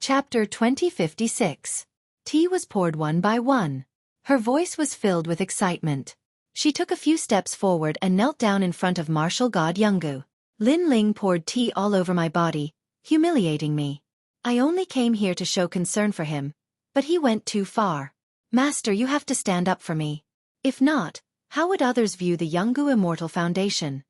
Chapter 2056. Tea was poured one by one. Her voice was filled with excitement. She took a few steps forward and knelt down in front of martial god Yungu. Lin Ling poured tea all over my body, humiliating me. I only came here to show concern for him, but he went too far. Master, you have to stand up for me. If not, how would others view the Yungu Immortal Foundation?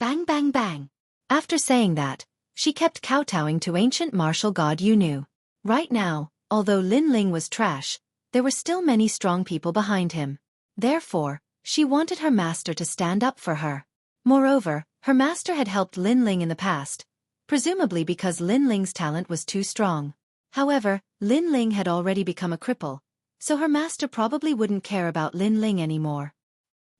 Bang bang bang. After saying that, she kept kowtowing to ancient martial god Yunu. Right now, although Lin Ling was trash, there were still many strong people behind him. Therefore, she wanted her master to stand up for her. Moreover, her master had helped Lin Ling in the past, presumably because Lin Ling's talent was too strong. However, Lin Ling had already become a cripple, so her master probably wouldn't care about Lin Ling anymore.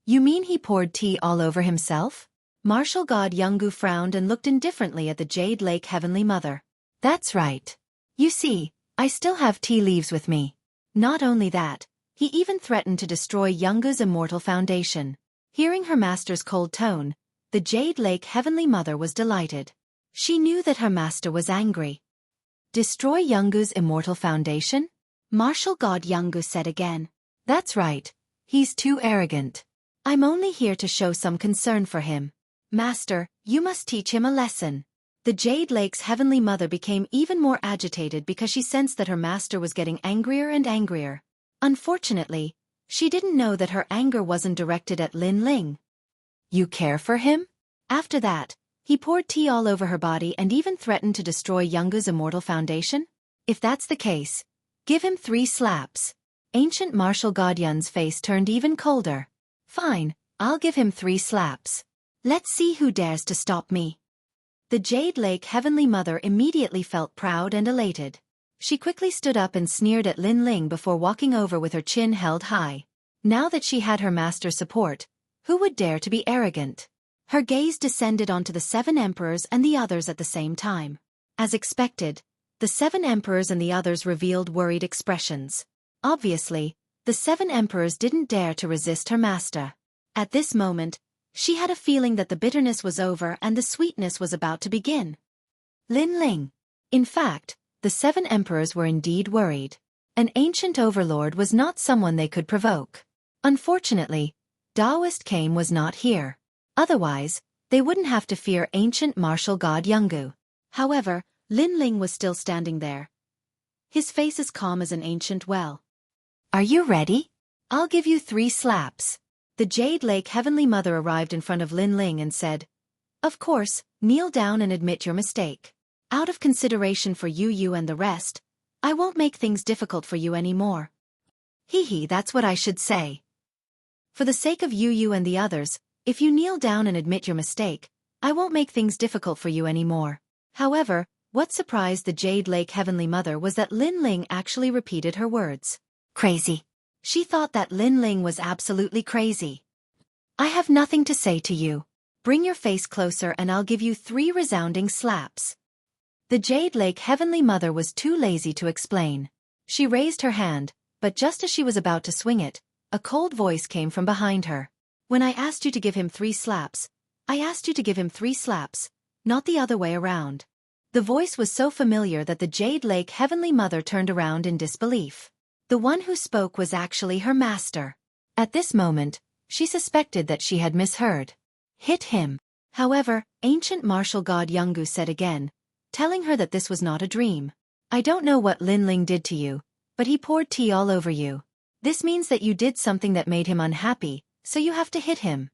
You mean he poured tea all over himself? Martial god Yungu frowned and looked indifferently at the Jade Lake Heavenly Mother. That's right. You see, I still have tea leaves with me. Not only that, he even threatened to destroy Yungu's immortal foundation. Hearing her master's cold tone, the Jade Lake Heavenly Mother was delighted. She knew that her master was angry. Destroy Yungu's immortal foundation? Martial god Yungu said again. That's right. He's too arrogant. I'm only here to show some concern for him. Master, you must teach him a lesson. The Jade Lake's Heavenly Mother became even more agitated because she sensed that her master was getting angrier and angrier. Unfortunately, she didn't know that her anger wasn't directed at Lin Ling. You care for him? After that, he poured tea all over her body and even threatened to destroy Yungu's immortal foundation? If that's the case, give him 3 slaps. Ancient martial god Yun's face turned even colder. Fine, I'll give him 3 slaps. Let's see who dares to stop me. The Jade Lake Heavenly Mother immediately felt proud and elated. She quickly stood up and sneered at Lin Ling before walking over with her chin held high. Now that she had her master's support, who would dare to be arrogant? Her gaze descended onto the 7 emperors and the others at the same time. As expected, the 7 emperors and the others revealed worried expressions. Obviously, the 7 emperors didn't dare to resist her master. At this moment, she had a feeling that the bitterness was over and the sweetness was about to begin. Lin Ling. In fact, the 7 emperors were indeed worried. An ancient overlord was not someone they could provoke. Unfortunately, Taoist Kame was not here. Otherwise, they wouldn't have to fear ancient martial god Yungu. However, Lin Ling was still standing there. His face as calm as an ancient well. Are you ready? I'll give you 3 slaps. The Jade Lake Heavenly Mother arrived in front of Lin Ling and said, Of course, kneel down and admit your mistake. Out of consideration for you and the rest, I won't make things difficult for you anymore. Hee, that's what I should say. For the sake of you and the others, if you kneel down and admit your mistake, I won't make things difficult for you anymore. However, what surprised the Jade Lake Heavenly Mother was that Lin Ling actually repeated her words. Crazy. She thought that Lin Ling was absolutely crazy. I have nothing to say to you. Bring your face closer and I'll give you 3 resounding slaps. The Jade Lake Heavenly Mother was too lazy to explain. She raised her hand, but just as she was about to swing it, a cold voice came from behind her. When I asked you to give him 3 slaps, I asked you to give him 3 slaps, not the other way around. The voice was so familiar that the Jade Lake Heavenly Mother turned around in disbelief. The one who spoke was actually her master. At this moment, she suspected that she had misheard. Hit him. However, ancient martial god Yungu said again, telling her that this was not a dream. I don't know what Lin Ling did to you, but he poured tea all over you. This means that you did something that made him unhappy, so you have to hit him.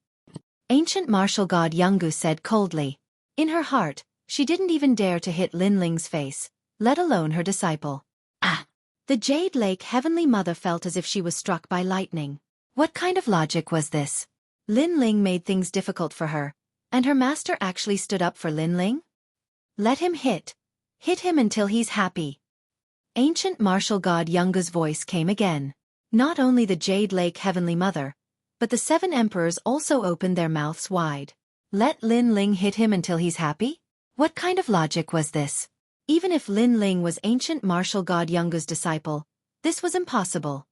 Ancient martial god Yungu said coldly. In her heart, she didn't even dare to hit Lin Ling's face, let alone her disciple. Ah! The Jade Lake Heavenly Mother felt as if she was struck by lightning. What kind of logic was this? Lin Ling made things difficult for her, and her master actually stood up for Lin Ling? Let him hit. Hit him until he's happy. Ancient martial god Yungu's voice came again. Not only the Jade Lake Heavenly Mother, but the 7 emperors also opened their mouths wide. Let Lin Ling hit him until he's happy? What kind of logic was this? Even if Lin Ling was ancient martial god Yungu's disciple, this was impossible.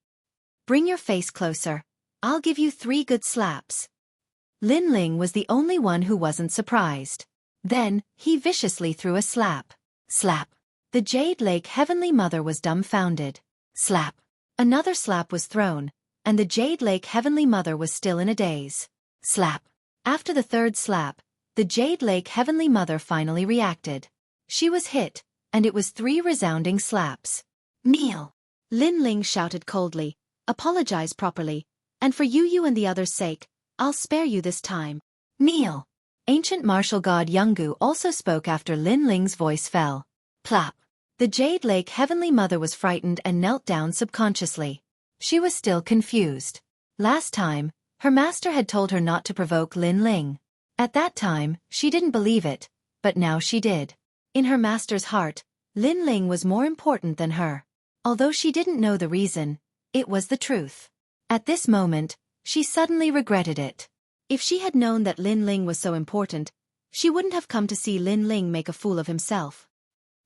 Bring your face closer. I'll give you 3 good slaps. Lin Ling was the only one who wasn't surprised. Then, he viciously threw a slap. Slap. The Jade Lake Heavenly Mother was dumbfounded. Slap. Another slap was thrown, and the Jade Lake Heavenly Mother was still in a daze. Slap. After the third slap, the Jade Lake Heavenly Mother finally reacted. She was hit, and it was 3 resounding slaps. Kneel. Lin Ling shouted coldly, apologize properly, and for you and the others' sake, I'll spare you this time. Kneel. Ancient martial god Yungu also spoke after Lin Ling's voice fell. Plop. The Jade Lake Heavenly Mother was frightened and knelt down subconsciously. She was still confused. Last time, her master had told her not to provoke Lin Ling. At that time, she didn't believe it, but now she did. In her master's heart, Lin Ling was more important than her. Although she didn't know the reason, it was the truth. At this moment, she suddenly regretted it. If she had known that Lin Ling was so important, she wouldn't have come to see Lin Ling make a fool of himself.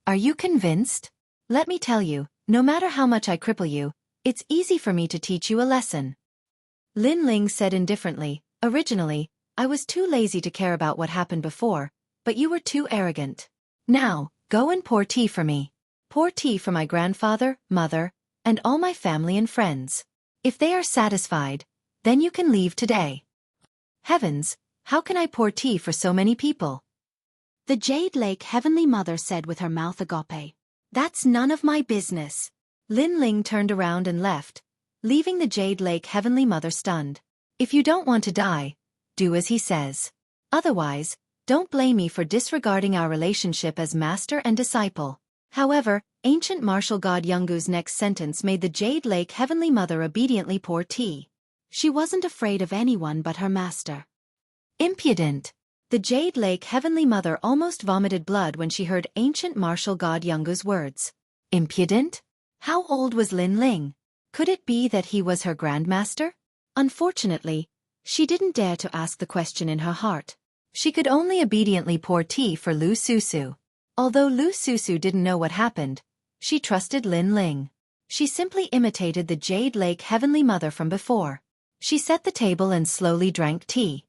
Are you convinced? Let me tell you, no matter how much I cripple you, it's easy for me to teach you a lesson. Lin Ling said indifferently, originally, I was too lazy to care about what happened before, but you were too arrogant. Now, go and pour tea for me. Pour tea for my grandfather, mother, and all my family and friends. If they are satisfied, then you can leave today. Heavens, how can I pour tea for so many people? The Jade Lake Heavenly Mother said with her mouth agape. That's none of my business. Lin Ling turned around and left, leaving the Jade Lake Heavenly Mother stunned. If you don't want to die, do as he says. Otherwise, don't blame me for disregarding our relationship as master and disciple. However, ancient martial god Yungu's next sentence made the Jade Lake Heavenly Mother obediently pour tea. She wasn't afraid of anyone but her master. Impudent! The Jade Lake Heavenly Mother almost vomited blood when she heard ancient martial god Yungu's words. Impudent? How old was Lin Ling? Could it be that he was her grandmaster? Unfortunately, she didn't dare to ask the question in her heart. She could only obediently pour tea for Lu Susu. Although Lu Susu didn't know what happened, she trusted Lin Ling. She simply imitated the Jade Lake Heavenly Mother from before. She set the table and slowly drank tea.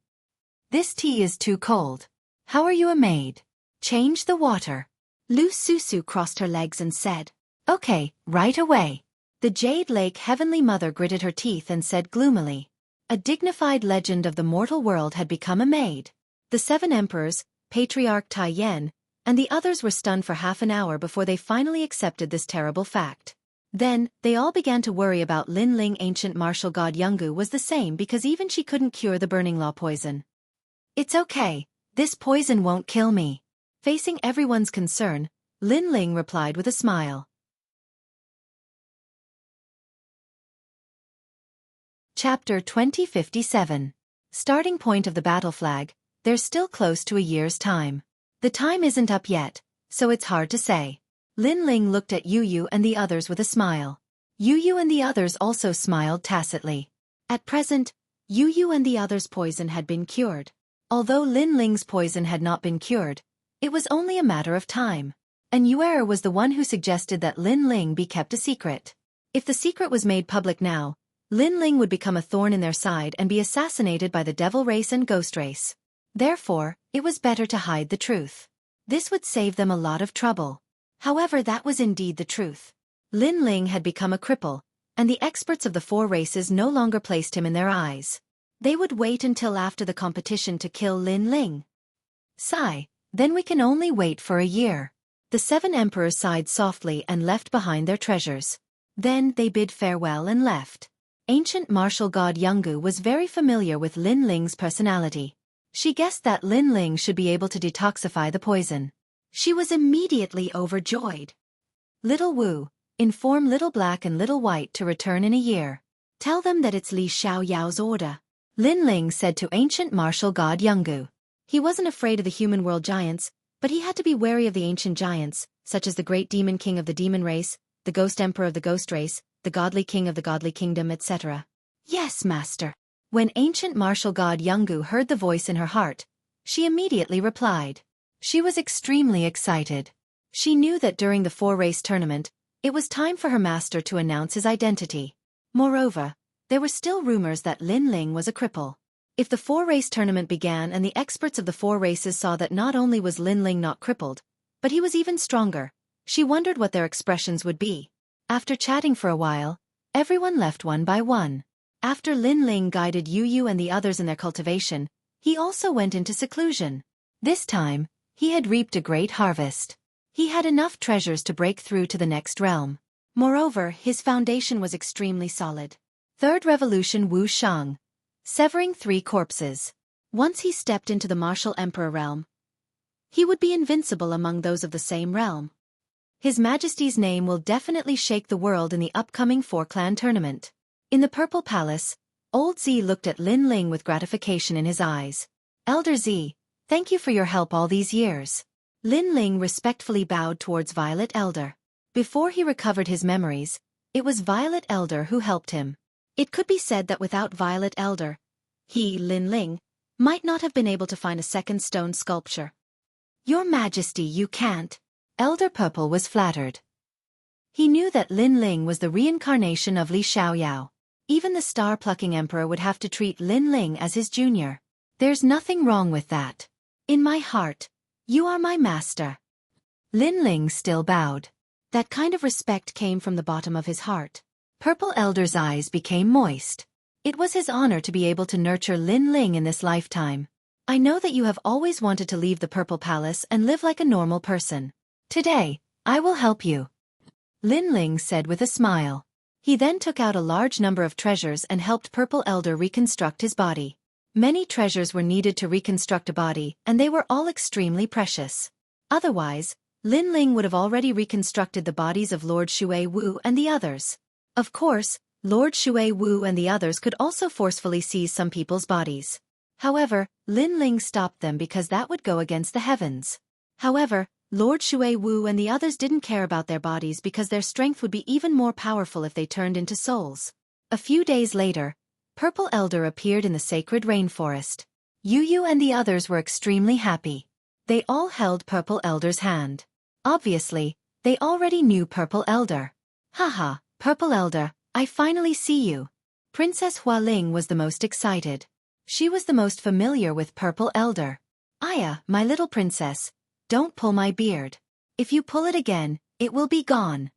This tea is too cold. How are you a maid? Change the water. Lu Susu crossed her legs and said, Okay, right away. The Jade Lake Heavenly Mother gritted her teeth and said gloomily. A dignified legend of the mortal world had become a maid. The 7 emperors, Patriarch Tai Yen, and the others were stunned for half an hour before they finally accepted this terrible fact. Then, they all began to worry about Lin Ling. Ancient martial god Yungu was the same because even she couldn't cure the burning law poison. It's okay, this poison won't kill me. Facing everyone's concern, Lin Ling replied with a smile. Chapter 2057. Starting point of the battle flag, they're still close to a year's time. The time isn't up yet, so it's hard to say. Lin Ling looked at Yu and the others with a smile. Yu and the others also smiled tacitly. At present, Yu and the others' poison had been cured. Although Lin Ling's poison had not been cured, it was only a matter of time. And Yuer was the one who suggested that Lin Ling be kept a secret. If the secret was made public now, Lin Ling would become a thorn in their side and be assassinated by the devil race and ghost race. Therefore, it was better to hide the truth. This would save them a lot of trouble. However, that was indeed the truth. Lin Ling had become a cripple, and the experts of the 4 races no longer placed him in their eyes. They would wait until after the competition to kill Lin Ling. Sigh, then we can only wait for a year. The 7 emperors sighed softly and left behind their treasures. Then they bid farewell and left. Ancient martial god Yungu was very familiar with Lin Ling's personality. She guessed that Lin Ling should be able to detoxify the poison. She was immediately overjoyed. Little Wu, inform Little Black and Little White to return in a year. Tell them that it's Li Xiaoyao's order. Lin Ling said to ancient martial god Yungu. He wasn't afraid of the human world giants, but he had to be wary of the ancient giants, such as the great demon king of the demon race, the ghost emperor of the ghost race, the godly king of the godly kingdom, etc. Yes, master. When ancient martial god Yungu heard the voice in her heart, she immediately replied. She was extremely excited. She knew that during the 4-race tournament, it was time for her master to announce his identity. Moreover, there were still rumors that Lin Ling was a cripple. If the 4-race tournament began and the experts of the 4 races saw that not only was Lin Ling not crippled, but he was even stronger, She wondered what their expressions would be. After chatting for a while, everyone left one by one. After Lin Ling guided Yu Yu and the others in their cultivation, he also went into seclusion. This time, he had reaped a great harvest. He had enough treasures to break through to the next realm. Moreover, his foundation was extremely solid. Third Revolution Wu Shang. Severing 3 corpses. Once he stepped into the martial emperor realm, he would be invincible among those of the same realm. His Majesty's name will definitely shake the world in the upcoming 4-clan tournament. In the Purple Palace, Old Z looked at Lin Ling with gratification in his eyes. Elder Z, thank you for your help all these years. Lin Ling respectfully bowed towards Violet Elder. Before he recovered his memories, it was Violet Elder who helped him. It could be said that without Violet Elder, he, Lin Ling, might not have been able to find a second stone sculpture. Your Majesty, you can't. Elder Purple was flattered. He knew that Lin Ling was the reincarnation of Li Xiaoyao. Even the star-plucking emperor would have to treat Lin Ling as his junior. There's nothing wrong with that. In my heart, you are my master. Lin Ling still bowed. That kind of respect came from the bottom of his heart. Purple Elder's eyes became moist. It was his honor to be able to nurture Lin Ling in this lifetime. I know that you have always wanted to leave the Purple Palace and live like a normal person. Today, I will help you. Lin Ling said with a smile. He then took out a large number of treasures and helped Purple Elder reconstruct his body. Many treasures were needed to reconstruct a body, and they were all extremely precious. Otherwise, Lin Ling would have already reconstructed the bodies of Lord Xue Wu and the others. Of course, Lord Xue Wu and the others could also forcefully seize some people's bodies. However, Lin Ling stopped them because that would go against the heavens. However, Lord Xue Wu and the others didn't care about their bodies because their strength would be even more powerful if they turned into souls. A few days later, Purple Elder appeared in the sacred rainforest. Yu Yu and the others were extremely happy. They all held Purple Elder's hand. Obviously, they already knew Purple Elder. Haha, Purple Elder, I finally see you. Princess Hualing was the most excited. She was the most familiar with Purple Elder. Aya, my little princess, don't pull my beard. If you pull it again, it will be gone.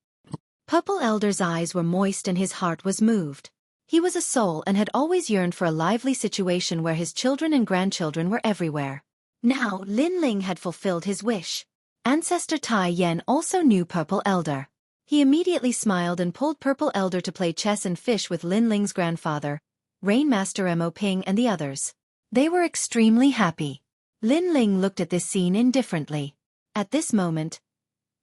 Purple Elder's eyes were moist and his heart was moved. He was a soul and had always yearned for a lively situation where his children and grandchildren were everywhere. Now, Lin Ling had fulfilled his wish. Ancestor Tai Yen also knew Purple Elder. He immediately smiled and pulled Purple Elder to play chess and fish with Lin Ling's grandfather, Rainmaster Mo Ping and the others. They were extremely happy. Lin Ling looked at this scene indifferently. At this moment,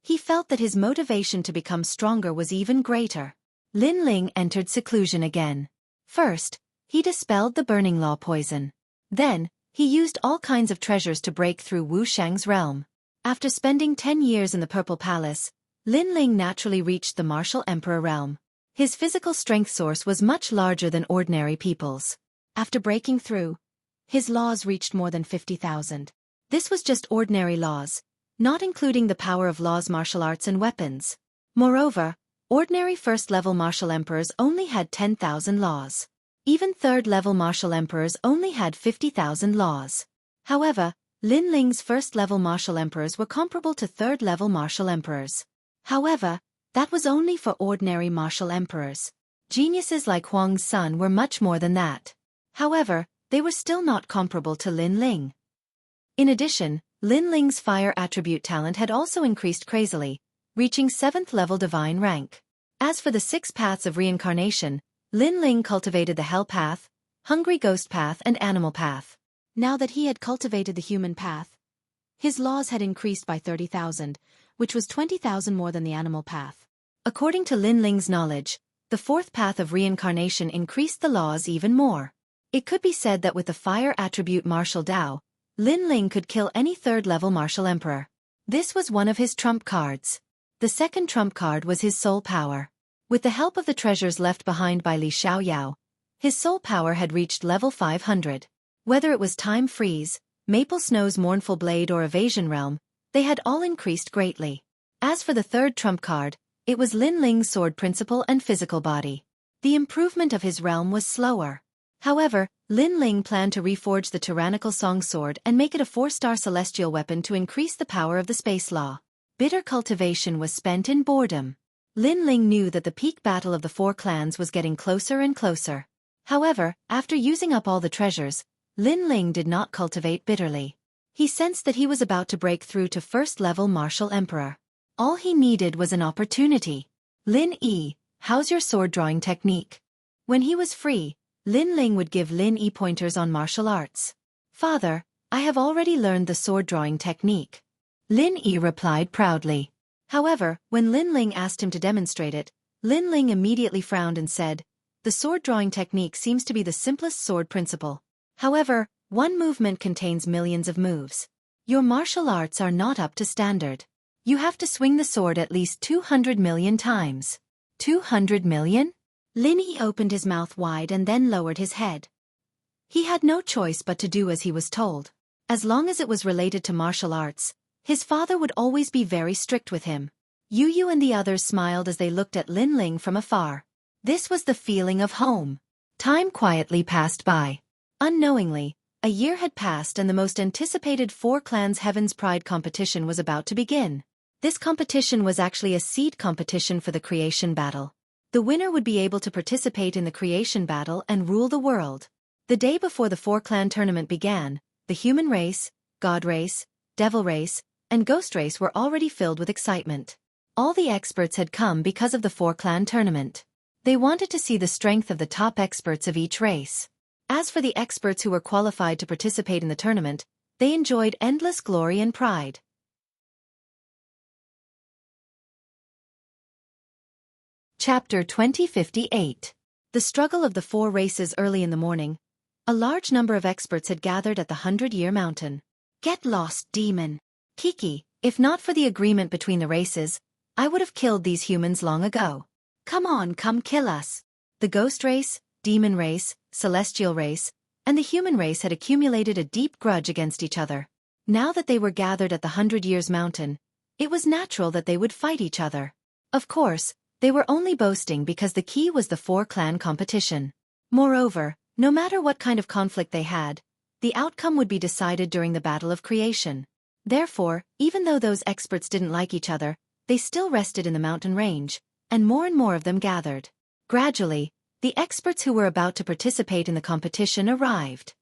he felt that his motivation to become stronger was even greater. Lin Ling entered seclusion again. First, he dispelled the burning law poison. Then, he used all kinds of treasures to break through Wu Shang's realm. After spending 10 years in the Purple Palace, Lin Ling naturally reached the martial emperor realm. His physical strength source was much larger than ordinary people's. After breaking through, his laws reached more than 50,000. This was just ordinary laws, not including the power of laws, martial arts and weapons. Moreover, ordinary first-level martial emperors only had 10,000 laws. Even third-level martial emperors only had 50,000 laws. However, Lin Ling's first-level martial emperors were comparable to third-level martial emperors. However, that was only for ordinary martial emperors. Geniuses like Huang's son were much more than that. However, they were still not comparable to Lin Ling. In addition, Lin Ling's fire attribute talent had also increased crazily, reaching 7th-level divine rank. As for the 6 paths of reincarnation, Lin Ling cultivated the Hell Path, Hungry Ghost Path and Animal Path. Now that he had cultivated the Human Path, his laws had increased by 30,000, which was 20,000 more than the Animal Path. According to Lin Ling's knowledge, the 4th path of reincarnation increased the laws even more. It could be said that with the fire attribute Martial Dao, Lin Ling could kill any third-level martial emperor. This was one of his trump cards. The second trump card was his soul power. With the help of the treasures left behind by Li Xiaoyao, his soul power had reached level 500. Whether it was Time Freeze, Maple Snow's Mournful Blade or Evasion Realm, they had all increased greatly. As for the third trump card, it was Lin Ling's sword principle and physical body. The improvement of his realm was slower. However, Lin Ling planned to reforge the tyrannical Song Sword and make it a 4-star celestial weapon to increase the power of the space law. Bitter cultivation was spent in boredom. Lin Ling knew that the peak battle of the four clans was getting closer and closer. However, after using up all the treasures, Lin Ling did not cultivate bitterly. He sensed that he was about to break through to first-level martial emperor. All he needed was an opportunity. Lin Yi, how's your sword-drawing technique? When he was free, Lin Ling would give Lin Yi pointers on martial arts. Father, I have already learned the sword-drawing technique. Lin Yi replied proudly. However, when Lin Ling asked him to demonstrate it, Lin Ling immediately frowned and said, "The sword-drawing technique seems to be the simplest sword principle. However, one movement contains millions of moves. Your martial arts are not up to standard. You have to swing the sword at least 200 million times." 200 million? Lin Yi opened his mouth wide and then lowered his head. He had no choice but to do as he was told. As long as it was related to martial arts, his father would always be very strict with him. Yu Yu and the others smiled as they looked at Lin Ling from afar. This was the feeling of home. Time quietly passed by. Unknowingly, a year had passed and the most anticipated Four Clans Heaven's Pride competition was about to begin. This competition was actually a seed competition for the creation battle. The winner would be able to participate in the creation battle and rule the world. The day before the four-clan tournament began, the human race, god race, devil race, and ghost race were already filled with excitement. All the experts had come because of the four-clan tournament. They wanted to see the strength of the top experts of each race. As for the experts who were qualified to participate in the tournament, they enjoyed endless glory and pride. Chapter 2058. The struggle of the four races. Early in the morning, a large number of experts had gathered at the 100-Year Mountain. "Get lost, demon! Kiki, if not for the agreement between the races, I would have killed these humans long ago. Come on, come kill us." The ghost race, demon race, celestial race, and the human race had accumulated a deep grudge against each other. Now that they were gathered at the 100 Years Mountain, it was natural that they would fight each other. Of course, they were only boasting because the key was the four-clan competition. Moreover, no matter what kind of conflict they had, the outcome would be decided during the battle of creation. Therefore, even though those experts didn't like each other, they still rested in the mountain range, and more of them gathered. Gradually, the experts who were about to participate in the competition arrived.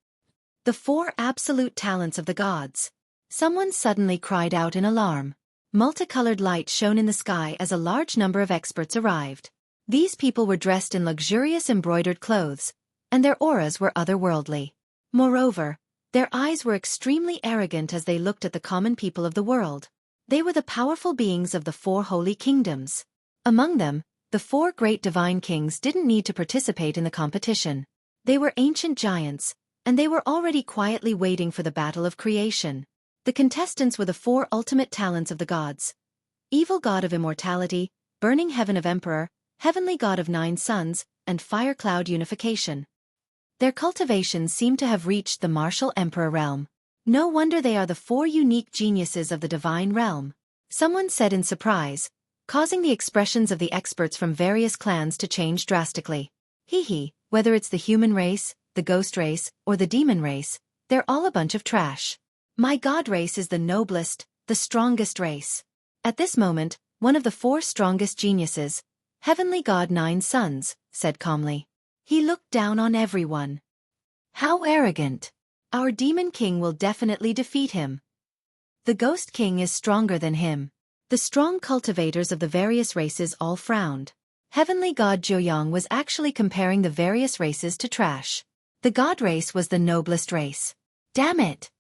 The four absolute talents of the gods. Someone suddenly cried out in alarm. Multicolored light shone in the sky as a large number of experts arrived. These people were dressed in luxurious embroidered clothes, and their auras were otherworldly. Moreover, their eyes were extremely arrogant as they looked at the common people of the world. They were the powerful beings of the four holy kingdoms. Among them, the four great divine kings didn't need to participate in the competition. They were ancient giants, and they were already quietly waiting for the battle of creation. The contestants were the four ultimate talents of the gods: evil god of immortality, burning heaven of emperor, heavenly god of 9 suns, and fire cloud unification. Their cultivation seemed to have reached the martial emperor realm. No wonder they are the four unique geniuses of the divine realm, someone said in surprise, causing the expressions of the experts from various clans to change drastically. Whether it's the human race, the ghost race, or the demon race, they're all a bunch of trash. My god race is the noblest, the strongest race. At this moment, one of the four strongest geniuses, heavenly god 9 suns, said calmly. He looked down on everyone. How arrogant! Our demon king will definitely defeat him. The ghost king is stronger than him. The strong cultivators of the various races all frowned. Heavenly god Joyang was actually comparing the various races to trash. The god race was the noblest race. Damn it!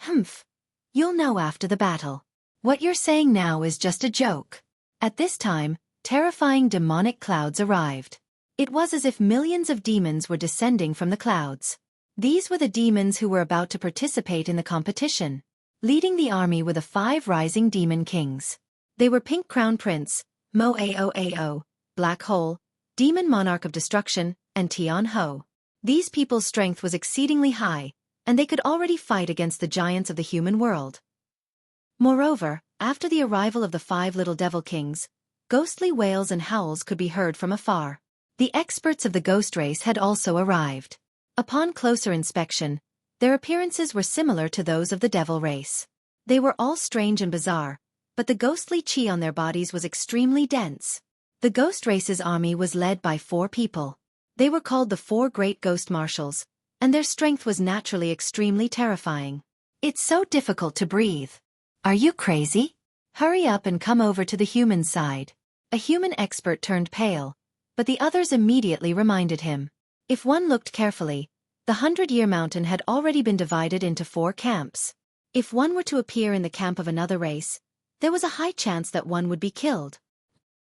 Humph. You'll know after the battle. What you're saying now is just a joke. At this time, terrifying demonic clouds arrived. It was as if millions of demons were descending from the clouds. These were the demons who were about to participate in the competition. Leading the army were the 5 rising demon kings. They were Pink Crown Prince, Mo Ao, Black Hole, Demon Monarch of Destruction, and Tian Ho. These people's strength was exceedingly high, and they could already fight against the giants of the human world. Moreover, after the arrival of the 5 little devil kings, ghostly wails and howls could be heard from afar. The experts of the ghost race had also arrived. Upon closer inspection, their appearances were similar to those of the devil race. They were all strange and bizarre, but the ghostly chi on their bodies was extremely dense. The ghost race's army was led by 4 people. They were called the 4 Great Ghost Marshals, and their strength was naturally extremely terrifying. It's so difficult to breathe. Are you crazy? Hurry up and come over to the human side. A human expert turned pale, but the others immediately reminded him. If one looked carefully, the 100-Year Mountain had already been divided into 4 camps. If one were to appear in the camp of another race, there was a high chance that one would be killed.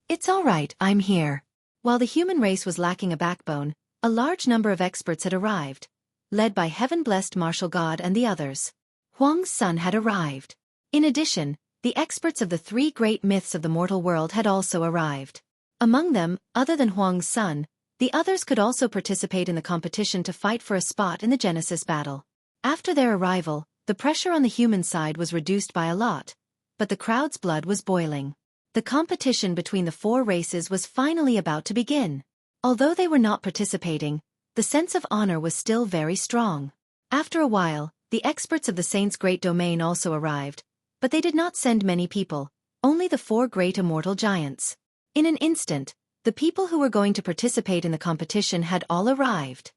It's all right, I'm here. While the human race was lacking a backbone, a large number of experts had arrived, led by heaven-blessed martial god and the others. Huang's son had arrived. In addition, the experts of the 3 great myths of the mortal world had also arrived. Among them, other than Huang's son, the others could also participate in the competition to fight for a spot in the Genesis battle. After their arrival, the pressure on the human side was reduced by a lot, but the crowd's blood was boiling. The competition between the 4 races was finally about to begin. Although they were not participating, the sense of honor was still very strong. After a while, the experts of the Saints' Great Domain also arrived, but they did not send many people, only the 4 great immortal giants. In an instant, the people who were going to participate in the competition had all arrived.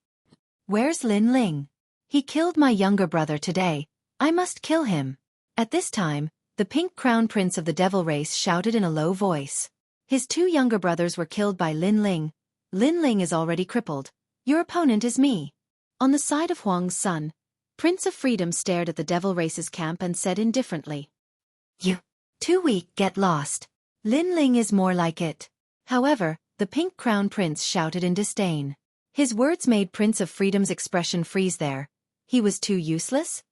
Where's Lin Ling? He killed my younger brother today. I must kill him. At this time, the Pink Crown Prince of the Devil Race shouted in a low voice. His 2 younger brothers were killed by Lin Ling. Lin Ling is already crippled. Your opponent is me. On the side of Huang's son, Prince of Freedom stared at the Devil Race's camp and said indifferently. You. Too weak, get lost. Lin Ling is more like it. However, the Pink Crown Prince shouted in disdain. His words made Prince of Freedom's expression freeze there. He was too useless?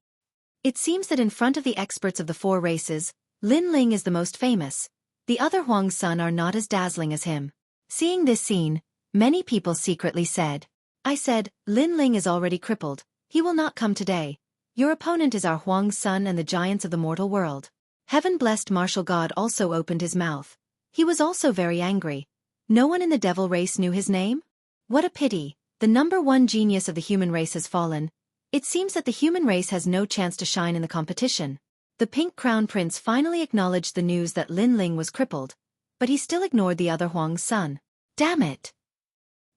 It seems that in front of the experts of the 4 races, Lin Ling is the most famous. The other Huang's son are not as dazzling as him. Seeing this scene, many people secretly said. I said, Lin Ling is already crippled. He will not come today. Your opponent is our Huang's son and the giants of the mortal world. Heaven-blessed martial god also opened his mouth. He was also very angry. No one in the devil race knew his name? What a pity. The number 1 genius of the human race has fallen. It seems that the human race has no chance to shine in the competition. The Pink Crown Prince finally acknowledged the news that Lin Ling was crippled, but he still ignored the other Huang's son. Damn it!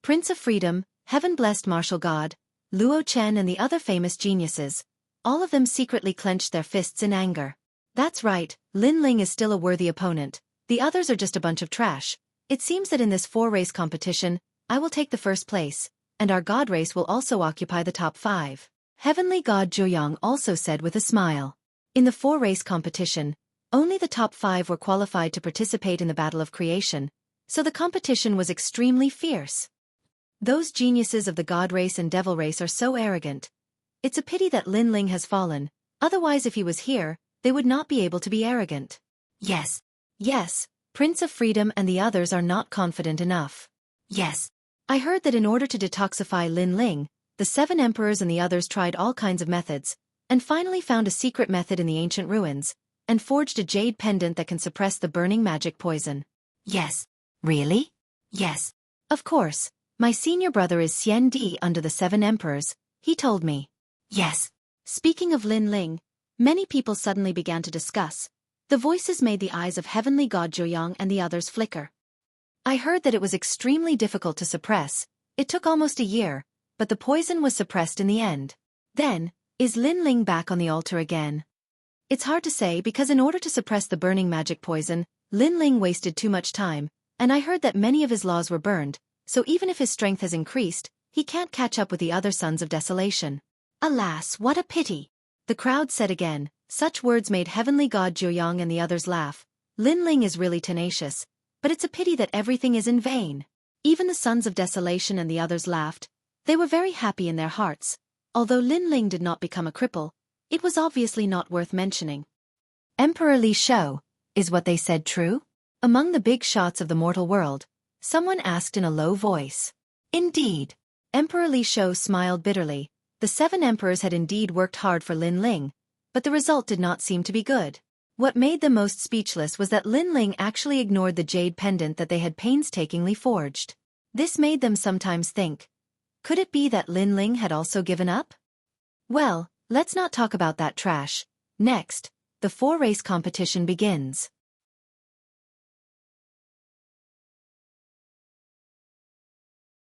Prince of Freedom, heaven-blessed martial god, Luo Chen and the other famous geniuses, all of them secretly clenched their fists in anger. That's right, Lin Ling is still a worthy opponent. The others are just a bunch of trash. It seems that in this 4-race competition, I will take the first place, and our god race will also occupy the top 5. Heavenly God Zhuoyang also said with a smile. In the 4-race competition, only the top 5 were qualified to participate in the Battle of Creation, so the competition was extremely fierce. Those geniuses of the God race and Devil race are so arrogant. It's a pity that Lin Ling has fallen, otherwise if he was here, they would not be able to be arrogant. Yes. Yes, Prince of Freedom and the others are not confident enough. Yes. I heard that in order to detoxify Lin Ling, the 7 emperors and the others tried all kinds of methods, and finally found a secret method in the ancient ruins, and forged a jade pendant that can suppress the burning magic poison. Yes. Really? Yes. Of course. My senior brother is Xian Di under the 7 emperors, he told me. Yes. Speaking of Lin Ling, many people suddenly began to discuss. The voices made the eyes of heavenly god Zhuoyang and the others flicker. I heard that it was extremely difficult to suppress. It took almost a year, but the poison was suppressed in the end. Then, is Lin Ling back on the altar again? It's hard to say because in order to suppress the burning magic poison, Lin Ling wasted too much time, and I heard that many of his laws were burned, so even if his strength has increased, he can't catch up with the other sons of desolation. Alas, what a pity! The crowd said again. Such words made heavenly god Zhuoyang and the others laugh. Lin Ling is really tenacious, but it's a pity that everything is in vain. Even the sons of desolation and the others laughed. They were very happy in their hearts. Although Lin Ling did not become a cripple, it was obviously not worth mentioning. Emperor Li Shou, is what they said true? Among the big shots of the mortal world, someone asked in a low voice. Indeed. Emperor Li Shou smiled bitterly. The 7 emperors had indeed worked hard for Lin Ling, but the result did not seem to be good. What made them most speechless was that Lin Ling actually ignored the jade pendant that they had painstakingly forged. This made them sometimes think, could it be that Lin Ling had also given up? Well, let's not talk about that trash. Next, the 4-race competition begins.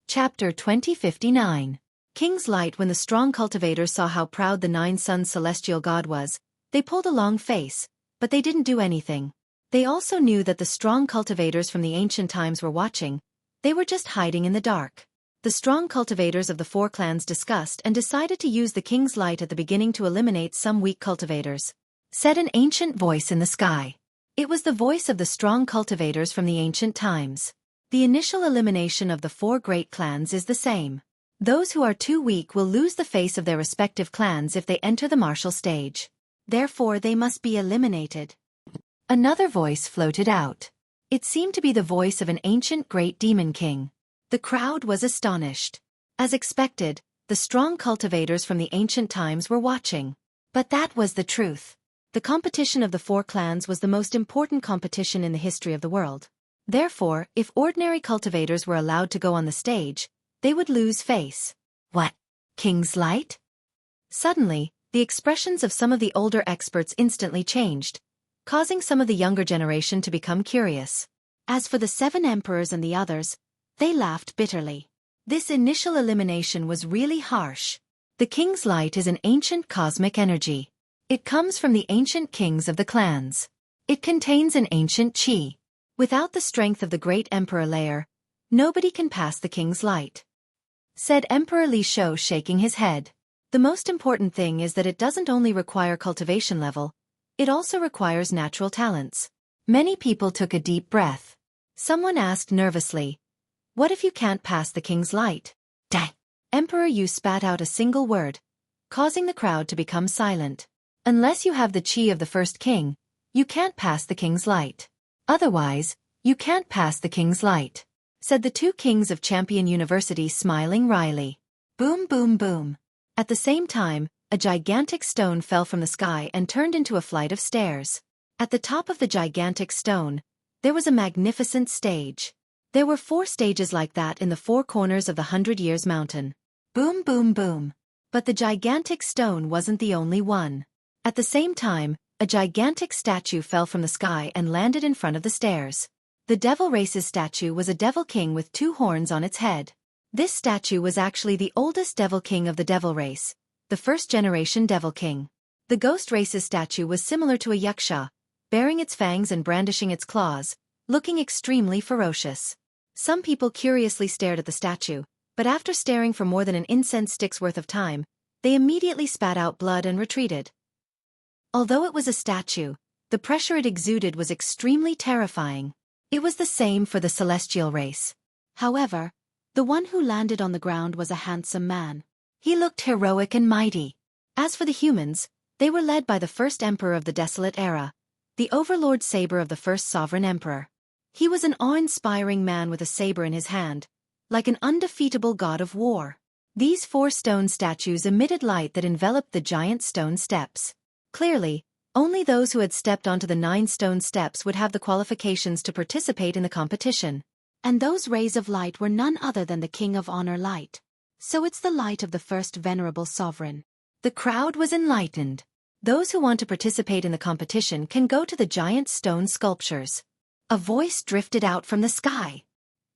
Chapter 2059. King's Light. When the strong cultivators saw how proud the Nine Suns celestial god was, they pulled a long face, but they didn't do anything. They also knew that the strong cultivators from the ancient times were watching. They were just hiding in the dark. The strong cultivators of the four clans discussed and decided to use the King's Light at the beginning to eliminate some weak cultivators. Said an ancient voice in the sky. It was the voice of the strong cultivators from the ancient times. The initial elimination of the four great clans is the same. Those who are too weak will lose the face of their respective clans if they enter the martial stage. Therefore they must be eliminated. Another voice floated out. It seemed to be the voice of an ancient great demon king. The crowd was astonished. As expected, the strong cultivators from the ancient times were watching. But that was the truth. The competition of the four clans was the most important competition in the history of the world. Therefore, if ordinary cultivators were allowed to go on the stage, they would lose face. What? King's Light? Suddenly, the expressions of some of the older experts instantly changed, causing some of the younger generation to become curious. As for the seven emperors and the others, they laughed bitterly. This initial elimination was really harsh. The King's Light is an ancient cosmic energy. It comes from the ancient kings of the clans. It contains an ancient chi. Without the strength of the great Emperor layer, nobody can pass the King's Light. Said Emperor Li Shou, shaking his head. The most important thing is that it doesn't only require cultivation level, it also requires natural talents. Many people took a deep breath. Someone asked nervously, "What if you can't pass the King's Light?" Dang! Emperor Yu spat out a single word, causing the crowd to become silent. Unless you have the chi of the first king, you can't pass the King's Light. Otherwise, you can't pass the King's Light, said the two kings of Champion University, smiling wryly. Boom, boom, boom. At the same time, a gigantic stone fell from the sky and turned into a flight of stairs. At the top of the gigantic stone, there was a magnificent stage. There were 4 stages like that in the 4 corners of the 100 Years Mountain. Boom, boom, boom. But the gigantic stone wasn't the only one. At the same time, a gigantic statue fell from the sky and landed in front of the stairs. The Devil Race's statue was a devil king with 2 horns on its head. This statue was actually the oldest devil king of the Devil Race, the first-generation devil king. The Ghost Race's statue was similar to a yaksha, bearing its fangs and brandishing its claws, looking extremely ferocious. Some people curiously stared at the statue, but after staring for more than an incense stick's worth of time, they immediately spat out blood and retreated. Although it was a statue, the pressure it exuded was extremely terrifying. It was the same for the celestial race. However, the one who landed on the ground was a handsome man. He looked heroic and mighty. As for the humans, they were led by the first emperor of the Desolate Era, the overlord saber of the first sovereign emperor. He was an awe-inspiring man with a saber in his hand, like an undefeatable god of war. These 4 stone statues emitted light that enveloped the giant stone steps. Clearly, only those who had stepped onto the 9 stone steps would have the qualifications to participate in the competition. And those rays of light were none other than the King of Honor light. So it's the light of the first venerable sovereign. The crowd was enlightened. Those who want to participate in the competition can go to the giant stone sculptures. A voice drifted out from the sky.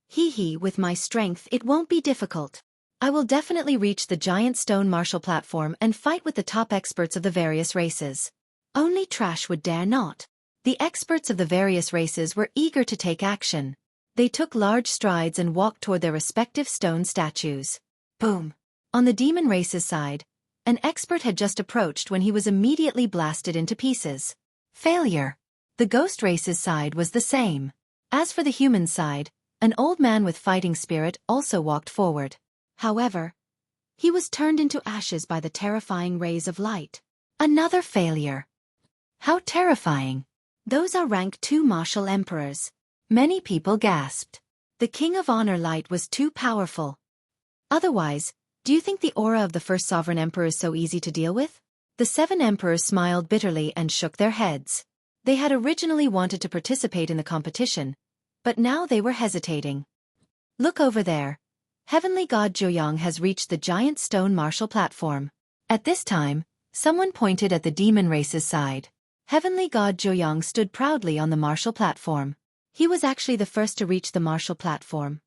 Hee, with my strength it won't be difficult. I will definitely reach the giant stone martial platform and fight with the top experts of the various races. Only trash would dare not. The experts of the various races were eager to take action. They took large strides and walked toward their respective stone statues. Boom! On the demon race's side, an expert had just approached when he was immediately blasted into pieces. Failure. The ghost race's side was the same. As for the human side, an old man with fighting spirit also walked forward. However, he was turned into ashes by the terrifying rays of light. Another failure. How terrifying. Those are rank 2 martial emperors. Many people gasped. The King of Honor light was too powerful. Otherwise, do you think the aura of the first sovereign emperor is so easy to deal with? The 7 emperors smiled bitterly and shook their heads. They had originally wanted to participate in the competition, but now they were hesitating. Look over there. Heavenly God Joyang has reached the giant stone martial platform. At this time, someone pointed at the demon race's side. Heavenly God Joyang stood proudly on the martial platform. He was actually the first to reach the martial platform.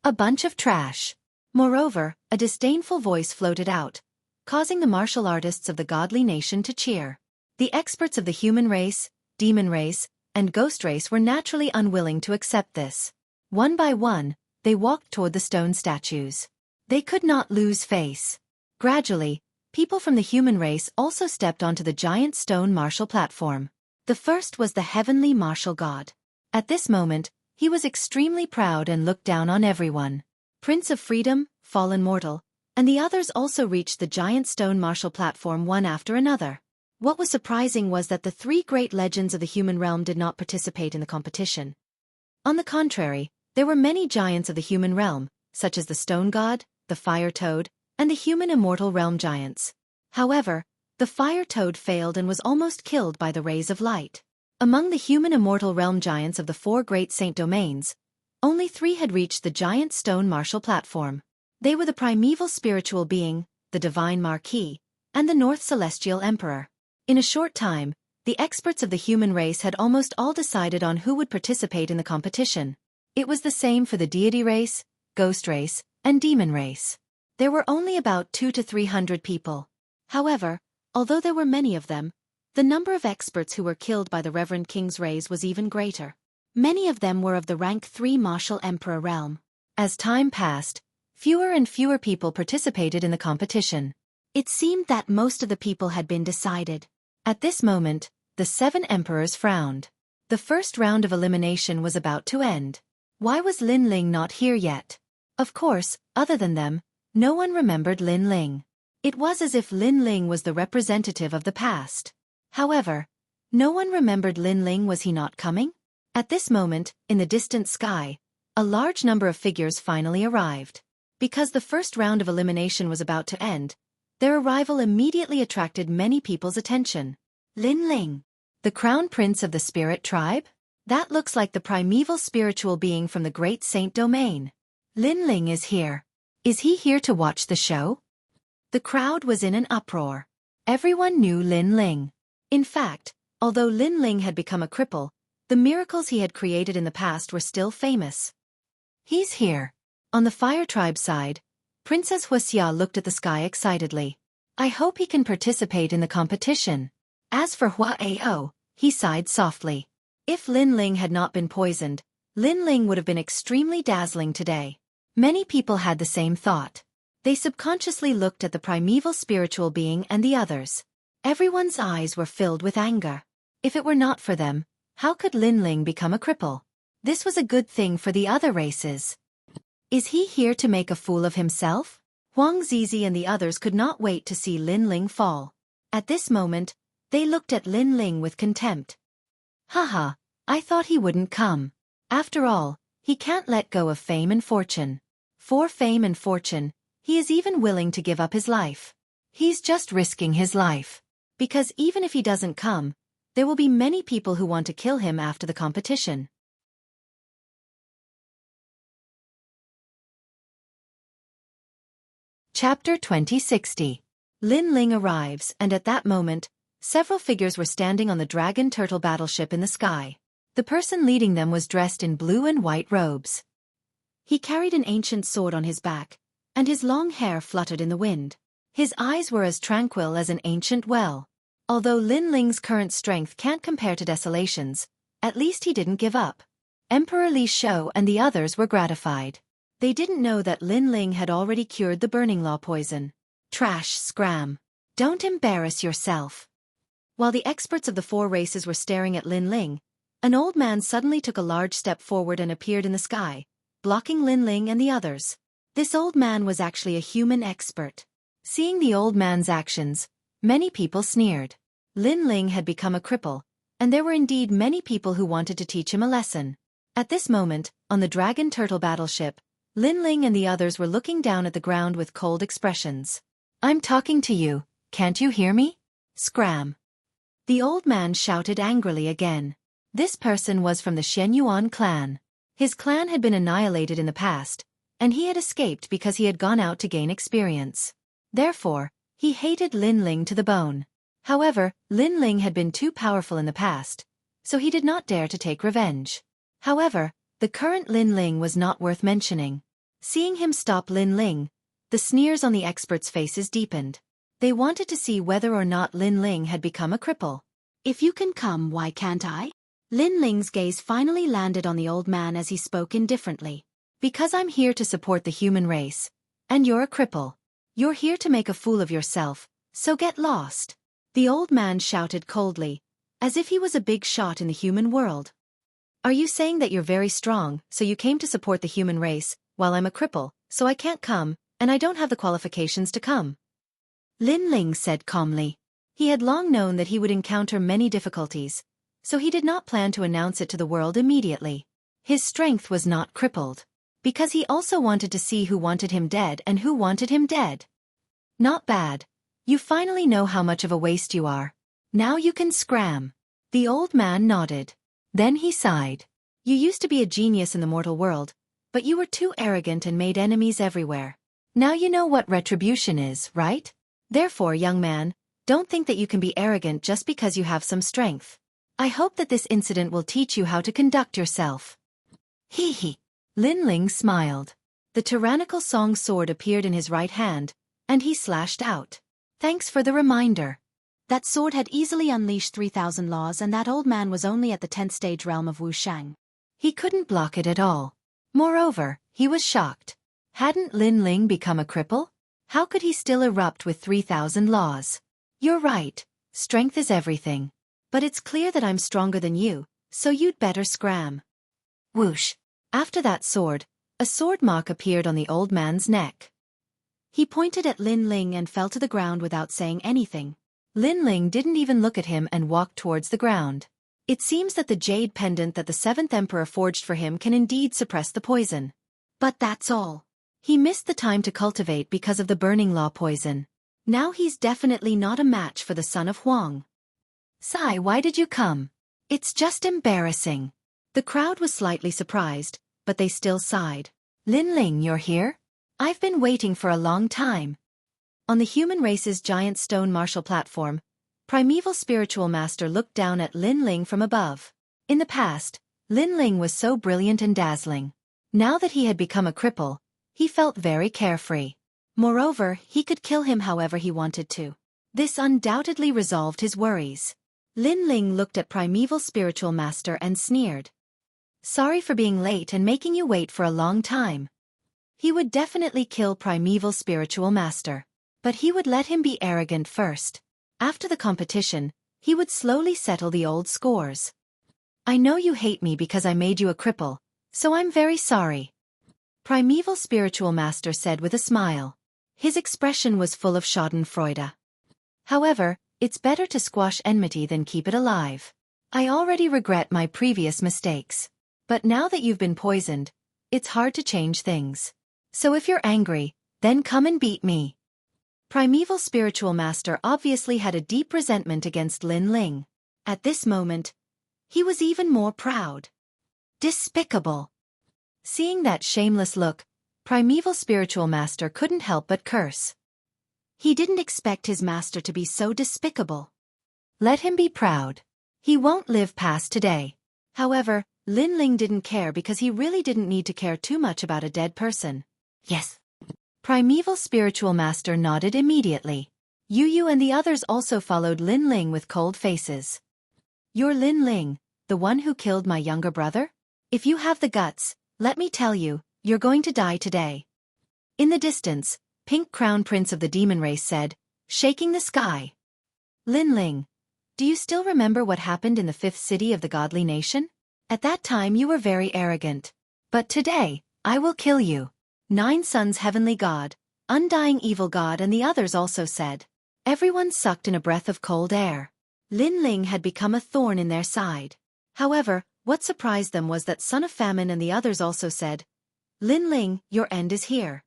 A bunch of trash. Moreover, a disdainful voice floated out, causing the martial artists of the godly nation to cheer. The experts of the human race, demon race, and ghost race were naturally unwilling to accept this. One by one, they walked toward the stone statues. They could not lose face. Gradually, people from the human race also stepped onto the giant stone martial platform. The first was the heavenly martial god. At this moment, he was extremely proud and looked down on everyone. Prince of Freedom, Fallen Mortal, and the others also reached the giant stone martial platform one after another. What was surprising was that the three great legends of the human realm did not participate in the competition. On the contrary, there were many giants of the human realm, such as the Stone God, the Fire Toad, and the human immortal realm giants. However, the Fire Toad failed and was almost killed by the rays of light. Among the human immortal realm giants of the four great saint domains, only 3 had reached the giant stone martial platform. They were the primeval spiritual being, the divine Marquis, and the North Celestial Emperor. In a short time, the experts of the human race had almost all decided on who would participate in the competition. It was the same for the deity race, ghost race, and demon race. There were only about 200 to 300 people. However, although there were many of them, the number of experts who were killed by the Reverend King's rays was even greater. Many of them were of the rank 3 martial emperor realm. As time passed, fewer and fewer people participated in the competition. It seemed that most of the people had been decided. At this moment, the 7 emperors frowned. The first round of elimination was about to end. Why was Lin Ling not here yet? Of course, other than them, no one remembered Lin Ling. It was as if Lin Ling was the representative of the past. However, no one remembered Lin Ling. Was he not coming? At this moment, in the distant sky, a large number of figures finally arrived. Because the first round of elimination was about to end, their arrival immediately attracted many people's attention. Lin Ling, the crown prince of the spirit tribe? That looks like the primeval spiritual being from the great saint domain. Lin Ling is here. Is he here to watch the show? The crowd was in an uproar. Everyone knew Lin Ling. In fact, although Lin Ling had become a cripple, the miracles he had created in the past were still famous. He's here. On the Fire Tribe side, Princess Xueqi looked at the sky excitedly. I hope he can participate in the competition. As for Huao, he sighed softly. If Lin Ling had not been poisoned, Lin Ling would have been extremely dazzling today. Many people had the same thought. They subconsciously looked at the primeval spiritual being and the others. Everyone's eyes were filled with anger. If it were not for them, how could Lin Ling become a cripple? This was a good thing for the other races. Is he here to make a fool of himself? Huang Zizi and the others could not wait to see Lin Ling fall. At this moment, they looked at Lin Ling with contempt. Haha, I thought he wouldn't come. After all, he can't let go of fame and fortune. For fame and fortune, he is even willing to give up his life. He's just risking his life. Because even if he doesn't come, there will be many people who want to kill him after the competition. Chapter 2060. Lin Ling arrives, and at that moment, several figures were standing on the dragon turtle battleship in the sky. The person leading them was dressed in blue and white robes. He carried an ancient sword on his back, and his long hair fluttered in the wind. His eyes were as tranquil as an ancient well. Although Lin Ling's current strength can't compare to Desolation's, at least he didn't give up. Emperor Li Shou and the others were gratified. They didn't know that Lin Ling had already cured the burning law poison. Trash scram. Don't embarrass yourself. While the experts of the 4 races were staring at Lin Ling, an old man suddenly took a large step forward and appeared in the sky, blocking Lin Ling and the others. This old man was actually a human expert. Seeing the old man's actions, many people sneered. Lin Ling had become a cripple, and there were indeed many people who wanted to teach him a lesson. At this moment, on the dragon turtle battleship, Lin Ling and the others were looking down at the ground with cold expressions. I'm talking to you, can't you hear me? Scram. The old man shouted angrily again. This person was from the Shenyuan clan. His clan had been annihilated in the past, and he had escaped because he had gone out to gain experience. Therefore, he hated Lin Ling to the bone. However, Lin Ling had been too powerful in the past, so he did not dare to take revenge. However, the current Lin Ling was not worth mentioning. Seeing him stop Lin Ling, the sneers on the experts' faces deepened. They wanted to see whether or not Lin Ling had become a cripple. If you can come, why can't I? Lin Ling's gaze finally landed on the old man as he spoke indifferently. Because I'm here to support the human race. And you're a cripple. You're here to make a fool of yourself, so get lost. The old man shouted coldly, as if he was a big shot in the human world. Are you saying that you're very strong, so you came to support the human race, while I'm a cripple, so I can't come, and I don't have the qualifications to come? Lin Ling said calmly. He had long known that he would encounter many difficulties, so he did not plan to announce it to the world immediately. His strength was not crippled, because he also wanted to see who wanted him dead and who wanted him dead. Not bad. You finally know how much of a waste you are. Now you can scram. The old man nodded. Then he sighed. You used to be a genius in the mortal world, but you were too arrogant and made enemies everywhere. Now you know what retribution is, right? Therefore, young man, don't think that you can be arrogant just because you have some strength. I hope that this incident will teach you how to conduct yourself. Hee hee. Lin Ling smiled. The tyrannical song sword appeared in his right hand, and he slashed out. Thanks for the reminder. That sword had easily unleashed 3,000 laws, and that old man was only at the 10th stage realm of Wushang. He couldn't block it at all. Moreover, he was shocked. Hadn't Lin Ling become a cripple? How could he still erupt with 3,000 laws? You're right, strength is everything. But it's clear that I'm stronger than you, so you'd better scram. Whoosh. After that sword, a sword mark appeared on the old man's neck. He pointed at Lin Ling and fell to the ground without saying anything. Lin Ling didn't even look at him and walked towards the ground. It seems that the jade pendant that the 7th Emperor forged for him can indeed suppress the poison. But that's all. He missed the time to cultivate because of the burning law poison. Now he's definitely not a match for the son of Huang. Sai, why did you come? It's just embarrassing. The crowd was slightly surprised, but they still sighed. Lin Ling, you're here? I've been waiting for a long time. On the human race's giant stone martial platform, Primeval Spiritual Master looked down at Lin Ling from above. In the past, Lin Ling was so brilliant and dazzling. Now that he had become a cripple, he felt very carefree. Moreover, he could kill him however he wanted to. This undoubtedly resolved his worries. Lin Ling looked at Primeval Spiritual Master and sneered. Sorry for being late and making you wait for a long time. He would definitely kill Primeval Spiritual Master. But he would let him be arrogant first. After the competition, he would slowly settle the old scores. I know you hate me because I made you a cripple, so I'm very sorry. Primeval Spiritual Master said with a smile. His expression was full of schadenfreude. However, it's better to squash enmity than keep it alive. I already regret my previous mistakes. But now that you've been poisoned, it's hard to change things. So if you're angry, then come and beat me. Primeval Spiritual Master obviously had a deep resentment against Lin Ling. At this moment, he was even more proud. Despicable. Seeing that shameless look, Primeval Spiritual Master couldn't help but curse. He didn't expect his master to be so despicable. Let him be proud. He won't live past today. However, Lin Ling didn't care because he really didn't need to care too much about a dead person. Yes. Primeval Spiritual Master nodded immediately. Yu and the others also followed Lin Ling with cold faces. You're Lin Ling, the one who killed my younger brother? If you have the guts, let me tell you, you're going to die today. In the distance, Pink Crown Prince of the Demon Race said, shaking the sky. Lin Ling, do you still remember what happened in the 5th city of the godly nation? At that time you were very arrogant. But today, I will kill you. 9 Sons Heavenly God, Undying Evil God and the others also said. Everyone sucked in a breath of cold air. Lin Ling had become a thorn in their side. However, what surprised them was that Son of Famine and the others also said, Lin Ling, your end is here.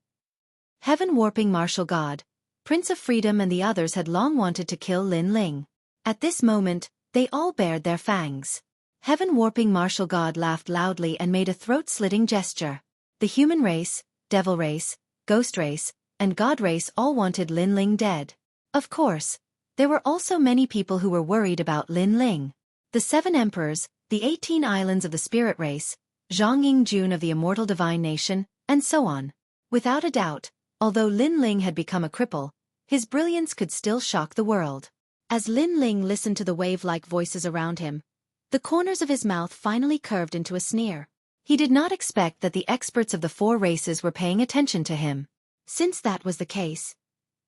Heaven Warping Martial God, Prince of Freedom and the others had long wanted to kill Lin Ling. At this moment, they all bared their fangs. Heaven Warping Martial God laughed loudly and made a throat-slitting gesture. The human race, devil race, ghost race, and god race all wanted Lin Ling dead. Of course, there were also many people who were worried about Lin Ling. The 7 emperors, the 18 islands of the spirit race, Zhang Yingjun of the immortal divine nation, and so on. Without a doubt, although Lin Ling had become a cripple, his brilliance could still shock the world. As Lin Ling listened to the wave-like voices around him, the corners of his mouth finally curved into a sneer. He did not expect that the experts of the 4 races were paying attention to him. Since that was the case,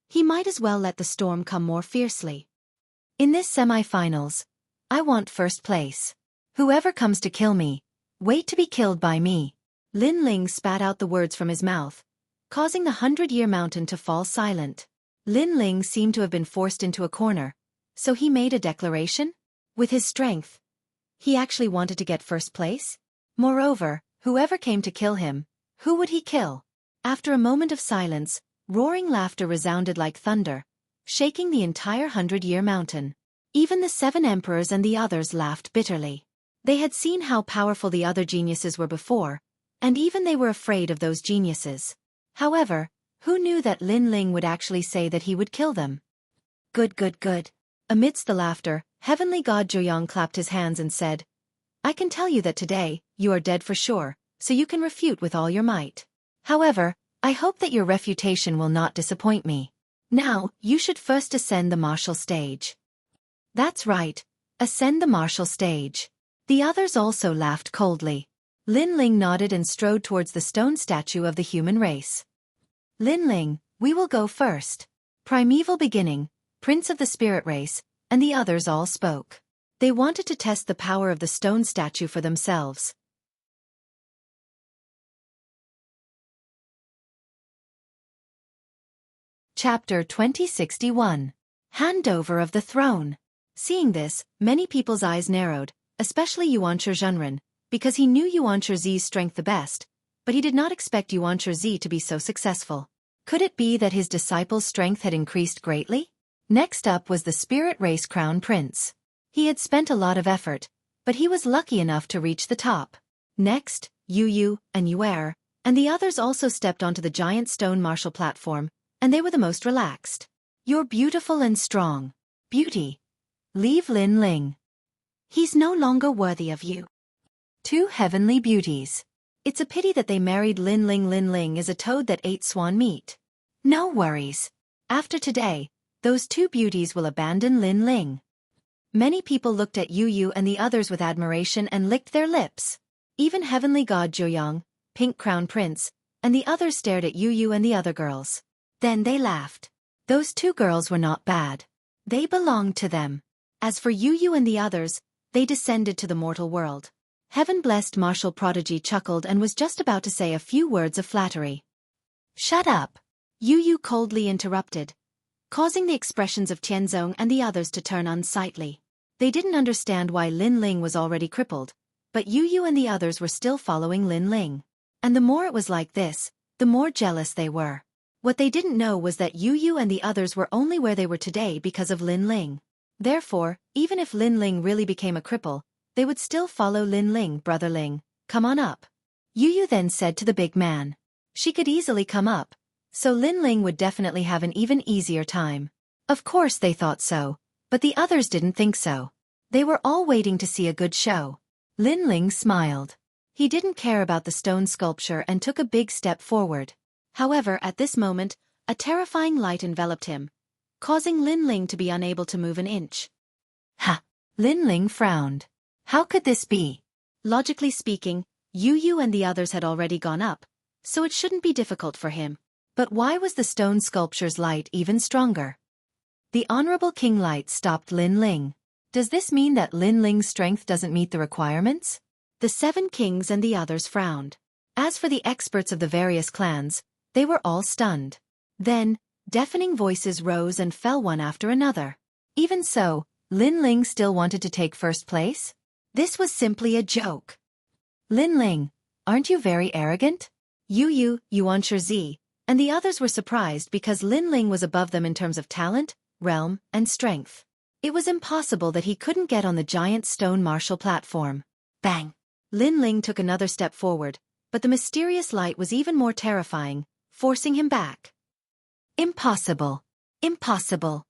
he might as well let the storm come more fiercely. In this semi-finals, I want first place. Whoever comes to kill me, wait to be killed by me. Lin Ling spat out the words from his mouth, causing the 100-year mountain to fall silent. Lin Ling seemed to have been forced into a corner, so he made a declaration. With his strength, he actually wanted to get first place. Moreover, whoever came to kill him, who would he kill? After a moment of silence, roaring laughter resounded like thunder, shaking the entire 100-year mountain. Even the 7 emperors and the others laughed bitterly. They had seen how powerful the other geniuses were before, and even they were afraid of those geniuses. However, who knew that Lin Ling would actually say that he would kill them? Good, good, good. Amidst the laughter, Heavenly God Joyoung clapped his hands and said, I can tell you that today, you are dead for sure, so you can refute with all your might. However, I hope that your refutation will not disappoint me. Now, you should first ascend the martial stage. That's right, ascend the martial stage. The others also laughed coldly. Lin Ling nodded and strode towards the stone statue of the human race. Lin Ling, we will go first. Primeval Beginning, Prince of the Spirit Race, and the others all spoke. They wanted to test the power of the stone statue for themselves. Chapter 2061. Handover of the Throne. Seeing this, many people's eyes narrowed, especially Yuan Zhenren, because he knew Yuan Zi's strength the best, but he did not expect Yuan Zi to be so successful. Could it be that his disciple's strength had increased greatly? Next up was the Spirit Race Crown Prince. He had spent a lot of effort, but he was lucky enough to reach the top. Next, Yu and Yuer, and the others also stepped onto the giant stone martial platform, and they were the most relaxed. You're beautiful and strong. Beauty. Leave Lin Ling. He's no longer worthy of you. 2 heavenly beauties. It's a pity that they married Lin Ling. Lin Ling is a toad that ate swan meat. No worries. After today, those 2 beauties will abandon Lin Ling. Many people looked at Yu and the others with admiration and licked their lips. Even Heavenly God Joyoung, Pink Crown Prince, and the others stared at Yu and the other girls. Then they laughed. Those 2 girls were not bad. They belonged to them. As for Yu and the others, they descended to the mortal world. Heaven-blessed martial prodigy chuckled and was just about to say a few words of flattery. Shut up! Yu coldly interrupted, causing the expressions of Tianzong and the others to turn unsightly. They didn't understand why Lin Ling was already crippled, but Yu and the others were still following Lin Ling. And the more it was like this, the more jealous they were. What they didn't know was that Yu and the others were only where they were today because of Lin Ling. Therefore, even if Lin Ling really became a cripple, they would still follow Lin Ling. Brother Ling, come on up. Yu then said to the big man. She could easily come up, so Lin Ling would definitely have an even easier time. Of course they thought so, but the others didn't think so. They were all waiting to see a good show. Lin Ling smiled. He didn't care about the stone sculpture and took a big step forward. However, at this moment, a terrifying light enveloped him, causing Lin Ling to be unable to move an inch. Ha! Lin Ling frowned. How could this be? Logically speaking, Yu and the others had already gone up, so it shouldn't be difficult for him. But why was the stone sculpture's light even stronger? The Honorable King Light stopped Lin Ling. Does this mean that Lin Ling's strength doesn't meet the requirements? The 7 kings and the others frowned. As for the experts of the various clans, they were all stunned. Then, deafening voices rose and fell one after another. Even so, Lin Ling still wanted to take first place? This was simply a joke. Lin Ling, aren't you very arrogant? Yu, Yuan Zi, and the others were surprised because Lin Ling was above them in terms of talent, realm, and strength. It was impossible that he couldn't get on the giant stone martial platform. Bang! Lin Ling took another step forward, but the mysterious light was even more terrifying, forcing him back. Impossible! Impossible!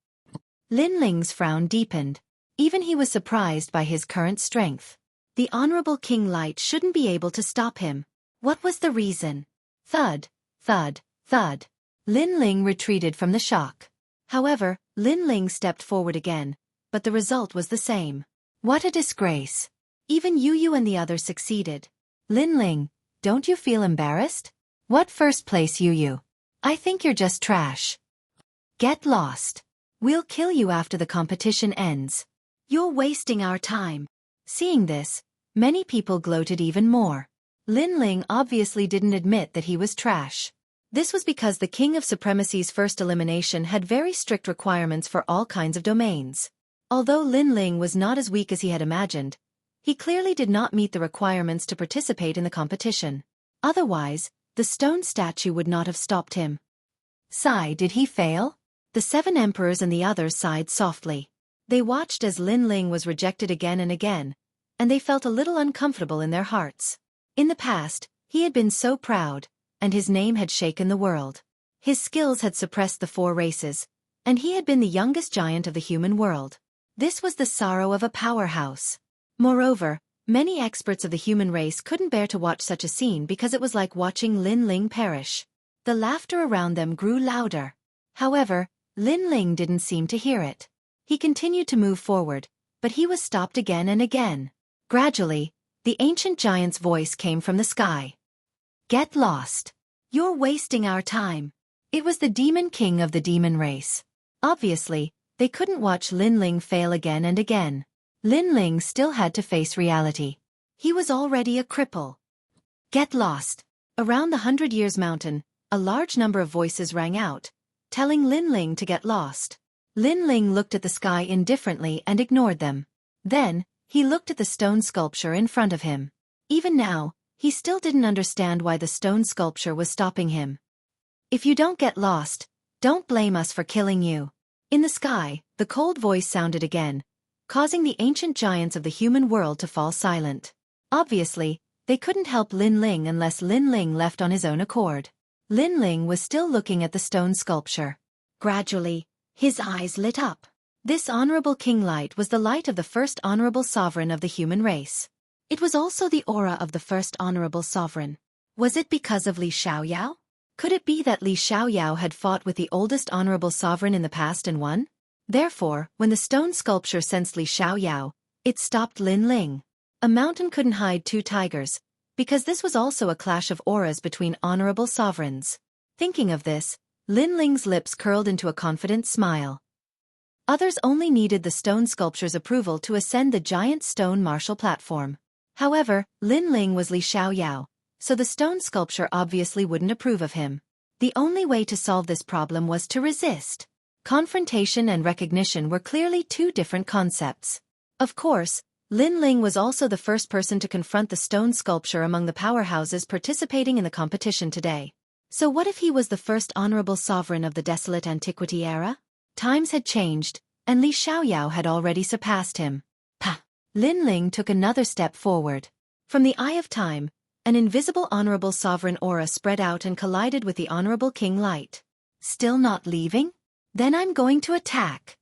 Lin Ling's frown deepened. Even he was surprised by his current strength. The Honorable King Light shouldn't be able to stop him. What was the reason? Thud, Thud, thud. Lin Ling retreated from the shock. However, Lin Ling stepped forward again, but the result was the same. What a disgrace. Even Yu and the others succeeded. Lin Ling, don't you feel embarrassed? What first place Yu? I think you're just trash. Get lost. We'll kill you after the competition ends. You're wasting our time. Seeing this, many people gloated even more. Lin Ling obviously didn't admit that he was trash. This was because the King of Supremacy's first elimination had very strict requirements for all kinds of domains. Although Lin Ling was not as weak as he had imagined, he clearly did not meet the requirements to participate in the competition. Otherwise, the stone statue would not have stopped him. Sigh, did he fail? The 7 emperors and the others sighed softly. They watched as Lin Ling was rejected again and again, and they felt a little uncomfortable in their hearts. In the past, he had been so proud, and his name had shaken the world. His skills had suppressed the 4 races, and he had been the youngest giant of the human world. This was the sorrow of a powerhouse. Moreover, many experts of the human race couldn't bear to watch such a scene because it was like watching Lin Ling perish. The laughter around them grew louder. However, Lin Ling didn't seem to hear it. He continued to move forward, but he was stopped again and again. Gradually, the ancient giant's voice came from the sky. Get lost. You're wasting our time. It was the demon king of the demon race. Obviously, they couldn't watch Lin Ling fail again and again. Lin Ling still had to face reality. He was already a cripple. Get lost. Around the 100 Years Mountain, a large number of voices rang out, telling Lin Ling to get lost. Lin Ling looked at the sky indifferently and ignored them. Then, he looked at the stone sculpture in front of him. Even now, he still didn't understand why the stone sculpture was stopping him. If you don't get lost, don't blame us for killing you. In the sky, the cold voice sounded again, causing the ancient giants of the human world to fall silent. Obviously, they couldn't help Lin Ling unless Lin Ling left on his own accord. Lin Ling was still looking at the stone sculpture. Gradually, his eyes lit up. This honorable king light was the light of the first honorable sovereign of the human race. It was also the aura of the first honorable sovereign. Was it because of Li Xiaoyao? Could it be that Li Xiaoyao had fought with the oldest honorable sovereign in the past and won? Therefore, when the stone sculpture sensed Li Xiaoyao, it stopped Lin Ling. A mountain couldn't hide 2 tigers, because this was also a clash of auras between honorable sovereigns. Thinking of this, Lin Ling's lips curled into a confident smile. Others only needed the stone sculpture's approval to ascend the giant stone martial platform. However, Lin Ling was Li Xiaoyao, so the stone sculpture obviously wouldn't approve of him. The only way to solve this problem was to resist. Confrontation and recognition were clearly 2 different concepts. Of course, Lin Ling was also the first person to confront the stone sculpture among the powerhouses participating in the competition today. So what if he was the first honorable sovereign of the desolate antiquity era? Times had changed, and Li Xiaoyao had already surpassed him. Pah! Lin Ling took another step forward. From the eye of time, an invisible honorable sovereign aura spread out and collided with the honorable king light. Still not leaving? Then I'm going to attack.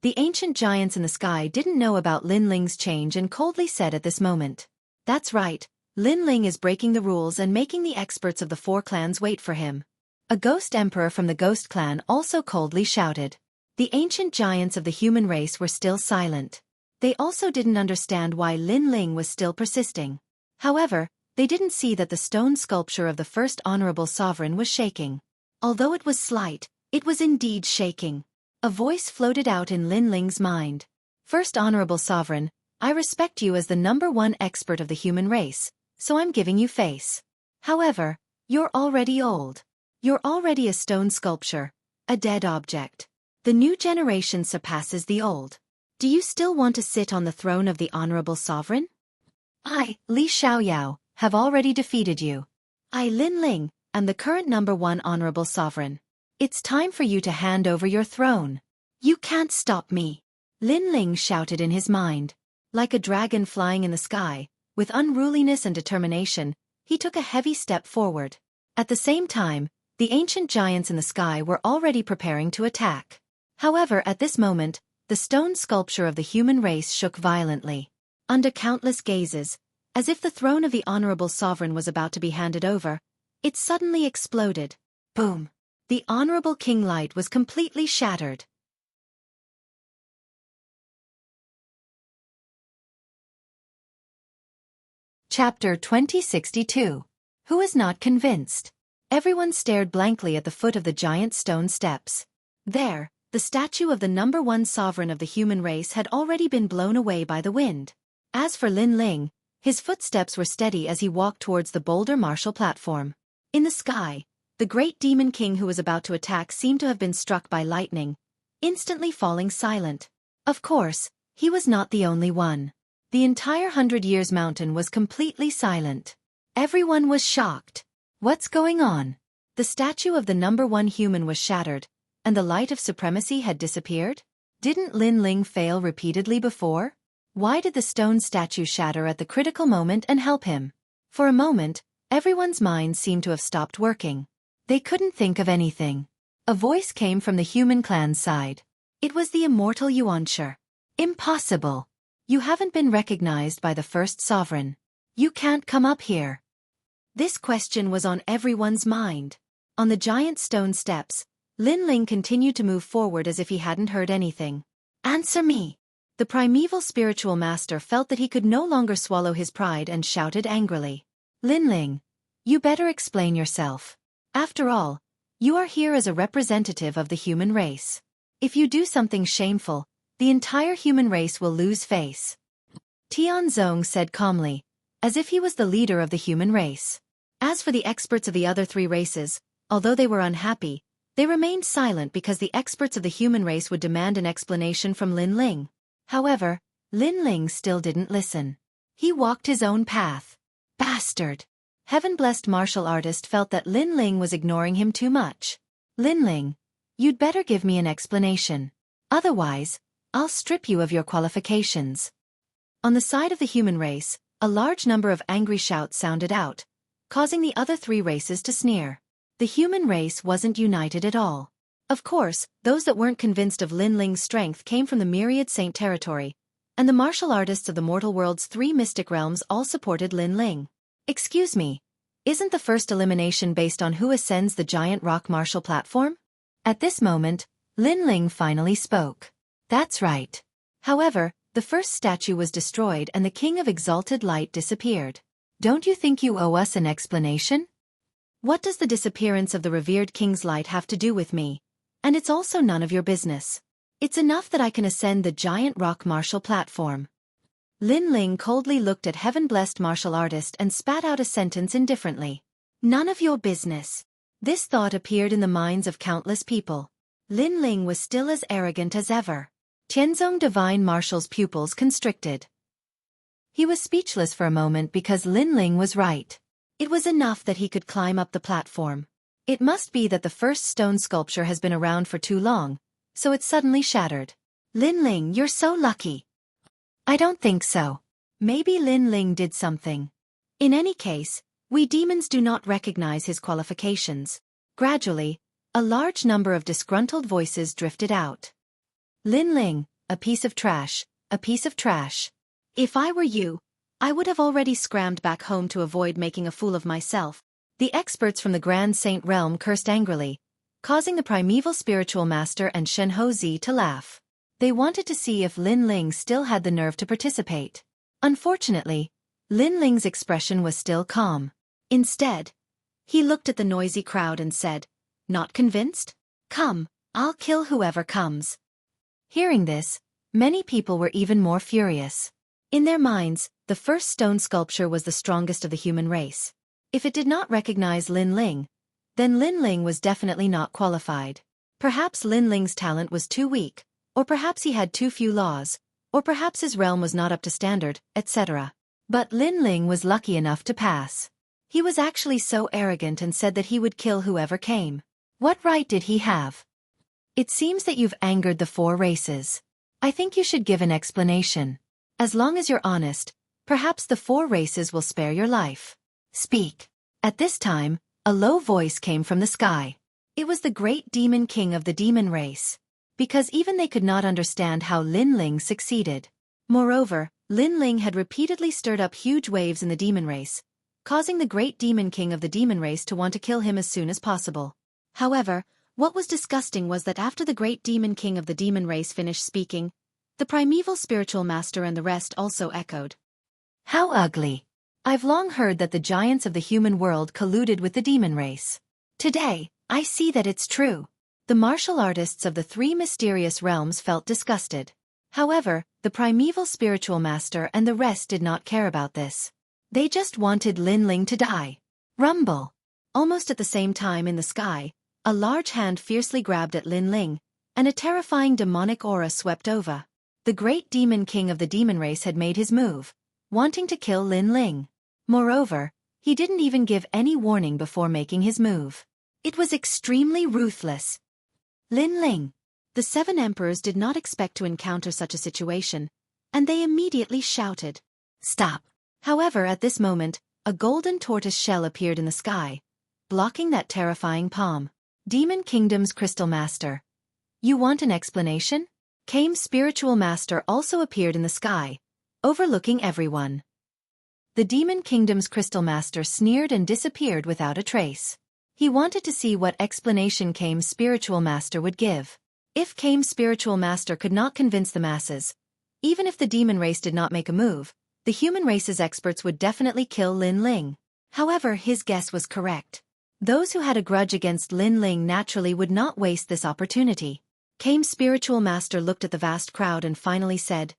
The ancient giants in the sky didn't know about Lin Ling's change and coldly said at this moment. That's right, Lin Ling is breaking the rules and making the experts of the 4 clans wait for him. A ghost emperor from the ghost clan also coldly shouted. The ancient giants of the human race were still silent. They also didn't understand why Lin Ling was still persisting. However, they didn't see that the stone sculpture of the first honorable sovereign was shaking. Although it was slight, it was indeed shaking. A voice floated out in Lin Ling's mind. First honorable sovereign, I respect you as the #1 expert of the human race, so I'm giving you face. However, you're already old. You're already a stone sculpture, a dead object. The new generation surpasses the old. Do you still want to sit on the throne of the honorable sovereign? I, Li Xiaoyao, have already defeated you. I, Lin Ling, am the current #1 honorable sovereign. It's time for you to hand over your throne. You can't stop me. Lin Ling shouted in his mind. Like a dragon flying in the sky, with unruliness and determination, he took a heavy step forward. At the same time, the ancient giants in the sky were already preparing to attack. However, at this moment, the stone sculpture of the human race shook violently. Under countless gazes, as if the throne of the honorable sovereign was about to be handed over, It suddenly exploded. Boom! The Honorable King light was completely shattered. Chapter 2062. Who is not convinced? Everyone stared blankly at the foot of the giant stone steps. There, the statue of the number one sovereign of the human race had already been blown away by the wind. As for Lin Ling, his footsteps were steady as he walked towards the boulder martial platform. In the sky, the great demon king who was about to attack seemed to have been struck by lightning, instantly falling silent. Of course, he was not the only one. The entire 100 Years Mountain was completely silent. Everyone was shocked. What's going on? The statue of the number one human was shattered, and the light of supremacy had disappeared? Didn't Lin Ling fail repeatedly before? Why did the stone statue shatter at the critical moment and help him? For a moment, everyone's minds seemed to have stopped working. They couldn't think of anything. A voice came from the human clan's side. It was the immortal Yuanshi. Impossible. You haven't been recognized by the first sovereign. You can't come up here. This question was on everyone's mind. On the giant stone steps, Lin Ling continued to move forward as if he hadn't heard anything. Answer me. The primeval spiritual master felt that he could no longer swallow his pride and shouted angrily. Lin Ling, you better explain yourself. After all, you are here as a representative of the human race. If you do something shameful, the entire human race will lose face. Tianzong said calmly, as if he was the leader of the human race. As for the experts of the other three races, although they were unhappy, they remained silent because the experts of the human race would demand an explanation from Lin Ling. However, Lin Ling still didn't listen. He walked his own path. Bastard! Heaven-blessed martial artist felt that Lin Ling was ignoring him too much. Lin Ling, you'd better give me an explanation. Otherwise, I'll strip you of your qualifications. On the side of the human race, a large number of angry shouts sounded out, causing the other three races to sneer. The human race wasn't united at all. Of course, those that weren't convinced of Lin Ling's strength came from the myriad saint territory, and the martial artists of the mortal world's three mystic realms all supported Lin Ling. Excuse me, isn't the first elimination based on who ascends the giant rock martial platform? At this moment, Lin Ling finally spoke. That's right. However, the first statue was destroyed and the King of Exalted Light disappeared. Don't you think you owe us an explanation? What does the disappearance of the revered King's light have to do with me? And it's also none of your business. It's enough that I can ascend the giant rock martial platform. Lin Ling coldly looked at heaven-blessed martial artist and spat out a sentence indifferently. None of your business. This thought appeared in the minds of countless people. Lin Ling was still as arrogant as ever. Tianzong Divine Marshal's pupils constricted. He was speechless for a moment because Lin Ling was right. It was enough that he could climb up the platform. It must be that the first stone sculpture has been around for too long, so it suddenly shattered. Lin Ling, you're so lucky. I don't think so. Maybe Lin Ling did something. In any case, we demons do not recognize his qualifications. Gradually, a large number of disgruntled voices drifted out. Lin Ling, a piece of trash, a piece of trash. If I were you, I would have already scrammed back home to avoid making a fool of myself. The experts from the Grand Saint realm cursed angrily, causing the primeval spiritual master and Shen Hozi to laugh. They wanted to see if Lin Ling still had the nerve to participate. Unfortunately, Lin Ling's expression was still calm. Instead, he looked at the noisy crowd and said, "Not convinced? Come, I'll kill whoever comes." Hearing this, many people were even more furious. In their minds, the first stone sculpture was the strongest of the human race. If it did not recognize Lin Ling, then Lin Ling was definitely not qualified. Perhaps Lin Ling's talent was too weak, or perhaps he had too few laws, or perhaps his realm was not up to standard, etc. But Lin Ling was lucky enough to pass. He was actually so arrogant and said that he would kill whoever came. What right did he have? It seems that you've angered the four races. I think you should give an explanation. As long as you're honest, perhaps the four races will spare your life. Speak. At this time, a low voice came from the sky. It was the great demon king of the demon race. Because even they could not understand how Lin Ling succeeded. Moreover, Lin Ling had repeatedly stirred up huge waves in the demon race, causing the great demon king of the demon race to want to kill him as soon as possible. However, what was disgusting was that after the great demon king of the demon race finished speaking, the primeval spiritual master and the rest also echoed. How ugly! I've long heard that the giants of the human world colluded with the demon race. Today, I see that it's true. The martial artists of the three mysterious realms felt disgusted. However, the primeval spiritual master and the rest did not care about this. They just wanted Lin Ling to die. Rumble! Almost at the same time in the sky, a large hand fiercely grabbed at Lin Ling, and a terrifying demonic aura swept over. The great demon king of the demon race had made his move, wanting to kill Lin Ling. Moreover, he didn't even give any warning before making his move. It was extremely ruthless. Lin Ling. The 7 emperors did not expect to encounter such a situation, and they immediately shouted, "Stop!" However, at this moment, a golden tortoise shell appeared in the sky, blocking that terrifying palm. Demon Kingdom's Crystal Master. You want an explanation? Kame's Spiritual Master also appeared in the sky, overlooking everyone. The Demon Kingdom's Crystal Master sneered and disappeared without a trace. He wanted to see what explanation Kame's Spiritual Master would give. If Kame's Spiritual Master could not convince the masses, even if the demon race did not make a move, the human race's experts would definitely kill Lin Ling. However, his guess was correct. Those who had a grudge against Lin Ling naturally would not waste this opportunity. Kame's Spiritual Master looked at the vast crowd and finally said,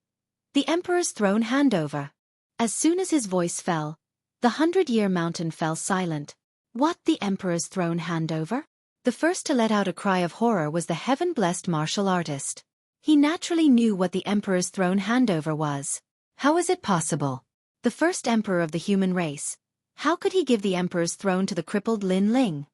"The Emperor's throne handover." As soon as his voice fell, the 100-year mountain fell silent. What, the Emperor's throne handover? The first to let out a cry of horror was the heaven-blessed martial artist. He naturally knew what the Emperor's throne handover was. How is it possible? The first emperor of the human race. How could he give the Emperor's throne to the crippled Lin Ling?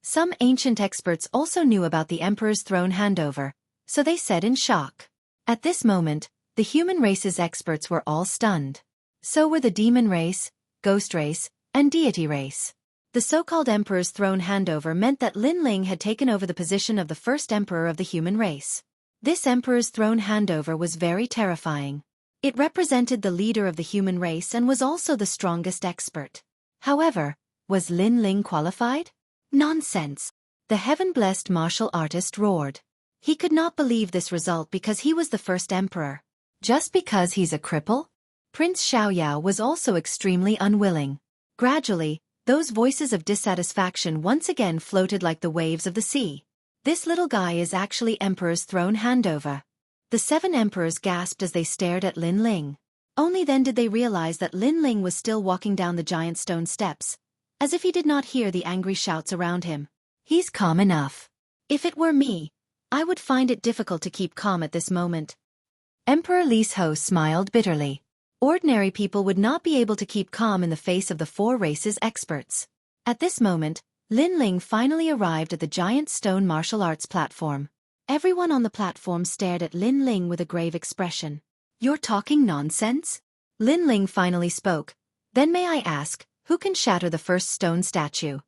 Some ancient experts also knew about the Emperor's throne handover, so they said in shock. At this moment, the human race's experts were all stunned. So were the demon race, ghost race, and deity race. The so-called Emperor's throne handover meant that Lin Ling had taken over the position of the first emperor of the human race. This Emperor's throne handover was very terrifying. It represented the leader of the human race and was also the strongest expert. However, was Lin Ling qualified? Nonsense! The heaven-blessed martial artist roared. He could not believe this result because he was the first emperor. Just because he's a cripple? Prince Xiaoyao was also extremely unwilling. Gradually, those voices of dissatisfaction once again floated like the waves of the sea. This little guy is actually Emperor's throne handover. The 7 emperors gasped as they stared at Lin Ling. Only then did they realize that Lin Ling was still walking down the giant stone steps, as if he did not hear the angry shouts around him. He's calm enough. If it were me, I would find it difficult to keep calm at this moment. Emperor Li's Ho smiled bitterly. Ordinary people would not be able to keep calm in the face of the 4 races' experts. At this moment, Lin Ling finally arrived at the giant stone martial arts platform. Everyone on the platform stared at Lin Ling with a grave expression. "You're talking nonsense?" Lin Ling finally spoke. "Then may I ask, who can shatter the first stone statue?"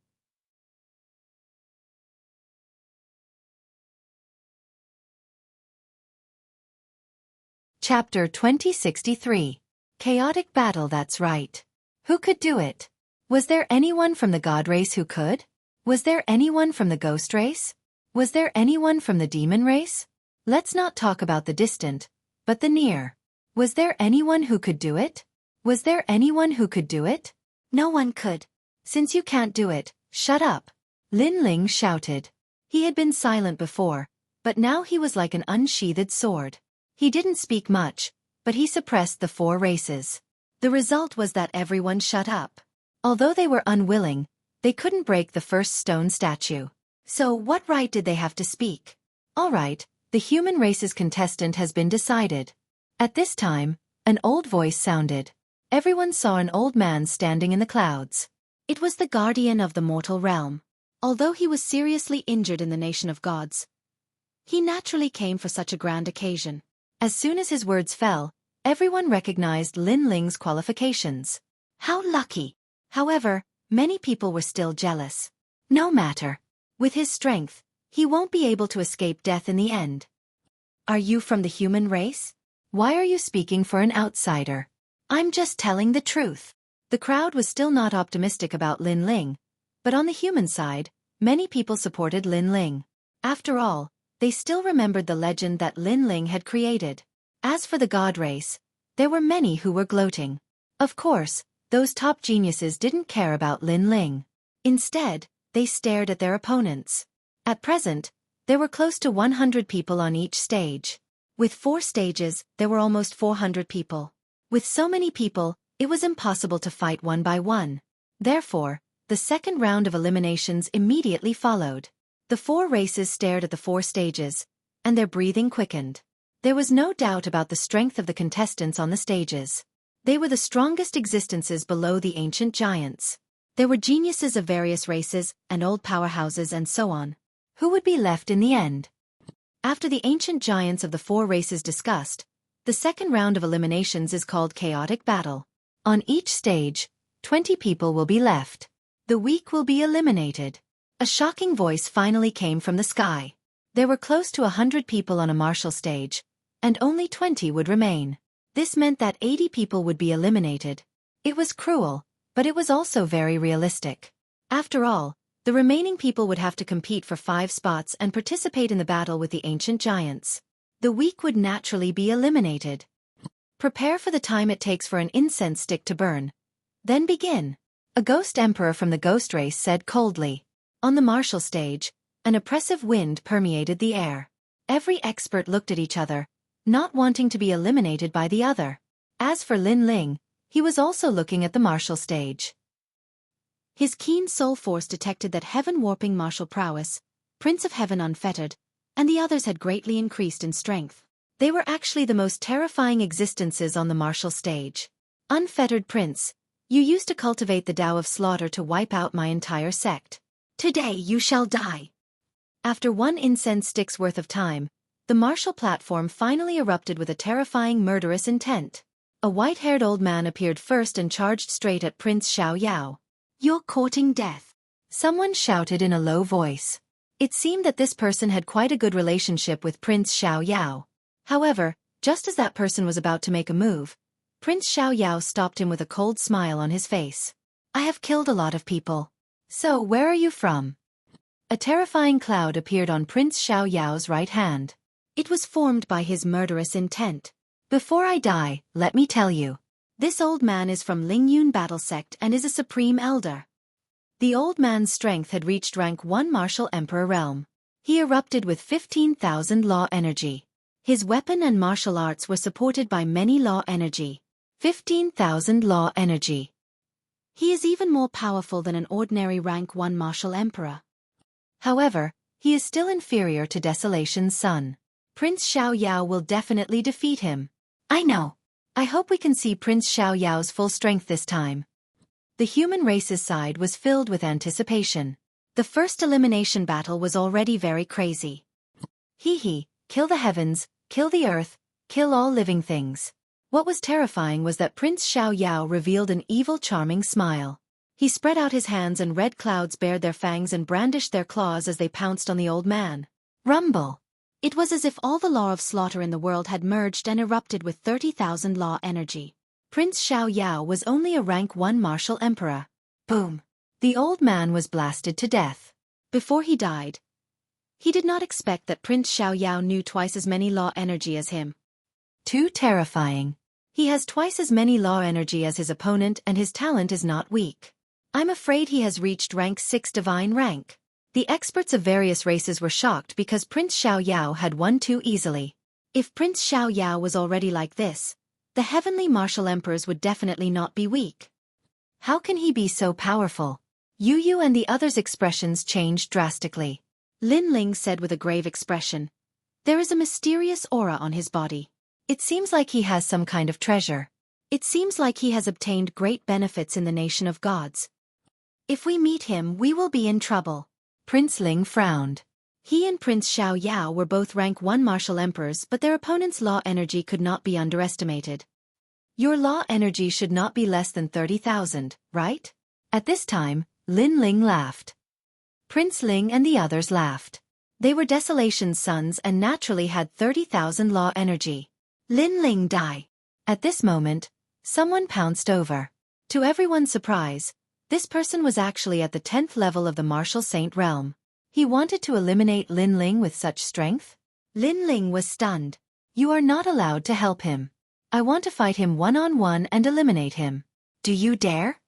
Chapter 2063. Chaotic battle. That's right. Who could do it? Was there anyone from the god race who could? Was there anyone from the ghost race? Was there anyone from the demon race? Let's not talk about the distant, but the near. Was there anyone who could do it? Was there anyone who could do it? No one could. Since you can't do it, shut up. Lin Ling shouted. He had been silent before, but now he was like an unsheathed sword. He didn't speak much, but he suppressed the 4 races. The result was that everyone shut up. Although they were unwilling, they couldn't break the first stone statue. So what right did they have to speak? All right, the human race's contestant has been decided. At this time, an old voice sounded. Everyone saw an old man standing in the clouds. It was the guardian of the mortal realm. Although he was seriously injured in the nation of gods, he naturally came for such a grand occasion. As soon as his words fell, everyone recognized Lin Ling's qualifications. How lucky! However, many people were still jealous. No matter. With his strength, he won't be able to escape death in the end. Are you from the human race? Why are you speaking for an outsider? I'm just telling the truth. The crowd was still not optimistic about Lin Ling, but on the human side, many people supported Lin Ling. After all, they still remembered the legend that Lin Ling had created. As for the god race, there were many who were gloating. Of course, those top geniuses didn't care about Lin Ling. Instead, they stared at their opponents. At present, there were close to 100 people on each stage. With 4 stages, there were almost 400 people. With so many people, it was impossible to fight one by one. Therefore, the second round of eliminations immediately followed. The 4 races stared at the 4 stages, and their breathing quickened. There was no doubt about the strength of the contestants on the stages. They were the strongest existences below the ancient giants. There were geniuses of various races, and old powerhouses and so on. Who would be left in the end? After the ancient giants of the 4 races discussed, the second round of eliminations is called chaotic battle. On each stage, 20 people will be left. The weak will be eliminated. A shocking voice finally came from the sky. There were close to 100 people on a martial stage, and only 20 would remain. This meant that 80 people would be eliminated. It was cruel, but it was also very realistic. After all, the remaining people would have to compete for 5 spots and participate in the battle with the ancient giants. The weak would naturally be eliminated. Prepare for the time it takes for an incense stick to burn. Then begin. A ghost emperor from the ghost race said coldly. On the martial stage, an oppressive wind permeated the air. Every expert looked at each other, not wanting to be eliminated by the other. As for Lin Ling, he was also looking at the martial stage. His keen soul force detected that heaven-warping martial prowess, Prince of Heaven unfettered, and the others had greatly increased in strength. They were actually the most terrifying existences on the martial stage. Unfettered Prince, you used to cultivate the Tao of slaughter to wipe out my entire sect. Today you shall die. After 1 incense stick's worth of time, the martial platform finally erupted with a terrifying murderous intent. A white-haired old man appeared first and charged straight at Prince Xiao Yao. You're courting death. Someone shouted in a low voice. It seemed that this person had quite a good relationship with Prince Xiao Yao. However, just as that person was about to make a move, Prince Xiao Yao stopped him with a cold smile on his face. I have killed a lot of people. So where are you from? A terrifying cloud appeared on Prince Xiao Yao's right hand. It was formed by his murderous intent. Before I die, let me tell you. This old man is from Lingyun Battle Sect and is a supreme elder. The old man's strength had reached rank 1 martial emperor realm. He erupted with 15,000 law energy. His weapon and martial arts were supported by many law energy. 15,000 law energy. He is even more powerful than an ordinary rank 1 martial emperor. However, he is still inferior to Desolation's son. Prince Xiao Yao will definitely defeat him. I know. I hope we can see Prince Xiao Yao's full strength this time. The human race's side was filled with anticipation. The first elimination battle was already very crazy. Hee, kill the heavens, kill the earth, kill all living things. What was terrifying was that Prince Xiao Yao revealed an evil charming smile. He spread out his hands and red clouds bared their fangs and brandished their claws as they pounced on the old man. Rumble! It was as if all the law of slaughter in the world had merged and erupted with 30,000 law energy. Prince Xiao Yao was only a rank 1 martial emperor. Boom! The old man was blasted to death. Before he died, he did not expect that Prince Xiao Yao knew twice as many law energy as him. Too terrifying. He has twice as many law energy as his opponent and his talent is not weak. I'm afraid he has reached rank 6 divine rank. The experts of various races were shocked because Prince Xiao Yao had won too easily. If Prince Xiao Yao was already like this, the heavenly martial emperors would definitely not be weak. How can he be so powerful? Yu and the others' expressions changed drastically. Lin Ling said with a grave expression, there is a mysterious aura on his body. It seems like he has some kind of treasure. It seems like he has obtained great benefits in the nation of gods. If we meet him, we will be in trouble. Prince Ling frowned. He and Prince Xiao Yao were both rank 1 martial emperors, but their opponent's law energy could not be underestimated. Your law energy should not be less than 30,000, right? At this time, Lin Ling laughed. Prince Ling and the others laughed. They were Desolation's sons and naturally had 30,000 law energy. Lin Ling die. At this moment, someone pounced over. To everyone's surprise, this person was actually at the 10th level of the martial saint realm. He wanted to eliminate Lin Ling with such strength? Lin Ling was stunned. You are not allowed to help him. I want to fight him one-on-one and eliminate him. Do you dare?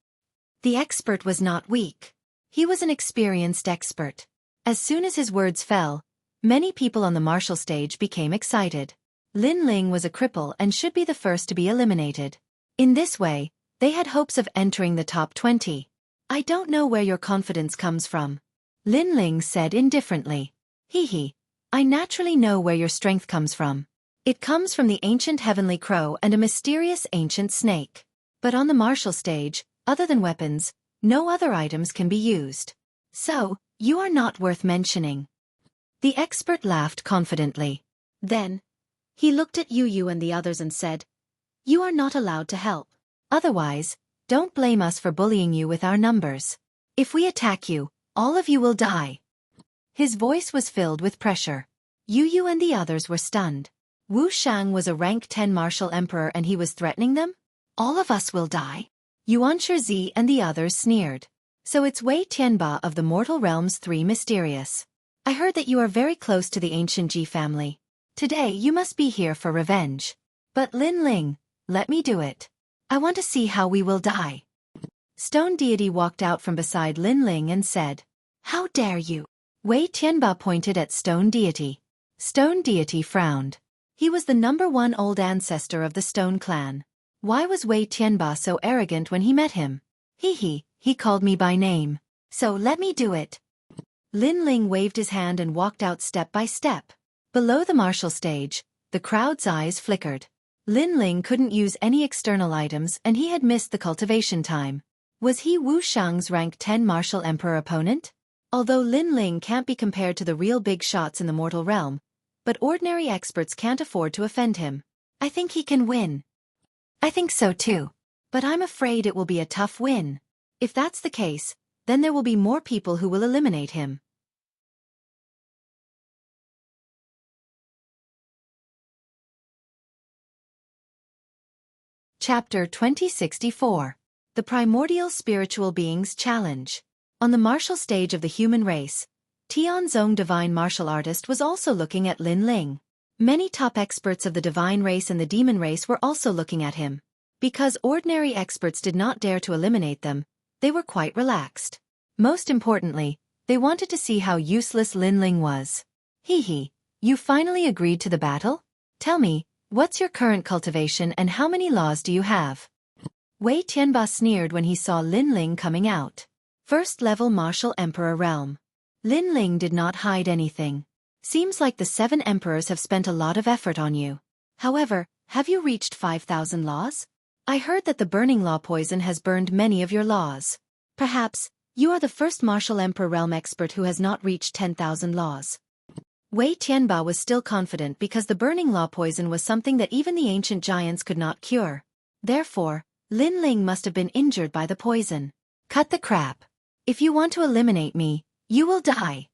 The expert was not weak. He was an experienced expert. As soon as his words fell, many people on the martial stage became excited. Lin Ling was a cripple and should be the first to be eliminated. In this way, they had hopes of entering the top 20. I don't know where your confidence comes from. Lin Ling said indifferently. Hee. I naturally know where your strength comes from. It comes from the ancient heavenly crow and a mysterious ancient snake. But on the martial stage, other than weapons, no other items can be used. So, you are not worth mentioning. The expert laughed confidently. Then, he looked at Yu and the others and said, You are not allowed to help. Otherwise, don't blame us for bullying you with our numbers. If we attack you, all of you will die. His voice was filled with pressure. Yu and the others were stunned. Wu Shang was a rank 10 martial emperor and he was threatening them? All of us will die? Yuan Shizi and the others sneered. So it's Wei Tianba of the Mortal Realms 3 mysterious. I heard that you are very close to the ancient Ji family. Today you must be here for revenge. But Lin Ling, let me do it. I want to see how we will die. Stone Deity walked out from beside Lin Ling and said, How dare you? Wei Tianba pointed at Stone Deity. Stone Deity frowned. He was the #1 old ancestor of the Stone clan. Why was Wei Tianba so arrogant when he met him? He called me by name. So let me do it. Lin Ling waved his hand and walked out step by step. Below the martial stage, the crowd's eyes flickered. Lin Ling couldn't use any external items and he had missed the cultivation time. Was he Wu Shang's rank 10 martial emperor opponent? Although Lin Ling can't be compared to the real big shots in the mortal realm, but ordinary experts can't afford to offend him. I think he can win. I think so too. But I'm afraid it will be a tough win. If that's the case, then there will be more people who will eliminate him. Chapter 2064. The Primordial Spiritual Beings Challenge. On the martial stage of the human race, Tianzong divine martial artist was also looking at Lin Ling. Many top experts of the divine race and the demon race were also looking at him. Because ordinary experts did not dare to eliminate them, they were quite relaxed. Most importantly, they wanted to see how useless Lin Ling was. You finally agreed to the battle? Tell me, what's your current cultivation and how many laws do you have? Wei Tianba sneered when he saw Lin Ling coming out. First level martial emperor realm. Lin Ling did not hide anything. Seems like the 7 emperors have spent a lot of effort on you. However, have you reached 5,000 laws? I heard that the burning law poison has burned many of your laws. Perhaps, you are the first martial emperor realm expert who has not reached 10,000 laws. Wei Tianba was still confident because the burning law poison was something that even the ancient giants could not cure. Therefore, Lin Ling must have been injured by the poison. Cut the crap. If you want to eliminate me, you will die.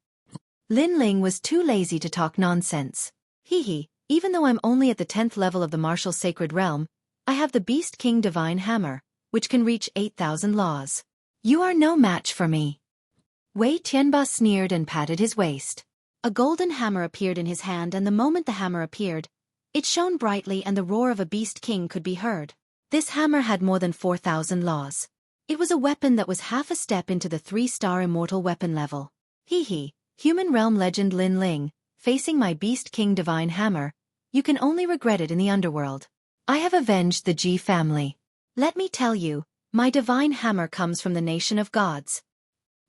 Lin Ling was too lazy to talk nonsense. Even though I'm only at the 10th level of the martial sacred realm, I have the Beast King Divine Hammer, which can reach 8,000 laws. You are no match for me. Wei Tianba sneered and patted his waist. A golden hammer appeared in his hand and the moment the hammer appeared, it shone brightly and the roar of a Beast King could be heard. This hammer had more than 4,000 laws. It was a weapon that was half a step into the 3-star immortal weapon level. Human realm legend Lin Ling, facing my Beast King Divine Hammer, you can only regret it in the underworld. I have avenged the Ji family. Let me tell you, my Divine Hammer comes from the nation of gods.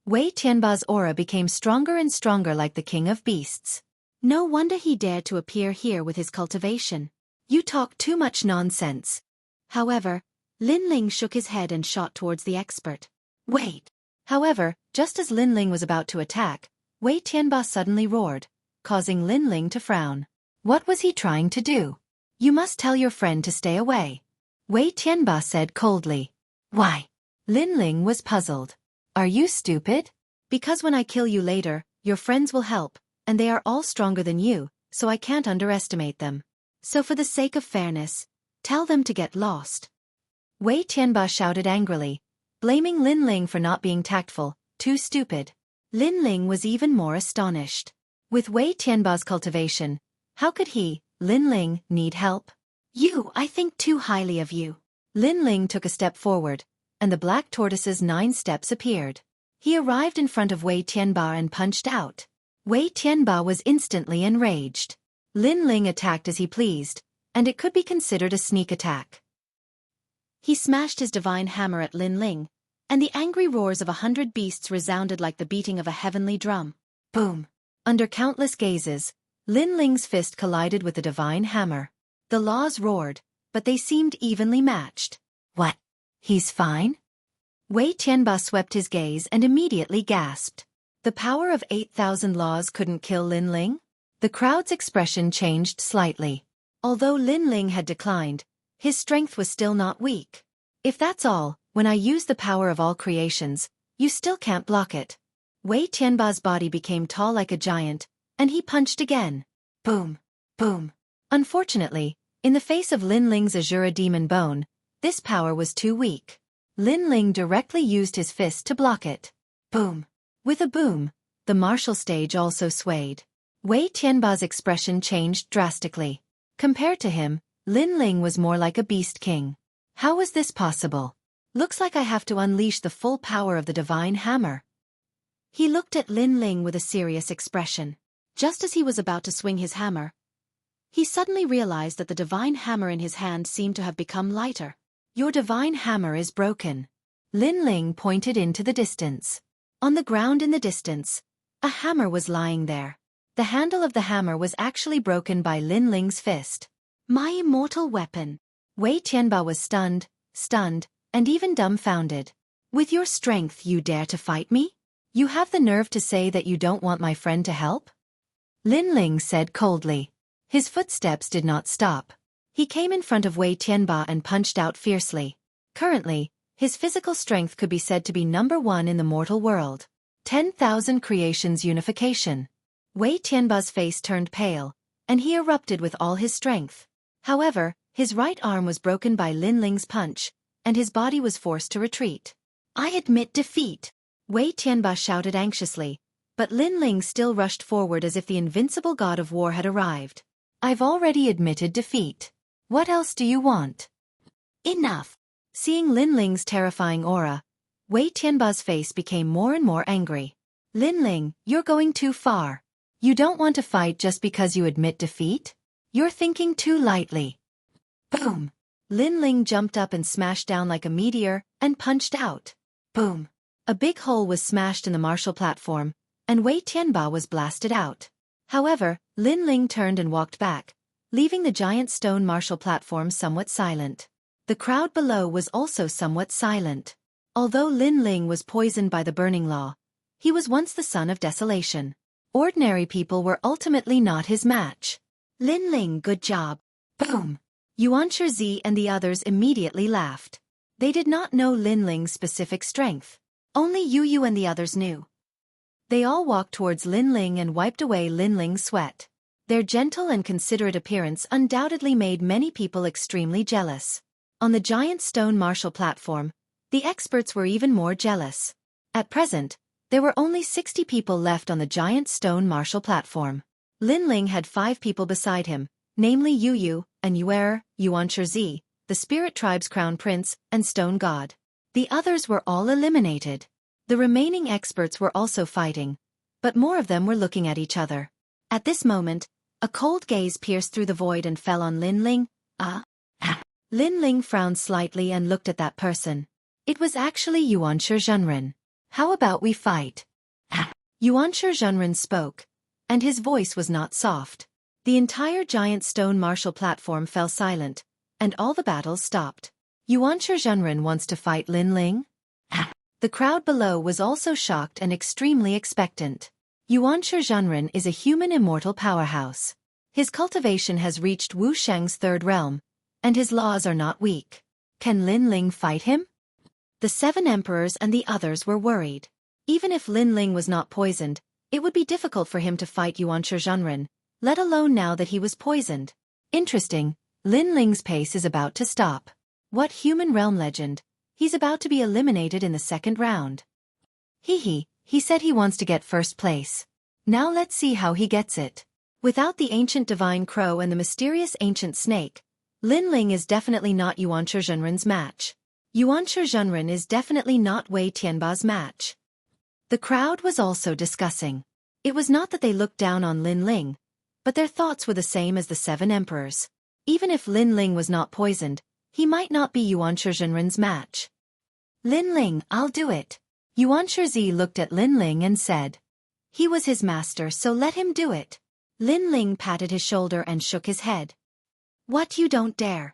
Wei Tianba's aura became stronger and stronger like the king of beasts. No wonder he dared to appear here with his cultivation. You talk too much nonsense. However, Lin Ling shook his head and shot towards the expert. Wait. However, just as Lin Ling was about to attack, Wei Tianba suddenly roared, causing Lin Ling to frown. What was he trying to do? You must tell your friend to stay away. Wei Tianba said coldly. Why? Lin Ling was puzzled. Are you stupid? Because when I kill you later, your friends will help, and they are all stronger than you, so I can't underestimate them. So for the sake of fairness, tell them to get lost. Wei Tianba shouted angrily, blaming Lin Ling for not being tactful, too stupid. Lin Ling was even more astonished. With Wei Tianba's cultivation, how could he, Lin Ling, need help? I think too highly of you. Lin Ling took a step forward, and the black tortoise's 9 steps appeared. He arrived in front of Wei Tianba and punched out. Wei Tianba was instantly enraged. Lin Ling attacked as he pleased, and it could be considered a sneak attack. He smashed his divine hammer at Lin Ling, and the angry roars of 100 beasts resounded like the beating of a heavenly drum. Boom! Under countless gazes, Lin Ling's fist collided with the divine hammer. The laws roared, but they seemed evenly matched. What? He's fine? Wei Tianba swept his gaze and immediately gasped. The power of 8,000 laws couldn't kill Lin Ling? The crowd's expression changed slightly. Although Lin Ling had declined, his strength was still not weak. If that's all, when I use the power of all creations, you still can't block it. Wei Tianba's body became tall like a giant, and he punched again. Boom! Boom! Unfortunately, in the face of Lin Ling's Azura demon bone, this power was too weak. Lin Ling directly used his fist to block it. Boom! With a boom, the martial stage also swayed. Wei Tianba's expression changed drastically. Compared to him, Lin Ling was more like a beast king. How was this possible? Looks like I have to unleash the full power of the divine hammer. He looked at Lin Ling with a serious expression. Just as he was about to swing his hammer, he suddenly realized that the divine hammer in his hand seemed to have become lighter. Your divine hammer is broken. Lin Ling pointed into the distance. On the ground in the distance, a hammer was lying there. The handle of the hammer was actually broken by Lin Ling's fist. My immortal weapon. Wei Tianba was stunned, and even dumbfounded. With your strength you dare to fight me? You have the nerve to say that you don't want my friend to help? Lin Ling said coldly. His footsteps did not stop. He came in front of Wei Tianba and punched out fiercely. Currently, his physical strength could be said to be #1 in the mortal world. 10,000 creations unification. Wei Tianba's face turned pale, and he erupted with all his strength. However, his right arm was broken by Lin Ling's punch, and his body was forced to retreat. I admit defeat. Wei Tianba shouted anxiously, but Lin Ling still rushed forward as if the invincible god of war had arrived. I've already admitted defeat. What else do you want? Enough. Seeing Lin Ling's terrifying aura, Wei Tianba's face became more and more angry. Lin Ling, you're going too far. You don't want to fight just because you admit defeat? You're thinking too lightly. Boom! Lin Ling jumped up and smashed down like a meteor, and punched out. Boom! A big hole was smashed in the martial platform, and Wei Tianba was blasted out. However, Lin Ling turned and walked back, leaving the giant stone martial platform somewhat silent. The crowd below was also somewhat silent. Although Lin Ling was poisoned by the burning law, he was once the son of desolation. Ordinary people were ultimately not his match. Lin Ling, good job. Boom! Xueqi and the others immediately laughed. They did not know Lin Ling's specific strength. Only Yu and the others knew. They all walked towards Lin Ling and wiped away Lin Ling's sweat. Their gentle and considerate appearance undoubtedly made many people extremely jealous. On the giant stone martial platform, the experts were even more jealous. At present, there were only 60 people left on the giant stone martial platform. Lin Ling had 5 people beside him, namely Yu and Xueqi, the Spirit Tribe's Crown Prince and Stone God. The others were all eliminated. The remaining experts were also fighting, but more of them were looking at each other. At this moment, a cold gaze pierced through the void and fell on Lin Ling. Lin Ling frowned slightly and looked at that person. It was actually Xueqi. How about we fight? Xueqi spoke, and his voice was not soft. The entire giant stone martial platform fell silent, and all the battles stopped. Xueqi wants to fight Lin Ling? The crowd below was also shocked and extremely expectant. Xueqi is a human immortal powerhouse. His cultivation has reached Wu Sheng's 3rd realm, and his laws are not weak. Can Lin Ling fight him? The 7 emperors and the others were worried. Even if Lin Ling was not poisoned, it would be difficult for him to fight Xueqi, let alone now that he was poisoned. Interesting, Lin Ling's pace is about to stop. What human realm legend? He's about to be eliminated in the second round. He said he wants to get first place. Now let's see how he gets it. Without the ancient divine crow and the mysterious ancient snake, Lin Ling is definitely not Yuan Shizhenren's match. Yuan Shizhenren is definitely not Wei Tianba's match. The crowd was also discussing. It was not that they looked down on Lin Ling, but their thoughts were the same as the 7 emperors. Even if Lin Ling was not poisoned, he might not be Yuan Shizhenren's match. Lin Ling, I'll do it. Yuan Shizi looked at Lin Ling and said. He was his master, so let him do it. Lin Ling patted his shoulder and shook his head. What, you don't dare?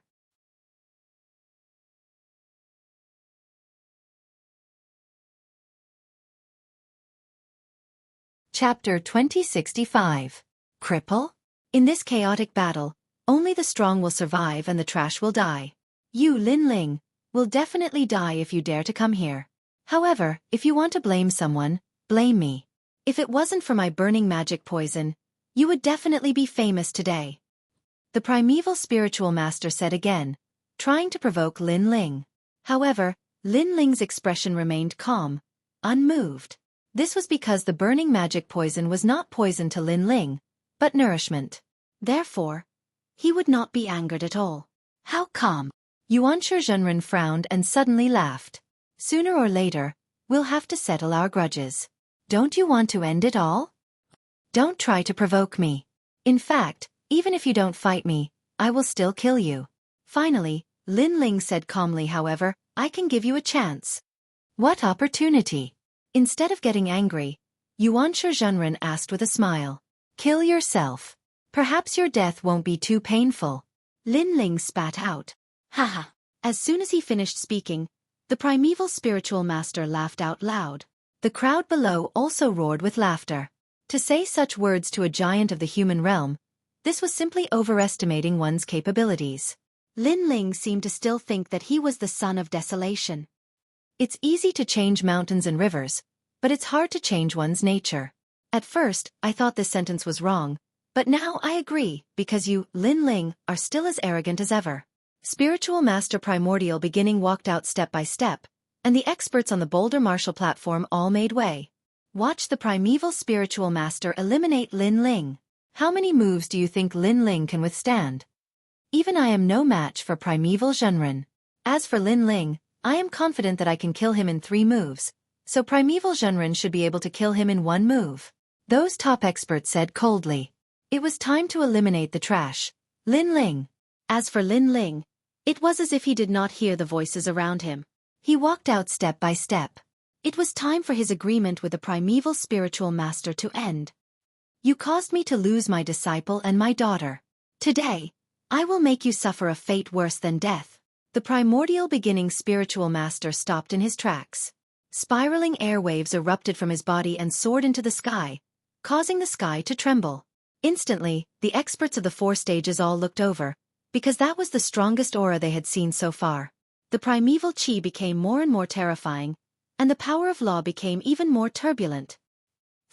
Chapter 2065. Cripple? In this chaotic battle, only the strong will survive and the trash will die. You, Lin Ling, will definitely die if you dare to come here. However, if you want to blame someone, blame me. If it wasn't for my burning magic poison, you would definitely be famous today. The primeval spiritual master said again, trying to provoke Lin Ling. However, Lin Ling's expression remained calm, unmoved. This was because the burning magic poison was not poison to Lin Ling, but nourishment. Therefore, he would not be angered at all. How calm? Yuan Shizhenren frowned and suddenly laughed. Sooner or later, we'll have to settle our grudges. Don't you want to end it all? Don't try to provoke me. In fact, even if you don't fight me, I will still kill you. Finally, Lin Ling said calmly, however, I can give you a chance. What opportunity? Instead of getting angry, Yuan Shizhenren asked with a smile. Kill yourself. Perhaps your death won't be too painful. Lin Ling spat out. Haha. As soon as he finished speaking, the primeval spiritual master laughed out loud. The crowd below also roared with laughter. To say such words to a giant of the human realm, this was simply overestimating one's capabilities. Lin Ling seemed to still think that he was the son of desolation. It's easy to change mountains and rivers, but it's hard to change one's nature. At first, I thought this sentence was wrong, but now I agree, because you, Lin Ling, are still as arrogant as ever. Spiritual Master Primordial Beginning walked out step by step, and the experts on the Boulder Martial platform all made way. Watch the Primeval Spiritual Master eliminate Lin Ling. How many moves do you think Lin Ling can withstand? Even I am no match for Primeval Zhenren. As for Lin Ling, I am confident that I can kill him in 3 moves, so Primeval Zhenren should be able to kill him in 1 move. Those top experts said coldly. It was time to eliminate the trash. Lin Ling. As for Lin Ling, it was as if he did not hear the voices around him. He walked out step by step. It was time for his agreement with the Primeval Spiritual Master to end. You caused me to lose my disciple and my daughter. Today, I will make you suffer a fate worse than death. The Primordial Beginning Spiritual Master stopped in his tracks. Spiraling airwaves erupted from his body and soared into the sky, causing the sky to tremble. Instantly, the experts of the 4 stages all looked over, because that was the strongest aura they had seen so far. The primeval chi became more and more terrifying, and the power of law became even more turbulent.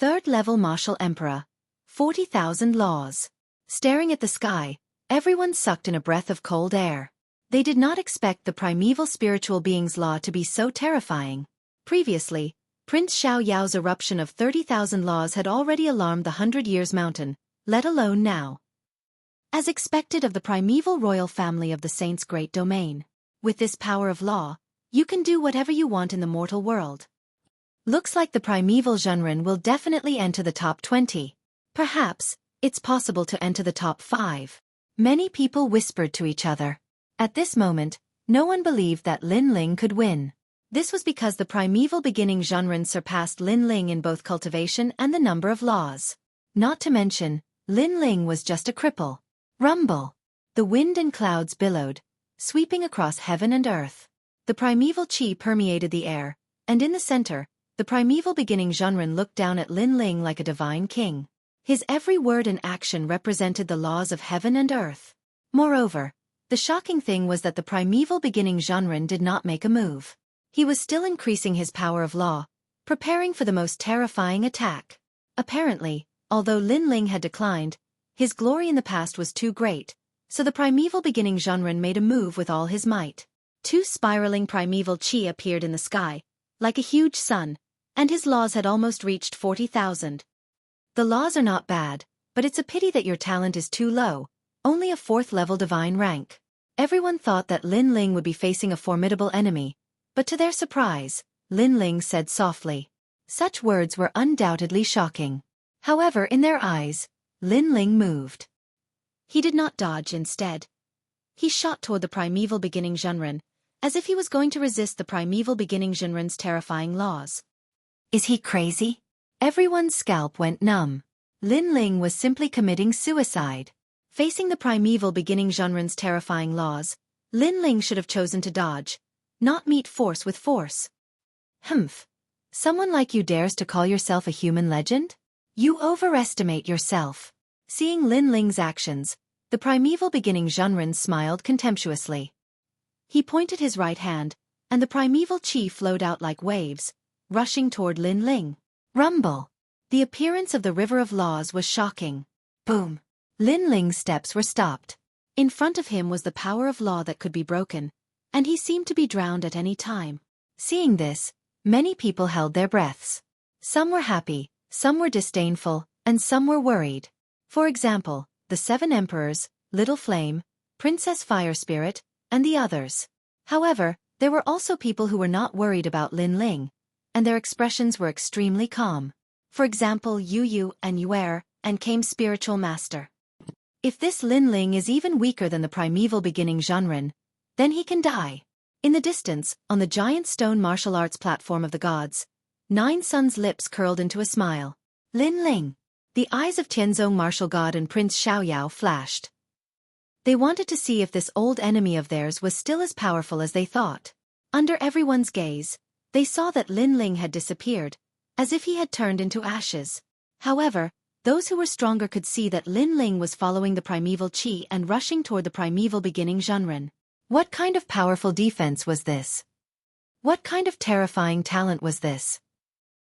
3rd level Martial Emperor. 40,000 laws. Staring at the sky, everyone sucked in a breath of cold air. They did not expect the primeval spiritual being's law to be so terrifying. Previously, Prince Xiao Yao's eruption of 30,000 laws had already alarmed the 100 Years Mountain, let alone now. As expected of the primeval royal family of the Saint's great domain. With this power of law, you can do whatever you want in the mortal world. Looks like the primeval Zhenren will definitely enter the top 20. Perhaps, it's possible to enter the top 5. Many people whispered to each other. At this moment, no one believed that Lin Ling could win. This was because the Primeval Beginning Zhenren surpassed Lin Ling in both cultivation and the number of laws. Not to mention, Lin Ling was just a cripple. Rumble! The wind and clouds billowed, sweeping across heaven and earth. The primeval chi permeated the air, and in the center, the Primeval Beginning Zhenren looked down at Lin Ling like a divine king. His every word and action represented the laws of heaven and earth. Moreover, the shocking thing was that the Primeval Beginning Zhenren did not make a move. He was still increasing his power of law, preparing for the most terrifying attack. Apparently, although Lin Ling had declined, his glory in the past was too great, so the Primeval Beginning Zhenren made a move with all his might. Two spiraling primeval chi appeared in the sky, like a huge sun, and his laws had almost reached 40,000. The laws are not bad, but it's a pity that your talent is too low, only a 4th-level divine rank. Everyone thought that Lin Ling would be facing a formidable enemy, but to their surprise, Lin Ling said softly. Such words were undoubtedly shocking. However, in their eyes, Lin Ling moved. He did not dodge instead. He shot toward the primeval beginning Zhenren, as if he was going to resist the primeval beginning Zhenren's terrifying laws. Is he crazy? Everyone's scalp went numb. Lin Ling was simply committing suicide. Facing the primeval beginning Zhenren's terrifying laws, Lin Ling should have chosen to dodge, not meet force with force. Humph. Someone like you dares to call yourself a human legend? You overestimate yourself. Seeing Lin Ling's actions, the primeval beginning Zhenren smiled contemptuously. He pointed his right hand, and the primeval chi flowed out like waves, rushing toward Lin Ling. Rumble. The appearance of the River of Laws was shocking. Boom. Lin Ling's steps were stopped. In front of him was the power of law that could be broken, and he seemed to be drowned at any time. Seeing this, many people held their breaths. Some were happy, some were disdainful, and some were worried. For example, the 7 emperors, Little Flame, Princess Fire Spirit, and the others. However, there were also people who were not worried about Lin Ling, and their expressions were extremely calm. For example, Yu and Yuer, and came Spiritual Master. If this Lin Ling is even weaker than the primeval beginning Zhenren, then he can die. In the distance, on the giant stone martial arts platform of the gods, 9 Sun's lips curled into a smile. Lin Ling. The eyes of Tianzong martial god and Prince Xiaoyao flashed. They wanted to see if this old enemy of theirs was still as powerful as they thought. Under everyone's gaze, they saw that Lin Ling had disappeared, as if he had turned into ashes. However, those who were stronger could see that Lin Ling was following the primeval chi and rushing toward the primeval beginning Zhenren. What kind of powerful defense was this? What kind of terrifying talent was this?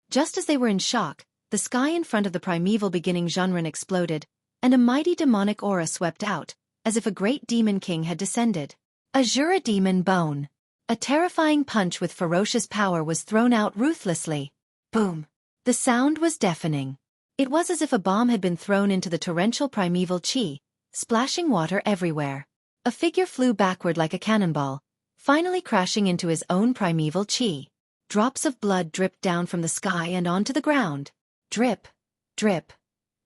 Just as they were in shock, the sky in front of the primeval beginning Zhenren exploded, and a mighty demonic aura swept out, as if a great demon king had descended. Azura Demon Bone. A terrifying punch with ferocious power was thrown out ruthlessly. Boom. The sound was deafening. It was as if a bomb had been thrown into the torrential primeval chi, splashing water everywhere. A figure flew backward like a cannonball, finally crashing into his own primeval chi. Drops of blood dripped down from the sky and onto the ground. Drip, drip,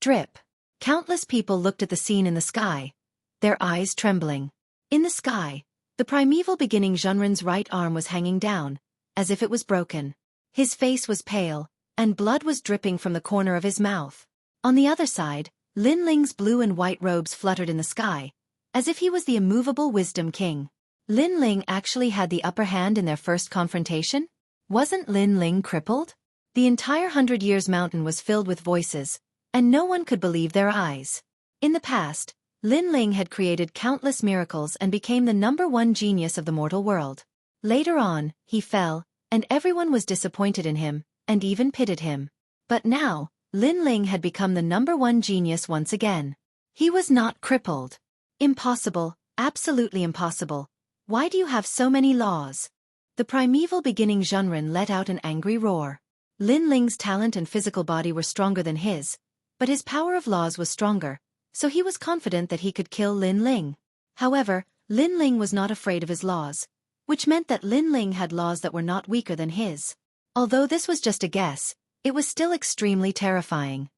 drip. Countless people looked at the scene in the sky, their eyes trembling. In the sky, the primeval beginning Zhenren's right arm was hanging down, as if it was broken. His face was pale, and blood was dripping from the corner of his mouth. On the other side, Lin Ling's blue and white robes fluttered in the sky, as if he was the immovable wisdom king. Lin Ling actually had the upper hand in their first confrontation? Wasn't Lin Ling crippled? The entire 100 Years Mountain was filled with voices, and no one could believe their eyes. In the past, Lin Ling had created countless miracles and became the #1 genius of the mortal world. Later on, he fell, and everyone was disappointed in him, and even pitied him. But now, Lin Ling had become the #1 genius once again. He was not crippled. Impossible, absolutely impossible. Why do you have so many laws? The primeval beginning Zhenren let out an angry roar. Lin Ling's talent and physical body were stronger than his, but his power of laws was stronger, so he was confident that he could kill Lin Ling. However, Lin Ling was not afraid of his laws, which meant that Lin Ling had laws that were not weaker than his. Although this was just a guess, it was still extremely terrifying.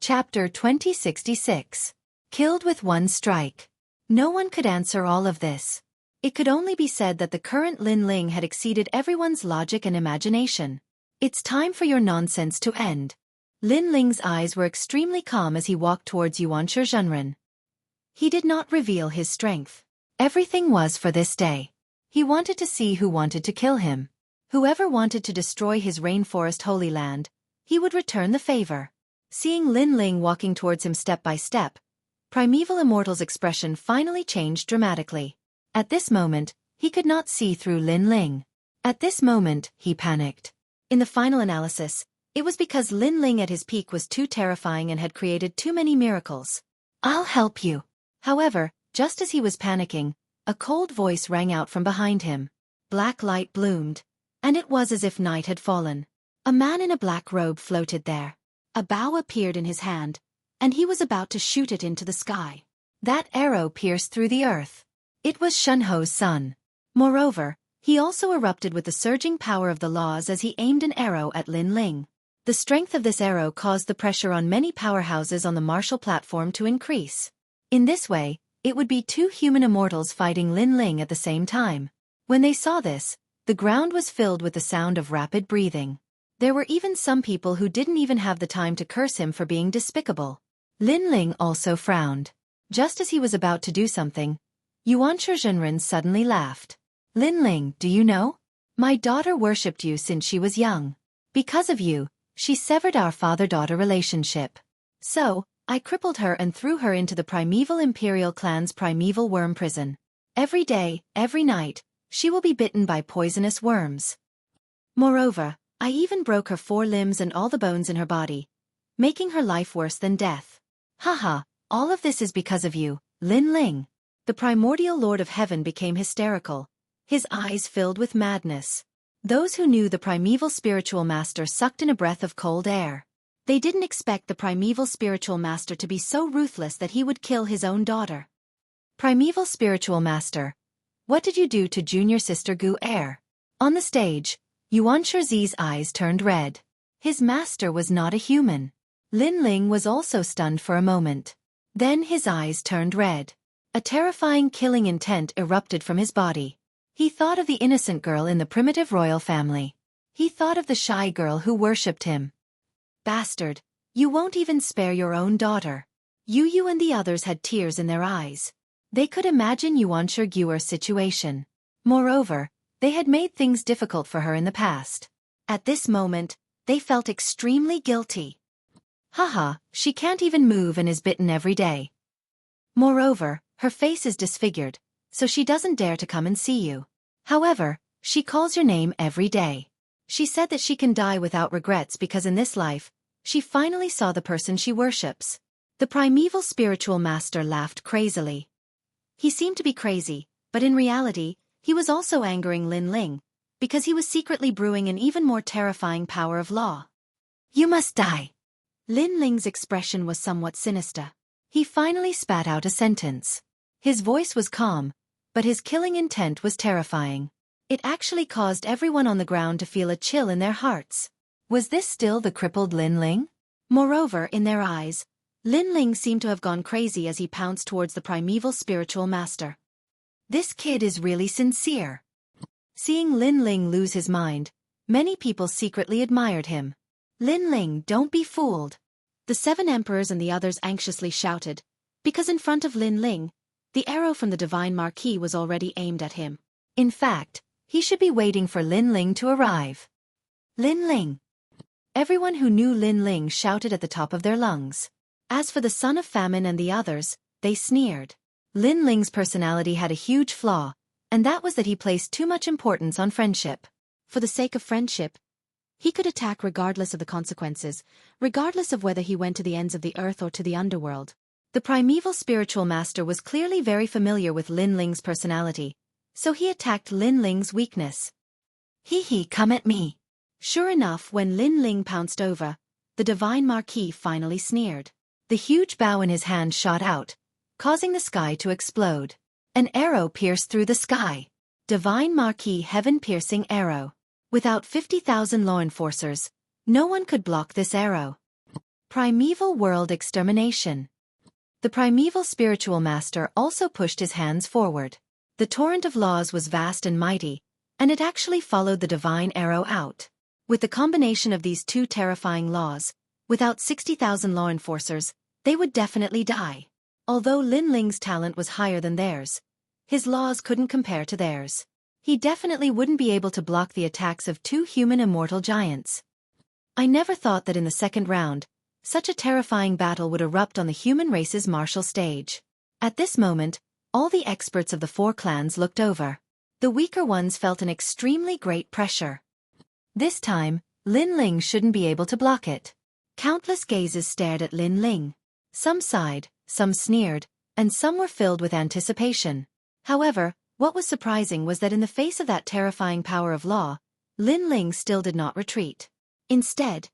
Chapter 2066. Killed with one strike. No one could answer all of this. It could only be said that the current Lin Ling had exceeded everyone's logic and imagination. It's time for your nonsense to end. Lin Ling's eyes were extremely calm as he walked towards Yuanshi Zhenren. He did not reveal his strength. Everything was for this day. He wanted to see who wanted to kill him. Whoever wanted to destroy his rainforest holy land, he would return the favor. Seeing Lin Ling walking towards him step by step, Primeval Immortal's expression finally changed dramatically. At this moment, he could not see through Lin Ling. At this moment, he panicked. In the final analysis, It was because Lin Ling at his peak was too terrifying and had created too many miracles. I'll help you. However, just as he was panicking, a cold voice rang out from behind him. Black light bloomed, and it was as if night had fallen. A man in a black robe floated there. A bow appeared in his hand, and he was about to shoot it into the sky. That arrow pierced through the earth. It was Shunho's son. Moreover, he also erupted with the surging power of the laws as he aimed an arrow at Lin Ling. The strength of this arrow caused the pressure on many powerhouses on the martial platform to increase. In this way, it would be two human immortals fighting Lin Ling at the same time. When they saw this, the ground was filled with the sound of rapid breathing. There were even some people who didn't even have the time to curse him for being despicable. Lin Ling also frowned. Just as he was about to do something, Yuan Shizhenren suddenly laughed. Lin Ling, do you know? My daughter worshipped you since she was young. Because of you, she severed our father-daughter relationship. So, I crippled her and threw her into the primeval imperial clan's primeval worm prison. Every day, every night, she will be bitten by poisonous worms. Moreover, I even broke her 4 limbs and all the bones in her body, making her life worse than death. Haha, all of this is because of you, Lin Ling. The primordial Lord of Heaven became hysterical. His eyes filled with madness. Those who knew the primeval spiritual master sucked in a breath of cold air. They didn't expect the primeval spiritual master to be so ruthless that he would kill his own daughter. Primeval spiritual master, what did you do to junior sister Gu Er? On the stage, Yuan Shizi's eyes turned red. His master was not a human. Lin Ling was also stunned for a moment. Then his eyes turned red. A terrifying killing intent erupted from his body. He thought of the innocent girl in the primitive royal family. He thought of the shy girl who worshipped him. Bastard, you won't even spare your own daughter. Yu and the others had tears in their eyes. They could imagine Yuan Shiguer's situation. Moreover, they had made things difficult for her in the past. At this moment, they felt extremely guilty. Haha, she can't even move and is bitten every day. Moreover, her face is disfigured, so she doesn't dare to come and see you. However, she calls your name every day. She said that she can die without regrets because in this life, she finally saw the person she worships. The primeval spiritual master laughed crazily. He seemed to be crazy, but in reality, he was also angering Lin Ling, because he was secretly brewing an even more terrifying power of law. You must die. Lin Ling's expression was somewhat sinister. He finally spat out a sentence. His voice was calm, but his killing intent was terrifying. It actually caused everyone on the ground to feel a chill in their hearts. Was this still the crippled Lin Ling? Moreover, in their eyes, Lin Ling seemed to have gone crazy as he pounced towards the primeval spiritual master. This kid is really sincere. Seeing Lin Ling lose his mind, many people secretly admired him. Lin Ling, don't be fooled. The 7 emperors and the others anxiously shouted, because in front of Lin Ling, the arrow from the divine marquis was already aimed at him. In fact, he should be waiting for Lin Ling to arrive. Lin Ling. Everyone who knew Lin Ling shouted at the top of their lungs. As for the son of famine and the others, they sneered. Lin Ling's personality had a huge flaw, and that was that he placed too much importance on friendship. For the sake of friendship, he could attack regardless of the consequences, regardless of whether he went to the ends of the earth or to the underworld. The primeval spiritual master was clearly very familiar with Lin Ling's personality, so he attacked Lin Ling's weakness. Hee, come at me. Sure enough, when Lin Ling pounced over, the divine marquis finally sneered. The huge bow in his hand shot out, causing the sky to explode. An arrow pierced through the sky. Divine marquis heaven-piercing arrow. Without 50,000 law enforcers, no one could block this arrow. Primeval world extermination. The primeval spiritual master also pushed his hands forward. The torrent of laws was vast and mighty, and it actually followed the divine arrow out. With the combination of these 2 terrifying laws, without 60,000 law enforcers, they would definitely die. Although Lin Ling's talent was higher than theirs, his laws couldn't compare to theirs. He definitely wouldn't be able to block the attacks of 2 human immortal giants. I never thought that in the second round, such a terrifying battle would erupt on the human race's martial stage. At this moment, all the experts of the 4 clans looked over. The weaker ones felt an extremely great pressure. This time, Lin Ling shouldn't be able to block it. Countless gazes stared at Lin Ling. Some sighed, some sneered, and some were filled with anticipation. However, what was surprising was that in the face of that terrifying power of law, Lin Ling still did not retreat. Instead,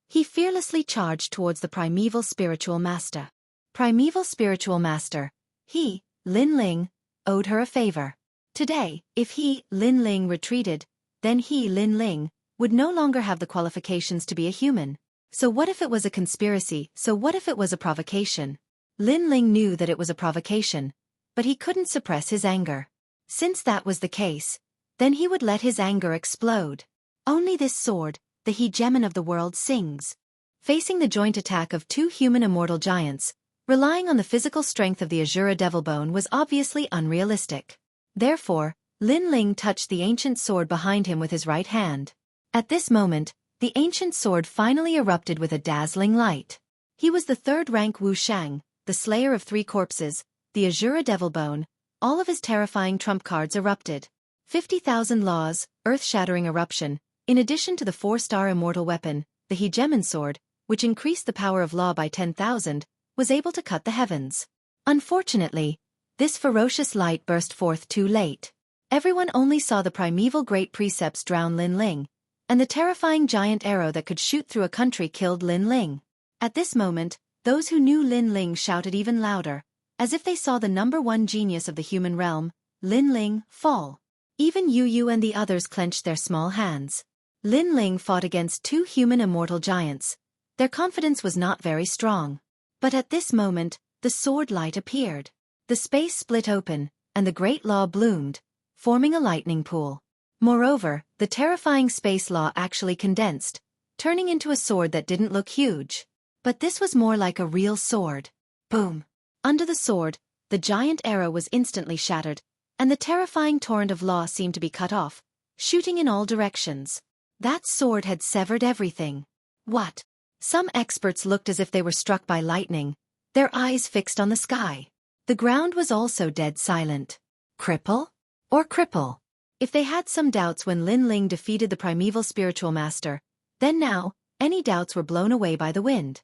he fearlessly charged towards the primeval spiritual master. Primeval spiritual master. He, Lin Ling, owed her a favor. Today, if he, Lin Ling, retreated, then he, Lin Ling, would no longer have the qualifications to be a human. So what if it was a conspiracy? So what if it was a provocation? Lin Ling knew that it was a provocation, but he couldn't suppress his anger. Since that was the case, then he would let his anger explode. Only this sword, the hegemon of the world, sings. Facing the joint attack of two human immortal giants, relying on the physical strength of the Azura Devilbone was obviously unrealistic. Therefore, Lin Ling touched the ancient sword behind him with his right hand. At this moment, the ancient sword finally erupted with a dazzling light. He was the third-rank Wu Shang, the slayer of 3 corpses, the Azura Devilbone. All of his terrifying trump cards erupted. 50,000 laws, earth-shattering eruption, in addition to the 4-star immortal weapon, the hegemon sword, which increased the power of law by 10,000, was able to cut the heavens. Unfortunately, this ferocious light burst forth too late. Everyone only saw the primeval great precepts drown Lin Ling, and the terrifying giant arrow that could shoot through a country killed Lin Ling. At this moment, those who knew Lin Ling shouted even louder, as if they saw the #1 genius of the human realm, Lin Ling, fall. Even Yu Yu and the others clenched their small hands. Lin Ling fought against 2 human immortal giants. Their confidence was not very strong. But at this moment, the sword light appeared. The space split open, and the great law bloomed, forming a lightning pool. Moreover, the terrifying space law actually condensed, turning into a sword that didn't look huge. But this was more like a real sword. Boom! Under the sword, the giant arrow was instantly shattered, and the terrifying torrent of law seemed to be cut off, shooting in all directions. That sword had severed everything. What? Some experts looked as if they were struck by lightning, their eyes fixed on the sky. The ground was also dead silent. Cripple? Or cripple? If they had some doubts when Lin Ling defeated the primeval spiritual master, then now, any doubts were blown away by the wind.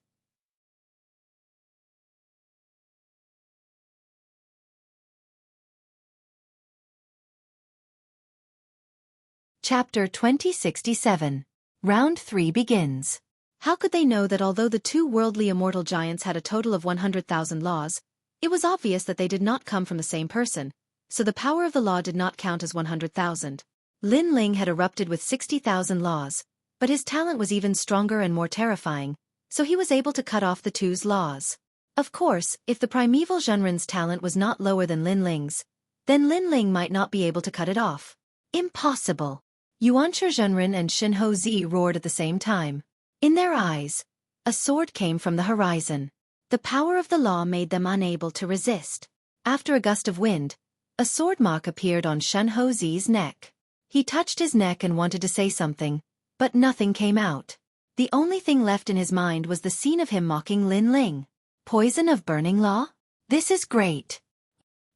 Chapter 2067. Round 3 begins. How could they know that although the 2 worldly immortal giants had a total of 100,000 laws, it was obvious that they did not come from the same person, so the power of the law did not count as 100,000. Lin Ling had erupted with 60,000 laws, but his talent was even stronger and more terrifying, so he was able to cut off the 2's laws. Of course, if the primeval Zhenren's talent was not lower than Lin Ling's, then Lin Ling might not be able to cut it off. Impossible! Yuanshi Zhenren and Shinho Zi roared at the same time. In their eyes, a sword came from the horizon. The power of the law made them unable to resist. After a gust of wind, a sword mark appeared on Shinho Zi's neck. He touched his neck and wanted to say something, but nothing came out. The only thing left in his mind was the scene of him mocking Lin Ling. Poison of burning law? This is great.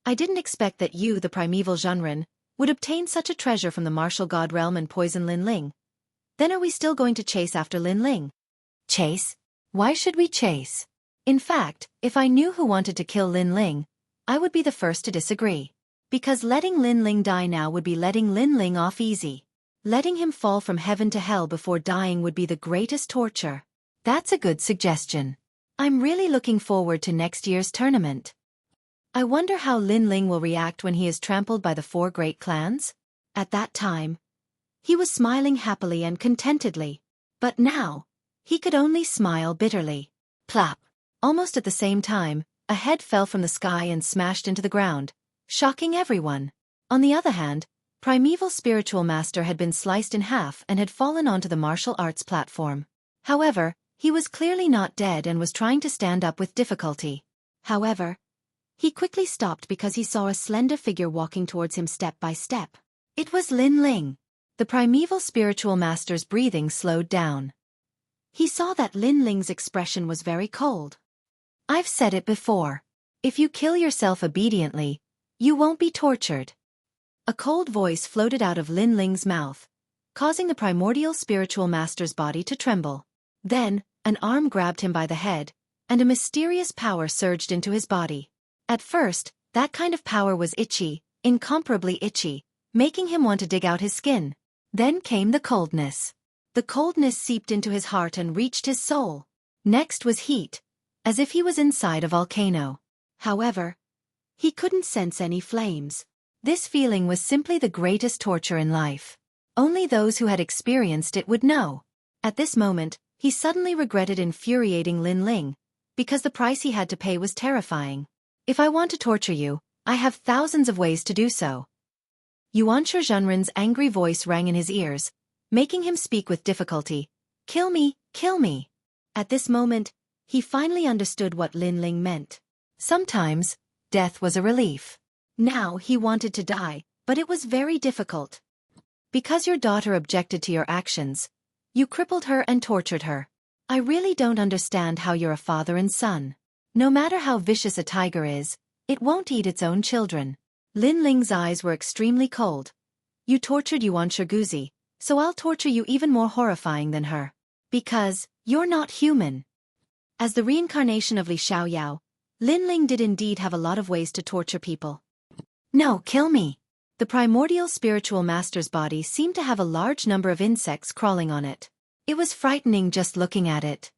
I didn't expect that you, the primeval Zhenren, would obtain such a treasure from the martial god realm and poison Lin Ling. Then are we still going to chase after Lin Ling? Chase? Why should we chase? In fact, if I knew who wanted to kill Lin Ling, I would be the first to disagree. Because letting Lin Ling die now would be letting Lin Ling off easy. Letting him fall from heaven to hell before dying would be the greatest torture. That's a good suggestion. I'm really looking forward to next year's tournament. I wonder how Lin Ling will react when he is trampled by the 4 great clans? At that time, he was smiling happily and contentedly. But now, he could only smile bitterly. Plop! Almost at the same time, a head fell from the sky and smashed into the ground, shocking everyone. On the other hand, Primeval Spiritual Master had been sliced in half and had fallen onto the martial arts platform. However, he was clearly not dead and was trying to stand up with difficulty. However, he quickly stopped because he saw a slender figure walking towards him step by step. It was Lin Ling. The Primeval Spiritual Master's breathing slowed down. He saw that Lin Ling's expression was very cold. I've said it before. If you kill yourself obediently, you won't be tortured. A cold voice floated out of Lin Ling's mouth, causing the primordial spiritual master's body to tremble. Then, an arm grabbed him by the head, and a mysterious power surged into his body. At first, that kind of power was itchy, incomparably itchy, making him want to dig out his skin. Then came the coldness. The coldness seeped into his heart and reached his soul. Next was heat, as if he was inside a volcano. However, he couldn't sense any flames. This feeling was simply the greatest torture in life. Only those who had experienced it would know. At this moment, he suddenly regretted infuriating Lin Ling, because the price he had to pay was terrifying. If I want to torture you, I have thousands of ways to do so. Yuan Shizhenren's angry voice rang in his ears, making him speak with difficulty. Kill me, kill me. At this moment, he finally understood what Lin Ling meant. Sometimes, death was a relief. Now he wanted to die, but it was very difficult. Because your daughter objected to your actions, you crippled her and tortured her. I really don't understand how you're a father and son. No matter how vicious a tiger is, it won't eat its own children. Lin Ling's eyes were extremely cold. You tortured Yuan Shiguzi, so I'll torture you even more horrifying than her. Because, you're not human. As the reincarnation of Li Xiaoyao, Lin Ling did indeed have a lot of ways to torture people. No, kill me. The primordial spiritual master's body seemed to have a large number of insects crawling on it. It was frightening just looking at it.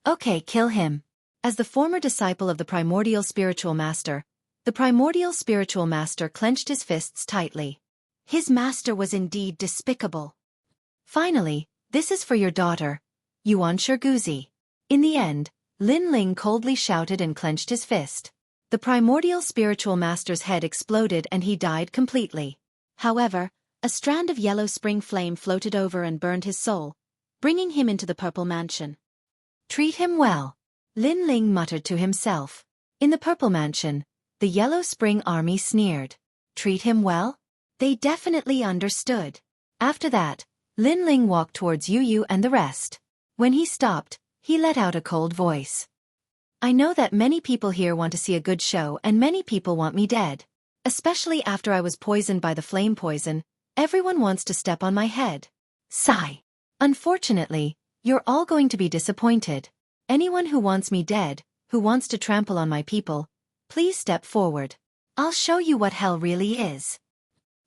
Okay, kill him. As the former disciple of the primordial spiritual master, the primordial spiritual master clenched his fists tightly. His master was indeed despicable. Finally, this is for your daughter, Yuan Shiguzi. In the end, Lin Ling coldly shouted and clenched his fist. The primordial spiritual master's head exploded and he died completely. However, a strand of yellow spring flame floated over and burned his soul, bringing him into the purple mansion. Treat him well, Lin Ling muttered to himself. In the purple mansion, the yellow spring army sneered. Treat him well? They definitely understood. After that, Lin Ling walked towards Yu Yu and the rest. When he stopped, he let out a cold voice. I know that many people here want to see a good show and many people want me dead. Especially after I was poisoned by the flame poison, everyone wants to step on my head. Sigh. Unfortunately, you're all going to be disappointed. Anyone who wants me dead, who wants to trample on my people, please step forward. I'll show you what hell really is.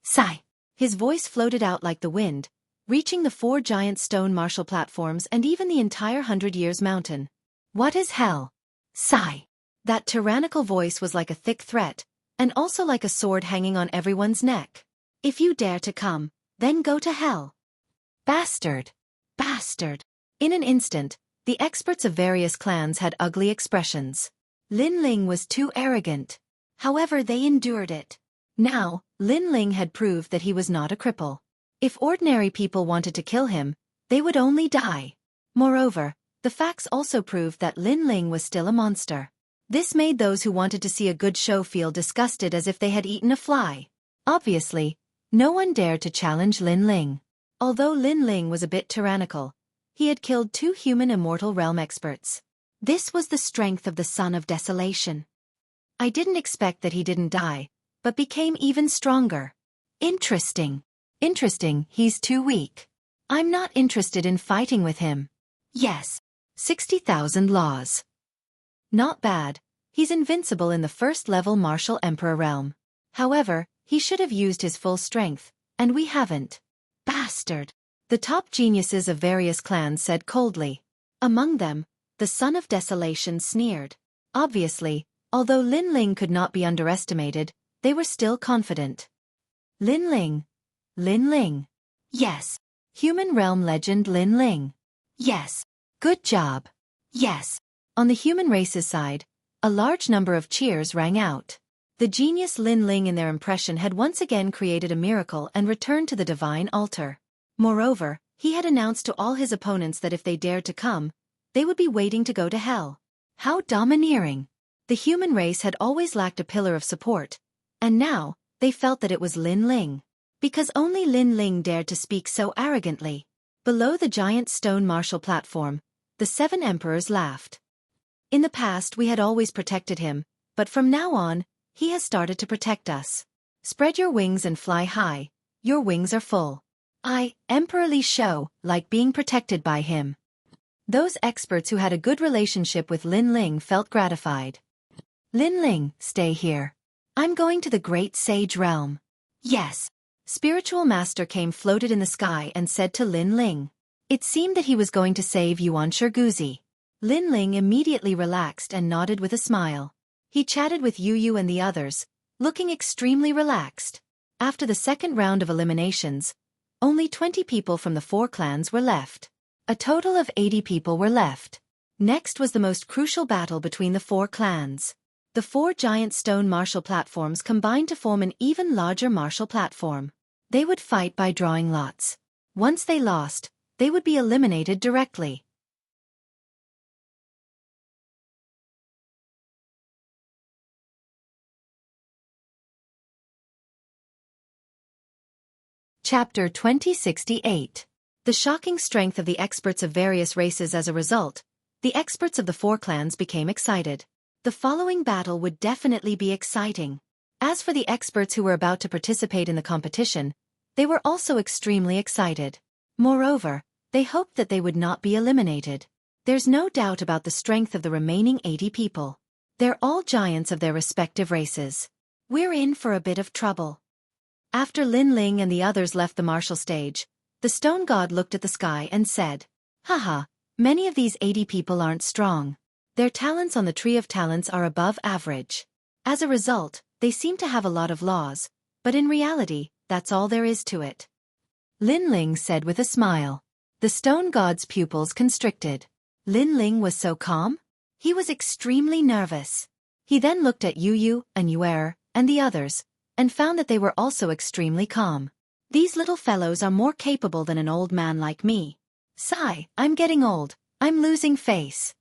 Sigh. His voice floated out like the wind, reaching the 4 giant stone martial platforms and even the entire 100 Years Mountain. What is hell? Sigh. That tyrannical voice was like a thick threat, and also like a sword hanging on everyone's neck. If you dare to come, then go to hell. Bastard. Bastard. In an instant, the experts of various clans had ugly expressions. Lin Ling was too arrogant. However, they endured it. Now, Lin Ling had proved that he was not a cripple. If ordinary people wanted to kill him, they would only die. Moreover, the facts also proved that Lin Ling was still a monster. This made those who wanted to see a good show feel disgusted as if they had eaten a fly. Obviously, no one dared to challenge Lin Ling. Although Lin Ling was a bit tyrannical, he had killed 2 human immortal realm experts. This was the strength of the Son of Desolation. I didn't expect that he didn't die, but became even stronger. Interesting. Interesting, he's too weak. I'm not interested in fighting with him. Yes. 60,000 laws. Not bad. He's invincible in the first-level martial emperor realm. However, he should have used his full strength, and we haven't. Bastard. The top geniuses of various clans said coldly. Among them, the Son of Desolation sneered. Obviously, although Lin Ling could not be underestimated, they were still confident. Lin Ling. Lin Ling. Yes. Human realm legend Lin Ling. Yes. Good job. Yes. On the human race's side, a large number of cheers rang out. The genius Lin Ling in their impression had once again created a miracle and returned to the divine altar. Moreover, he had announced to all his opponents that if they dared to come, they would be waiting to go to hell. How domineering! The human race had always lacked a pillar of support, and now, they felt that it was Lin Ling. Because only Lin Ling dared to speak so arrogantly. Below the giant stone martial platform, the 7 emperors laughed. In the past we had always protected him, but from now on, he has started to protect us. Spread your wings and fly high, your wings are full. Emperor Li Shou, like being protected by him. Those experts who had a good relationship with Lin Ling felt gratified. Lin Ling, stay here. I'm going to the Great Sage Realm. Yes. Spiritual Master came floated in the sky and said to Lin Ling. It seemed that he was going to save Yuan Shurguzi. Lin Ling immediately relaxed and nodded with a smile. He chatted with Yu and the others, looking extremely relaxed. After the second round of eliminations, only 20 people from the 4 clans were left. A total of 80 people were left. Next was the most crucial battle between the 4 clans. The 4 giant stone martial platforms combined to form an even larger martial platform. They would fight by drawing lots. Once they lost, they would be eliminated directly. Chapter 2068. The shocking strength of the experts of various races. As a result, the experts of the 4 clans became excited. The following battle would definitely be exciting. As for the experts who were about to participate in the competition, they were also extremely excited. Moreover, they hoped that they would not be eliminated. There's no doubt about the strength of the remaining 80 people. They're all giants of their respective races. We're in for a bit of trouble. After Lin Ling and the others left the martial stage, the stone god looked at the sky and said, Haha, many of these 80 people aren't strong. Their talents on the Tree of Talents are above average. As a result, they seem to have a lot of laws, but in reality, that's all there is to it. Lin Ling said with a smile. The stone god's pupils constricted. Lin Ling was so calm? He was extremely nervous. He then looked at Yu and Yuer and the others, and found that they were also extremely calm. These little fellows are more capable than an old man like me. Sigh, I'm getting old, I'm losing face.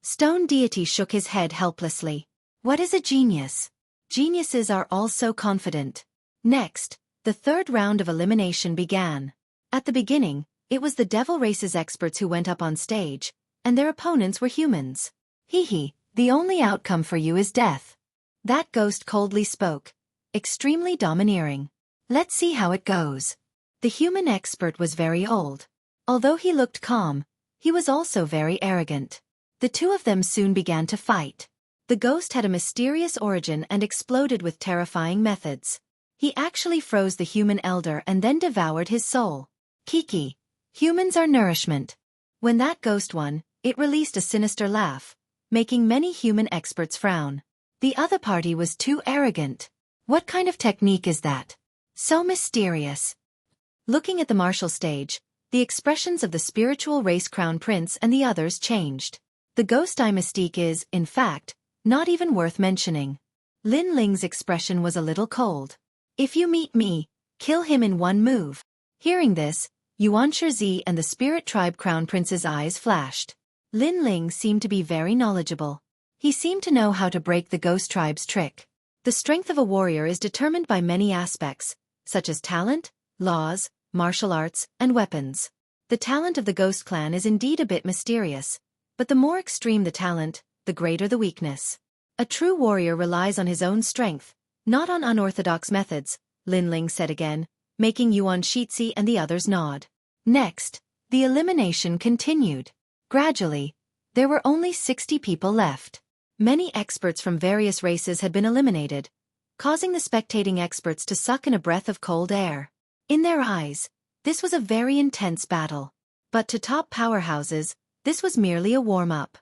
Stone deity shook his head helplessly. What is a genius? Geniuses are all so confident. Next, the third round of elimination began. At the beginning, it was the devil race's experts who went up on stage, and their opponents were humans. Hee, the only outcome for you is death. That ghost coldly spoke. Extremely domineering. Let's see how it goes. The human expert was very old. Although he looked calm, he was also very arrogant. The two of them soon began to fight. The ghost had a mysterious origin and exploded with terrifying methods. He actually froze the human elder and then devoured his soul. Kiki. Humans are nourishment. When that ghost won, it released a sinister laugh, making many human experts frown. The other party was too arrogant. What kind of technique is that? So mysterious. Looking at the martial stage, the expressions of the spiritual race crown prince and the others changed. The ghost eye mystique is, in fact, not even worth mentioning. Lin Ling's expression was a little cold. If you meet me, kill him in one move. Hearing this, Yuan Shurzi and the spirit tribe crown prince's eyes flashed. Lin Ling seemed to be very knowledgeable. He seemed to know how to break the ghost tribe's trick. The strength of a warrior is determined by many aspects, such as talent, laws, martial arts, and weapons. The talent of the ghost clan is indeed a bit mysterious, but the more extreme the talent, the greater the weakness. A true warrior relies on his own strength, not on unorthodox methods, Lin Ling said again, making Yuan Shizhi and the others nod. Next, the elimination continued. Gradually, there were only 60 people left. Many experts from various races had been eliminated, causing the spectating experts to suck in a breath of cold air. In their eyes, this was a very intense battle. But to top powerhouses, this was merely a warm-up.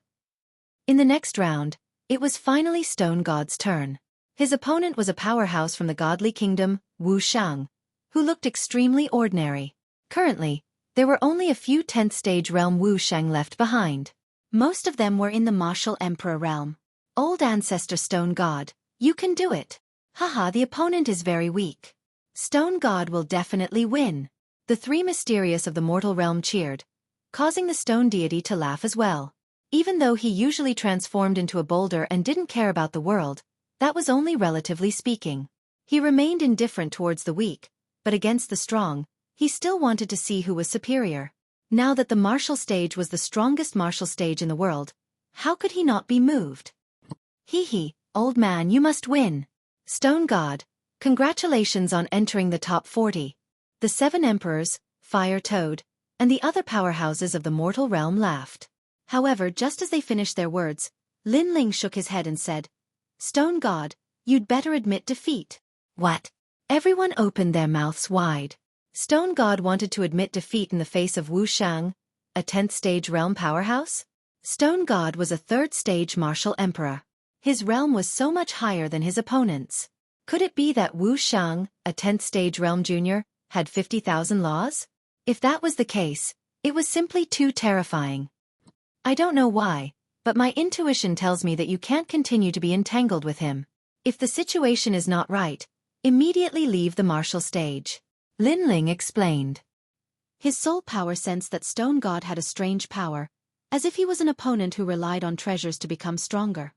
In the next round, it was finally Stone God's turn. His opponent was a powerhouse from the godly kingdom, Wu Shang, who looked extremely ordinary. Currently, there were only a few 10th stage realm Wu Shang left behind. Most of them were in the martial emperor realm. Old ancestor Stone God, you can do it. Haha, the opponent is very weak. Stone God will definitely win. The 3 mysterious of the mortal realm cheered, causing the stone deity to laugh as well. Even though he usually transformed into a boulder and didn't care about the world, that was only relatively speaking. He remained indifferent towards the weak, but against the strong, he still wanted to see who was superior. Now that the martial stage was the strongest martial stage in the world, how could he not be moved? Hee, old man, you must win. Stone God, congratulations on entering the top 40. The 7 emperors, Fire Toad, and the other powerhouses of the mortal realm laughed. However, just as they finished their words, Lin Ling shook his head and said, "Stone God, you'd better admit defeat." What? Everyone opened their mouths wide. Stone God wanted to admit defeat in the face of Wu Shang, a 10th stage realm powerhouse? Stone God was a 3rd stage martial emperor. His realm was so much higher than his opponents. Could it be that Wu Shang, a 10th stage realm junior, had 50,000 laws? If that was the case, it was simply too terrifying. I don't know why, but my intuition tells me that you can't continue to be entangled with him. If the situation is not right, immediately leave the martial stage. Lin Ling explained. His soul power sensed that Stone God had a strange power, as if he was an opponent who relied on treasures to become stronger.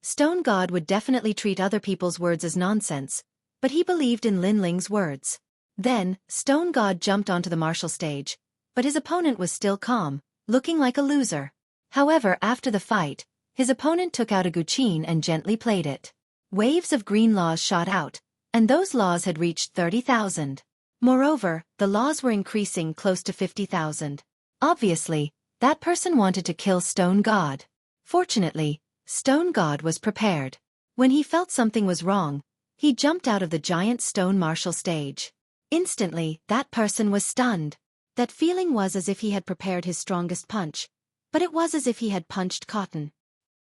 Stone God would definitely treat other people's words as nonsense, but he believed in Lin Ling's words. Then, Stone God jumped onto the martial stage, but his opponent was still calm, looking like a loser. However, after the fight, his opponent took out a guqin and gently played it. Waves of green laws shot out, and those laws had reached 30,000. Moreover, the laws were increasing close to 50,000. Obviously, that person wanted to kill Stone God. Fortunately, Stone God was prepared. When he felt something was wrong, he jumped out of the giant stone martial stage. Instantly, that person was stunned. That feeling was as if he had prepared his strongest punch, but it was as if he had punched cotton.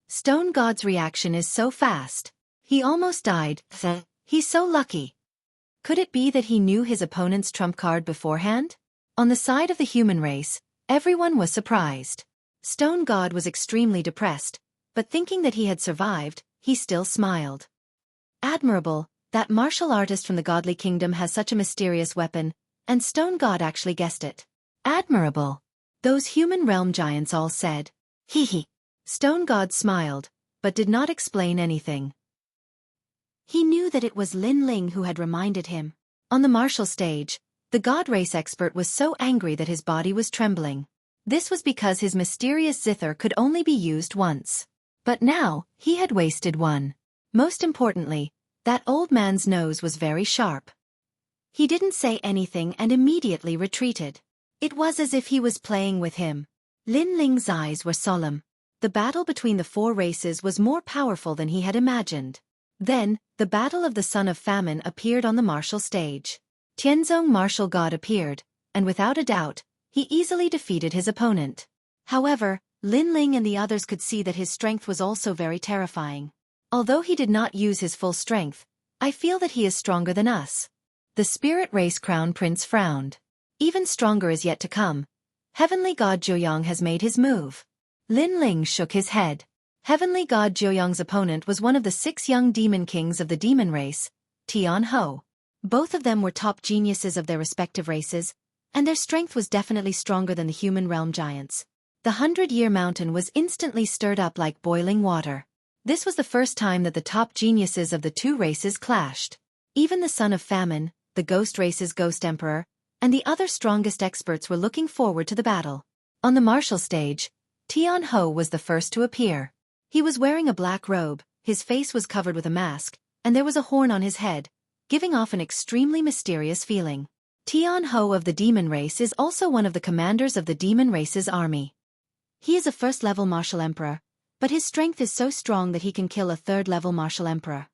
Stone God's reaction is so fast. He almost died. He's so lucky. Could it be that he knew his opponent's trump card beforehand? On the side of the human race, everyone was surprised. Stone God was extremely depressed, but thinking that he had survived, he still smiled. Admirable, that martial artist from the godly kingdom has such a mysterious weapon, and Stone God actually guessed it. Admirable. Those human realm giants all said. Hee hee. Stone God smiled, but did not explain anything. He knew that it was Lin Ling who had reminded him. On the martial stage, the god race expert was so angry that his body was trembling. This was because his mysterious zither could only be used once. But now, he had wasted one. Most importantly, that old man's nose was very sharp. He didn't say anything and immediately retreated. It was as if he was playing with him. Lin Ling's eyes were solemn. The battle between the 4 races was more powerful than he had imagined. Then, the battle of the Son of Famine appeared on the martial stage. Tianzong martial god appeared, and without a doubt, he easily defeated his opponent. However, Lin Ling and the others could see that his strength was also very terrifying. Although he did not use his full strength, I feel that he is stronger than us. The spirit race crown prince frowned. Even stronger is yet to come. Heavenly God Jiuyang has made his move. Lin Ling shook his head. Heavenly God Jiuyang's opponent was one of the 6 young demon kings of the demon race, Tian Ho. Both of them were top geniuses of their respective races, and their strength was definitely stronger than the human realm giants. The 100-year mountain was instantly stirred up like boiling water. This was the first time that the top geniuses of the 2 races clashed. Even the Son of Famine, the Ghost race's Ghost Emperor, and the other strongest experts were looking forward to the battle. On the martial stage, Tian Ho was the first to appear. He was wearing a black robe, his face was covered with a mask, and there was a horn on his head, giving off an extremely mysterious feeling. Tian Ho of the demon race is also one of the commanders of the demon race's army. He is a 1st-level martial emperor, but his strength is so strong that he can kill a 3rd-level martial emperor.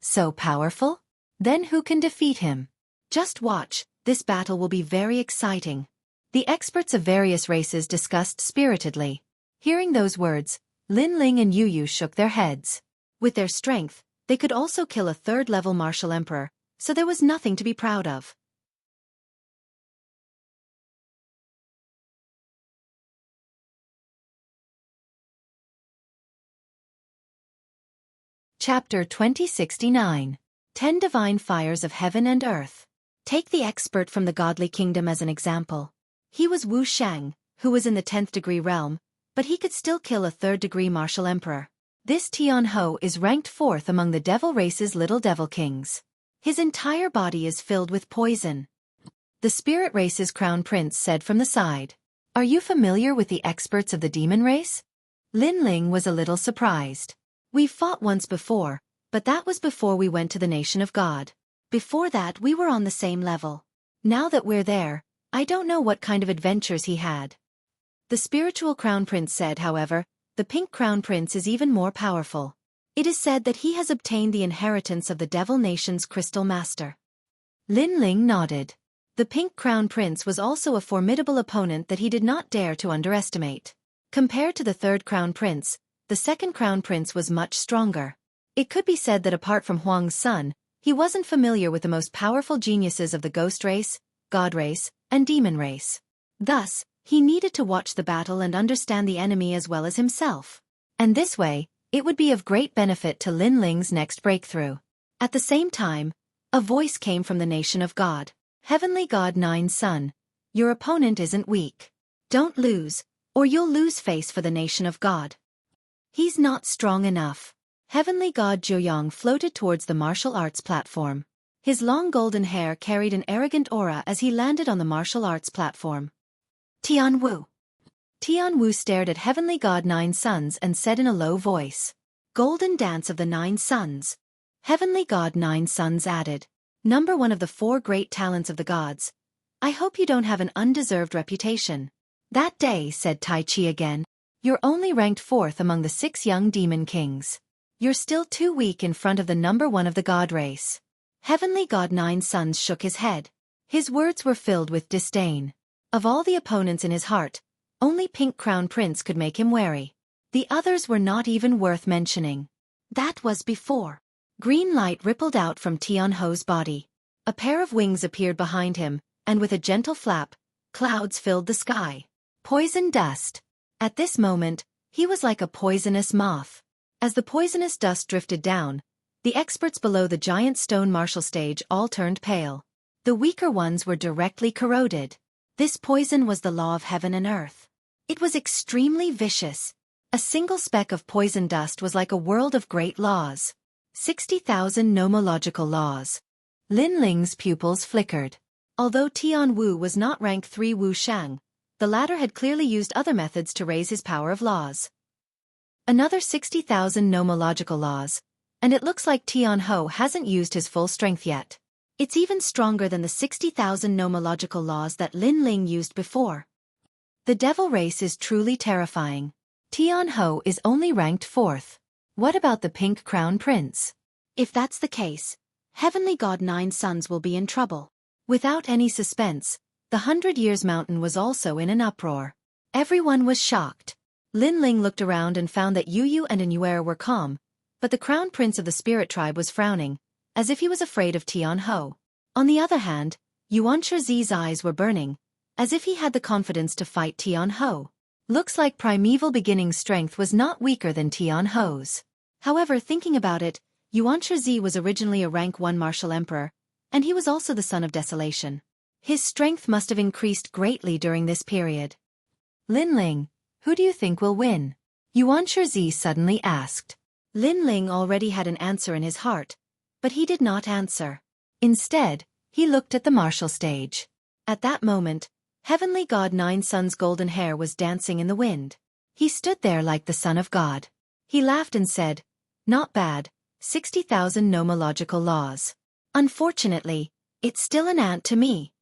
So powerful? Then who can defeat him? Just watch, this battle will be very exciting. The experts of various races discussed spiritedly. Hearing those words, Lin Ling and Yu Yu shook their heads. With their strength, they could also kill a 3rd-level martial emperor, so there was nothing to be proud of. Chapter 2069. 10 Divine Fires of Heaven and Earth. Take the expert from the godly kingdom as an example. He was Wu Shang, who was in the 10th degree realm, but he could still kill a 3rd degree martial emperor. This Tian Ho is ranked 4th among the devil race's little devil kings. His entire body is filled with poison. The spirit race's crown prince said from the side. Are you familiar with the experts of the demon race? Lin Ling was a little surprised. We fought once before, but that was before we went to the nation of God. Before that we were on the same level. Now that we're there, I don't know what kind of adventures he had. The spiritual crown prince said, however, the pink crown prince is even more powerful. It is said that he has obtained the inheritance of the Devil Nation's crystal master. Lin Ling nodded. The pink crown prince was also a formidable opponent that he did not dare to underestimate. Compared to the third crown prince, the second crown prince was much stronger. It could be said that apart from Huang's son, he wasn't familiar with the most powerful geniuses of the ghost race, god race, and demon race. Thus, he needed to watch the battle and understand the enemy as well as himself. And this way, it would be of great benefit to Lin Ling's next breakthrough. At the same time, a voice came from the nation of God. Heavenly God Nine's son, your opponent isn't weak. Don't lose, or you'll lose face for the nation of God. He's not strong enough. Heavenly God Joyong floated towards the martial arts platform. His long golden hair carried an arrogant aura as he landed on the martial arts platform. Tianwu. Tianwu stared at Heavenly God Nine Sons and said in a low voice, Golden Dance of the Nine Sons. Heavenly God Nine Sons added, Number one of the 4 great talents of the gods. I hope you don't have an undeserved reputation. That day, said Tai Chi again, you're only ranked 4th among the 6 young demon kings. You're still too weak in front of the number 1 of the god race. Heavenly God Nine Sons shook his head. His words were filled with disdain. Of all the opponents in his heart, only Pink Crown Prince could make him wary. The others were not even worth mentioning. That was before. Green light rippled out from Tian Ho's body. A pair of wings appeared behind him, and with a gentle flap, clouds filled the sky. Poison dust. At this moment, he was like a poisonous moth. As the poisonous dust drifted down, the experts below the giant stone martial stage all turned pale. The weaker ones were directly corroded. This poison was the law of heaven and earth. It was extremely vicious. A single speck of poison dust was like a world of great laws. 60,000 nomological laws. Lin Ling's pupils flickered. Although Tian Wu was not rank 3 Wu Shang, the latter had clearly used other methods to raise his power of laws. Another 60,000 nomological laws, and it looks like Tian Ho hasn't used his full strength yet. It's even stronger than the 60,000 nomological laws that Lin Ling used before. The devil race is truly terrifying. Tian Ho is only ranked 4th. What about the Pink Crown Prince? If that's the case, Heavenly God Nine Sons will be in trouble. Without any suspense, the 100 Years Mountain was also in an uproar. Everyone was shocked. Lin Ling looked around and found that Yu Yu and Anuer were calm, but the Crown Prince of the Spirit Tribe was frowning, as if he was afraid of Tian Ho. On the other hand, Yuan Shizi's eyes were burning, as if he had the confidence to fight Tian Ho. Looks like primeval beginning strength was not weaker than Tian Ho's. However, thinking about it, Yuan Shizi was originally a rank 1 martial emperor, and he was also the son of desolation. His strength must have increased greatly during this period. Lin Ling, who do you think will win? Yuan Shizi suddenly asked. Lin Ling already had an answer in his heart, but he did not answer. Instead, he looked at the martial stage. At that moment, Heavenly God Nine Sons' golden hair was dancing in the wind. He stood there like the Son of God. He laughed and said, Not bad, 60,000 nomological laws. Unfortunately, it's still an ant to me.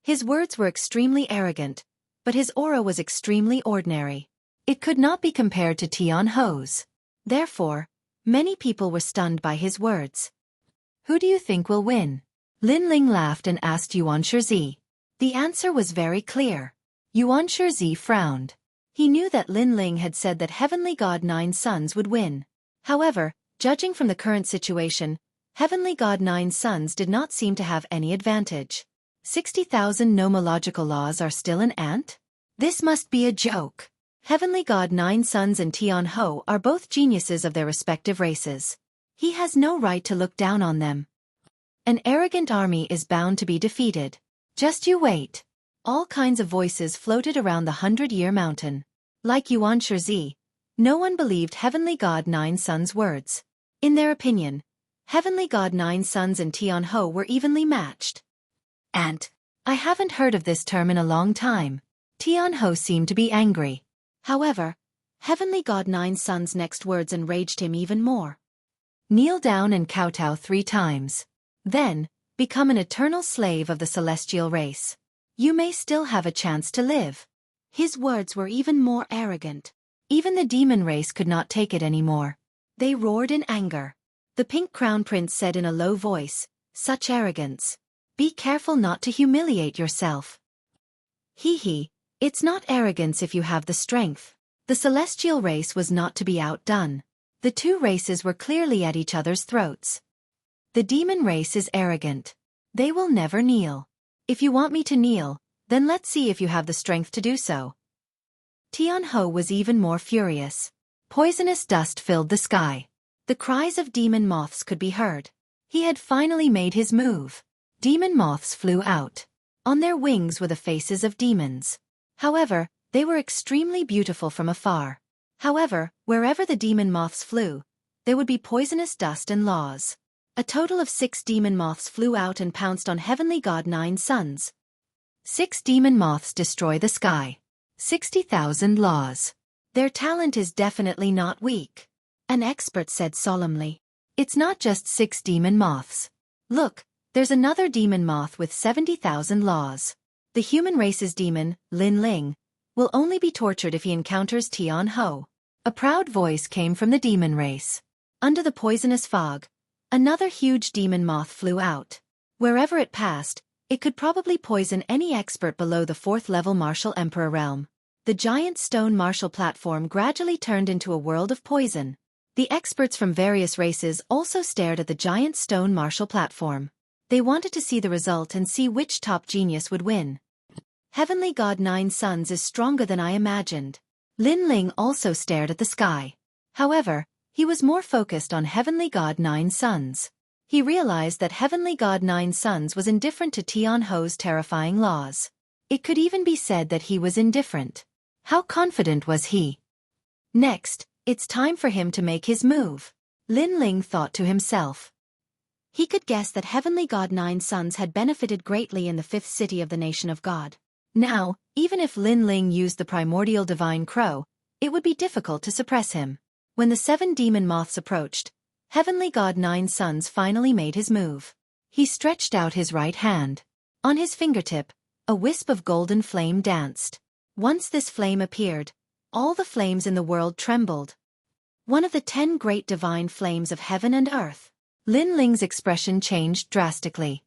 His words were extremely arrogant, but his aura was extremely ordinary. It could not be compared to Tian Ho's. Therefore, many people were stunned by his words. Who do you think will win? Lin Ling laughed and asked Yuan Shizi. The answer was very clear. Yuan Shizi frowned. He knew that Lin Ling had said that Heavenly God Nine Sons would win. However, judging from the current situation, Heavenly God Nine Sons did not seem to have any advantage. 60,000 nomological laws are still an ant? This must be a joke. Heavenly God Nine Sons and Tian Ho are both geniuses of their respective races. He has no right to look down on them. An arrogant army is bound to be defeated. Just you wait. All kinds of voices floated around the 100-Year Mountain. Like Yuan Shizi, no one believed Heavenly God Nine Sons' words. In their opinion, Heavenly God Nine Sons and Tian Ho were evenly matched. Ant. I haven't heard of this term in a long time. Tian Ho seemed to be angry. However, Heavenly God Nine Sons' next words enraged him even more. Kneel down and kowtow 3 times. Then, become an eternal slave of the celestial race. You may still have a chance to live. His words were even more arrogant. Even the demon race could not take it anymore. They roared in anger. The Pink Crown Prince said in a low voice, "Such arrogance. Be careful not to humiliate yourself." Hee, it's not arrogance if you have the strength. The celestial race was not to be outdone. The two races were clearly at each other's throats. The demon race is arrogant. They will never kneel. If you want me to kneel, then let's see if you have the strength to do so. Tian-Ho was even more furious. Poisonous dust filled the sky. The cries of demon moths could be heard. He had finally made his move. Demon moths flew out. On their wings were the faces of demons. However, they were extremely beautiful from afar. However, wherever the demon moths flew, there would be poisonous dust and laws. A total of 6 demon moths flew out and pounced on Heavenly God Nine Suns. 6 demon moths destroy the sky. 60,000 laws. Their talent is definitely not weak. An expert said solemnly. It's not just 6 demon moths. Look, there's another demon moth with 70,000 laws. The human race's demon, Lin Ling, will only be tortured if he encounters Tian-Ho. A proud voice came from the demon race. Under the poisonous fog, another huge demon moth flew out. Wherever it passed, it could probably poison any expert below the 4th level Martial Emperor realm. The giant stone martial platform gradually turned into a world of poison. The experts from various races also stared at the giant stone martial platform. They wanted to see the result and see which top genius would win. Heavenly God Nine Suns is stronger than I imagined. Lin Ling also stared at the sky. However, he was more focused on Heavenly God Nine Suns. He realized that Heavenly God Nine Suns was indifferent to Tian-Ho's terrifying laws. It could even be said that he was indifferent. How confident was he? Next, it's time for him to make his move. Lin Ling thought to himself. He could guess that Heavenly God Nine Suns had benefited greatly in the 5th city of the Nation of God. Now, even if Lin Ling used the primordial divine crow, it would be difficult to suppress him. When the 7 demon moths approached, Heavenly God Nine Suns finally made his move. He stretched out his right hand. On his fingertip, a wisp of golden flame danced. Once this flame appeared, all the flames in the world trembled. One of the 10 great divine flames of heaven and earth. Lin Ling's expression changed drastically.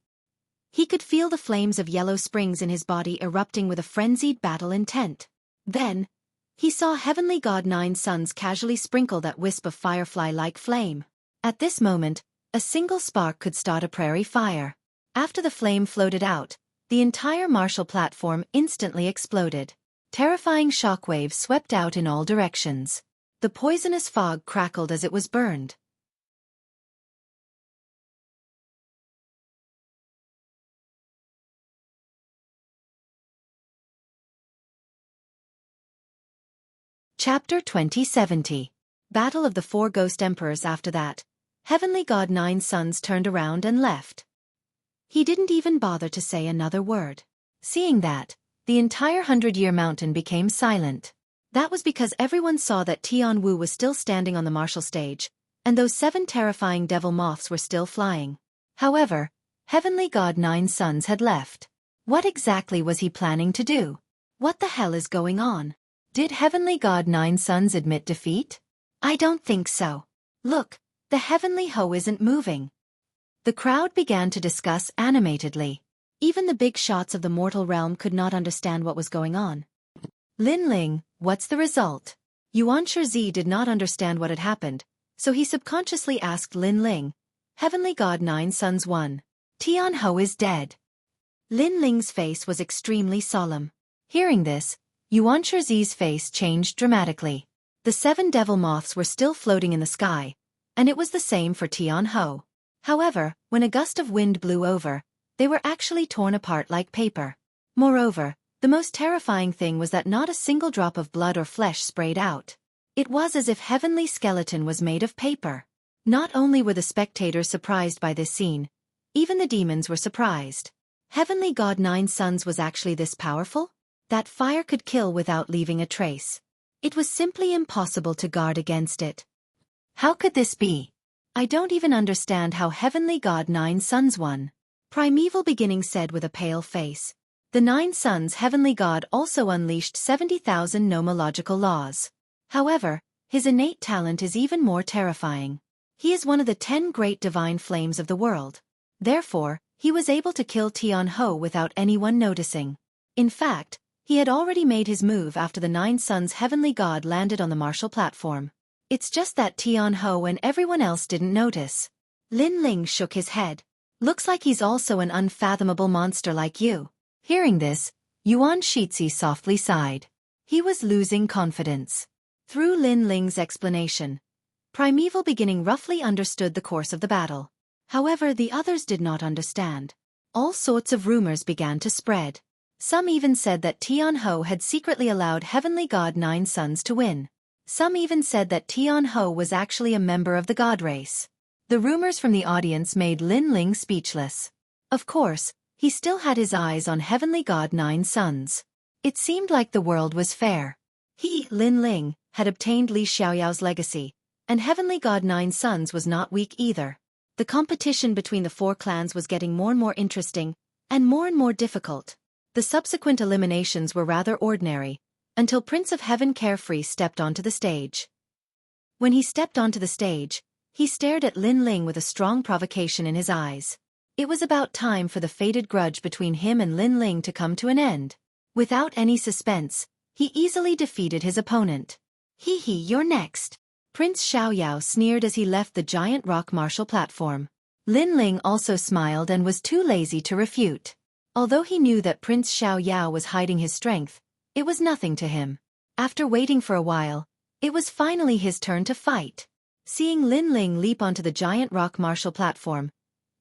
He could feel the flames of yellow springs in his body erupting with a frenzied battle intent. Then, he saw Heavenly God Nine Suns casually sprinkle that wisp of firefly-like flame. At this moment, a single spark could start a prairie fire. After the flame floated out, the entire martial platform instantly exploded. Terrifying shockwaves swept out in all directions. The poisonous fog crackled as it was burned. Chapter 2070. Battle of the 4 Ghost Emperors. After that, Heavenly God Nine Suns turned around and left. He didn't even bother to say another word. Seeing that, the entire 100-year mountain became silent. That was because everyone saw that Tian Wu was still standing on the martial stage, and those 7 terrifying devil moths were still flying. However, Heavenly God Nine Suns had left. What exactly was he planning to do? What the hell is going on? Did Heavenly God Nine Suns admit defeat? I don't think so. Look, the Heavenly Ho isn't moving. The crowd began to discuss animatedly. Even the big shots of the mortal realm could not understand what was going on. Lin Ling, what's the result? Yuan Shizi did not understand what had happened, so he subconsciously asked Lin Ling. Heavenly God Nine Suns won. Tian-Ho is dead. Lin Ling's face was extremely solemn. Hearing this, Yuan Shizi's face changed dramatically. The 7 devil moths were still floating in the sky, and it was the same for Tian-Ho. However, when a gust of wind blew over, they were actually torn apart like paper. Moreover, the most terrifying thing was that not a single drop of blood or flesh sprayed out. It was as if Heavenly Skeleton was made of paper. Not only were the spectators surprised by this scene, even the demons were surprised. Heavenly God Nine Suns was actually this powerful? That fire could kill without leaving a trace. It was simply impossible to guard against it. How could this be? I don't even understand how Heavenly God Nine Suns won. Primeval Beginning said with a pale face. The 9 Suns Heavenly God also unleashed 70,000 nomological laws. However, his innate talent is even more terrifying. He is one of the 10 great divine flames of the world. Therefore, he was able to kill Tian Ho without anyone noticing. In fact, he had already made his move after the 9 Suns Heavenly God landed on the martial platform. It's just that Tian Ho and everyone else didn't notice. Lin Ling shook his head. Looks like he's also an unfathomable monster like you. Hearing this, Yuan Shizhi softly sighed. He was losing confidence. Through Lin Ling's explanation, Primeval Beginning roughly understood the course of the battle. However, the others did not understand. All sorts of rumors began to spread. Some even said that Tian Ho had secretly allowed Heavenly God 9 Suns to win. Some even said that Tian Ho was actually a member of the God race. The rumors from the audience made Lin Ling speechless. Of course, he still had his eyes on Heavenly God 9 Suns. It seemed like the world was fair. He, Lin Ling, had obtained Li Xiaoyao's legacy, and Heavenly God 9 Suns was not weak either. The competition between the 4 clans was getting more and more interesting, and more difficult. The subsequent eliminations were rather ordinary, until Prince of Heaven Carefree stepped onto the stage. When he stepped onto the stage, he stared at Lin Ling with a strong provocation in his eyes. It was about time for the fated grudge between him and Lin Ling to come to an end. Without any suspense, he easily defeated his opponent. Hee, you're next. Prince Xiaoyao sneered as he left the giant rock martial platform. Lin Ling also smiled and was too lazy to refute. Although he knew that Prince Xiaoyao was hiding his strength, it was nothing to him. After waiting for a while, it was finally his turn to fight. Seeing Lin Ling leap onto the giant rock martial platform,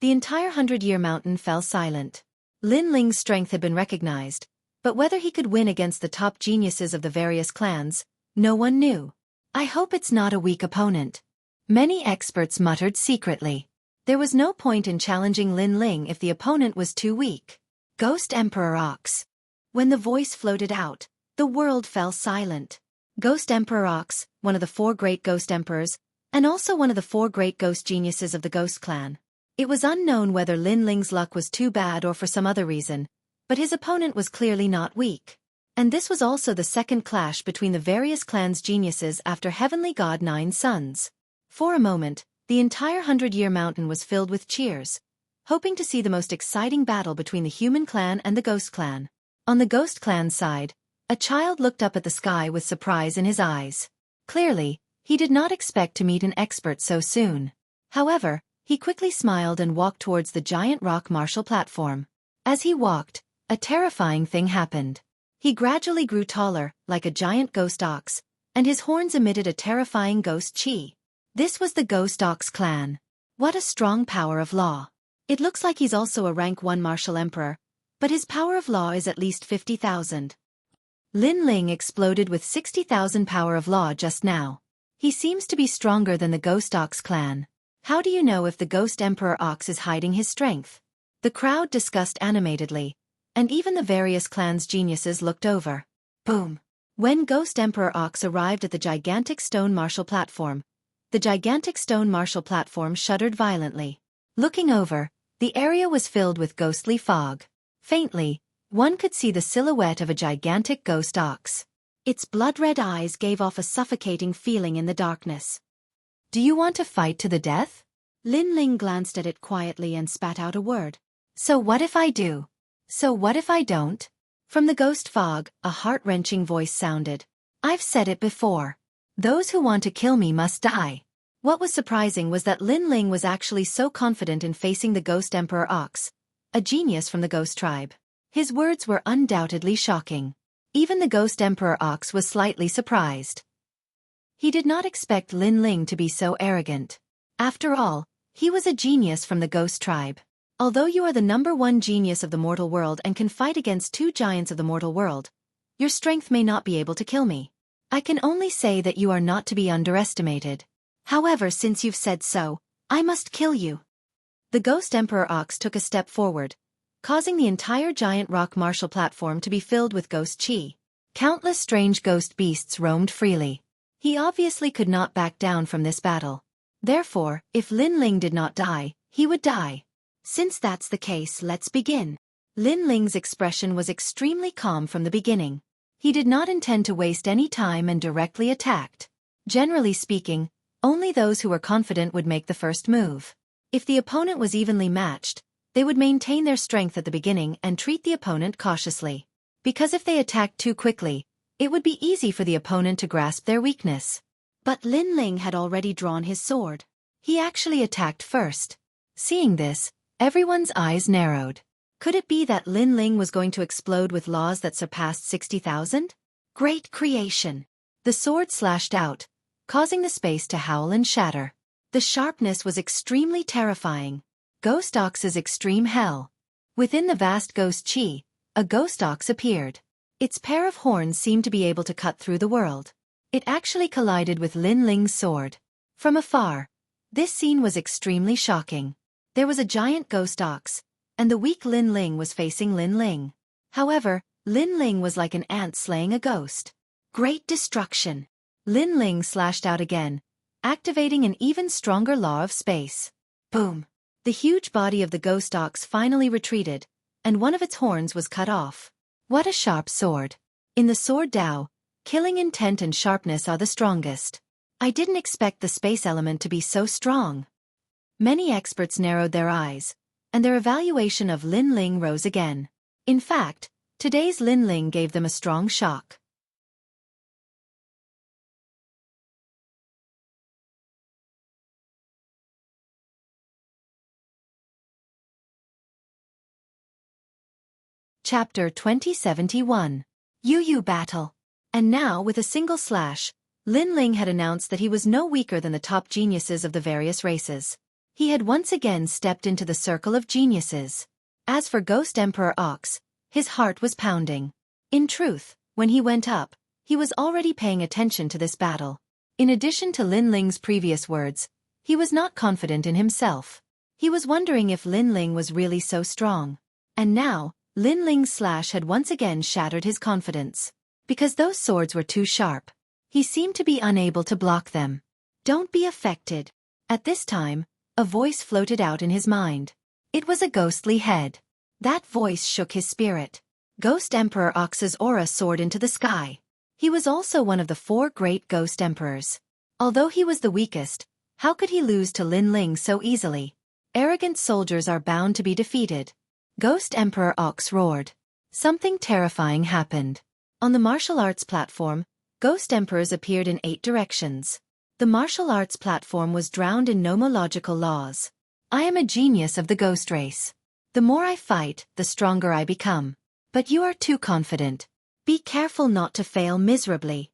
the entire 100-Year Mountain fell silent. Lin Ling's strength had been recognized, but whether he could win against the top geniuses of the various clans, no one knew. I hope it's not a weak opponent. Many experts muttered secretly. There was no point in challenging Lin Ling if the opponent was too weak. Ghost Emperor Ox. When the voice floated out, the world fell silent. Ghost Emperor Ox, one of the 4 great ghost emperors, and also one of the 4 great ghost geniuses of the Ghost Clan. It was unknown whether Lin Ling's luck was too bad or for some other reason, but his opponent was clearly not weak. And this was also the second clash between the various clans' geniuses after Heavenly God 9 Suns. For a moment, the entire 100-Year Mountain was filled with cheers, hoping to see the most exciting battle between the Human Clan and the Ghost Clan. On the Ghost Clan side, a child looked up at the sky with surprise in his eyes. Clearly, he did not expect to meet an expert so soon. However, he quickly smiled and walked towards the giant rock martial platform. As he walked, a terrifying thing happened. He gradually grew taller, like a giant ghost ox, and his horns emitted a terrifying ghost chi. This was the Ghost Ox Clan. What a strong power of law. It looks like he's also a rank 1 martial emperor, but his power of law is at least 50,000. Lin Ling exploded with 60,000 power of law just now. He seems to be stronger than the Ghost Ox Clan. How do you know if the Ghost Emperor Ox is hiding his strength? The crowd discussed animatedly, and even the various clans' geniuses looked over. Boom! When Ghost Emperor Ox arrived at the gigantic stone martial platform, the gigantic stone martial platform shuddered violently. Looking over, the area was filled with ghostly fog. Faintly, one could see the silhouette of a gigantic ghost ox. Its blood-red eyes gave off a suffocating feeling in the darkness. Do you want to fight to the death? Lin Ling glanced at it quietly and spat out a word. So what if I do? So what if I don't? From the ghost fog, a heart-wrenching voice sounded. I've said it before. Those who want to kill me must die. What was surprising was that Lin Ling was actually so confident in facing the Ghost Emperor Ox, a genius from the Ghost Tribe. His words were undoubtedly shocking. Even the Ghost Emperor Ox was slightly surprised. He did not expect Lin Ling to be so arrogant. After all, he was a genius from the Ghost Tribe. Although you are the #1 genius of the mortal world and can fight against 2 giants of the mortal world, your strength may not be able to kill me. I can only say that you are not to be underestimated. However, since you've said so, I must kill you. The Ghost Emperor Ox took a step forward, causing the entire giant rock martial platform to be filled with ghost chi. Countless strange ghost beasts roamed freely. He obviously could not back down from this battle. Therefore, if Lin Ling did not die, he would die. Since that's the case, let's begin. Lin Ling's expression was extremely calm from the beginning. He did not intend to waste any time and directly attacked. Generally speaking, only those who were confident would make the first move. If the opponent was evenly matched, they would maintain their strength at the beginning and treat the opponent cautiously. Because if they attacked too quickly, it would be easy for the opponent to grasp their weakness. But Lin Ling had already drawn his sword. He actually attacked first. Seeing this, everyone's eyes narrowed. Could it be that Lin Ling was going to explode with laws that surpassed 60,000? Great creation! The sword slashed out, causing the space to howl and shatter. The sharpness was extremely terrifying. Ghost Ox's extreme hell. Within the vast ghost chi, a ghost ox appeared. Its pair of horns seemed to be able to cut through the world. It actually collided with Lin Ling's sword. From afar, this scene was extremely shocking. There was a giant ghost ox, and the weak Lin Ling was facing Lin Ling. However, Lin Ling was like an ant slaying a ghost. Great destruction! Lin Ling slashed out again, activating an even stronger law of space. Boom! The huge body of the ghost ox finally retreated, and one of its horns was cut off. What a sharp sword! In the sword Dao, killing intent and sharpness are the strongest. I didn't expect the space element to be so strong. Many experts narrowed their eyes, and their evaluation of Lin Ling rose again. In fact, today's Lin Ling gave them a strong shock. Chapter 2071. Yu Yu Battle. And now, with a single slash, Lin Ling had announced that he was no weaker than the top geniuses of the various races. He had once again stepped into the circle of geniuses. As for Ghost Emperor Ox, his heart was pounding. In truth, when he went up, he was already paying attention to this battle. In addition to Lin Ling's previous words, he was not confident in himself. He was wondering if Lin Ling was really so strong. And now, Lin Ling's slash had once again shattered his confidence. Because those swords were too sharp, he seemed to be unable to block them. Don't be affected. At this time, a voice floated out in his mind. It was a ghostly head. That voice shook his spirit. Ghost Emperor Ox's aura soared into the sky. He was also one of the 4 great ghost emperors. Although he was the weakest, how could he lose to Lin Ling so easily? Arrogant soldiers are bound to be defeated. Ghost Emperor Ox roared. Something terrifying happened. On the martial arts platform, ghost emperors appeared in 8 directions. The martial arts platform was drowned in nomological laws. I am a genius of the ghost race. The more I fight, the stronger I become. But you are too confident. Be careful not to fail miserably.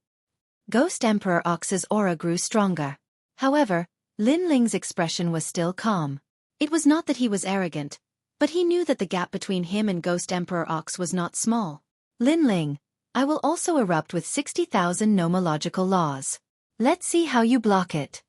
Ghost Emperor Ox's aura grew stronger. However, Lin Ling's expression was still calm. It was not that he was arrogant, but he knew that the gap between him and Ghost Emperor Ox was not small. Lin Ling, I will also erupt with 60,000 nomological laws. Let's see how you block it.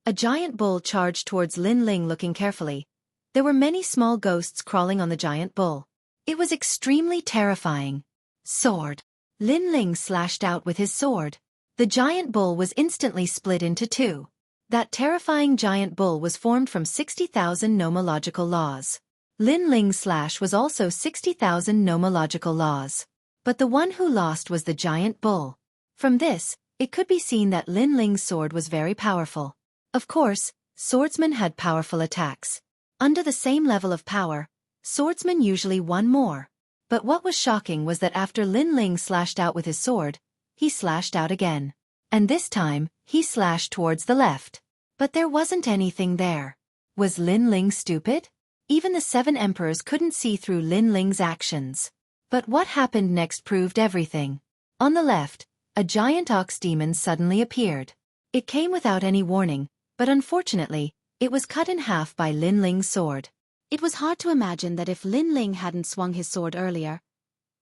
A giant bull charged towards Lin Ling looking carefully. There were many small ghosts crawling on the giant bull. It was extremely terrifying. Sword. Lin Ling slashed out with his sword. The giant bull was instantly split into 2. That terrifying giant bull was formed from 60,000 nomological laws. Lin Ling's slash was also 60,000 nomological laws. But the one who lost was the giant bull. From this, it could be seen that Lin Ling's sword was very powerful. Of course, swordsmen had powerful attacks. Under the same level of power, swordsmen usually won more. But what was shocking was that after Lin Ling slashed out with his sword, he slashed out again. And this time, he slashed towards the left. But there wasn't anything there. Was Lin Ling stupid? Even the 7 emperors couldn't see through Lin Ling's actions. But what happened next proved everything. On the left, a giant ox demon suddenly appeared. It came without any warning, but unfortunately, it was cut in half by Lin Ling's sword. It was hard to imagine that if Lin Ling hadn't swung his sword earlier,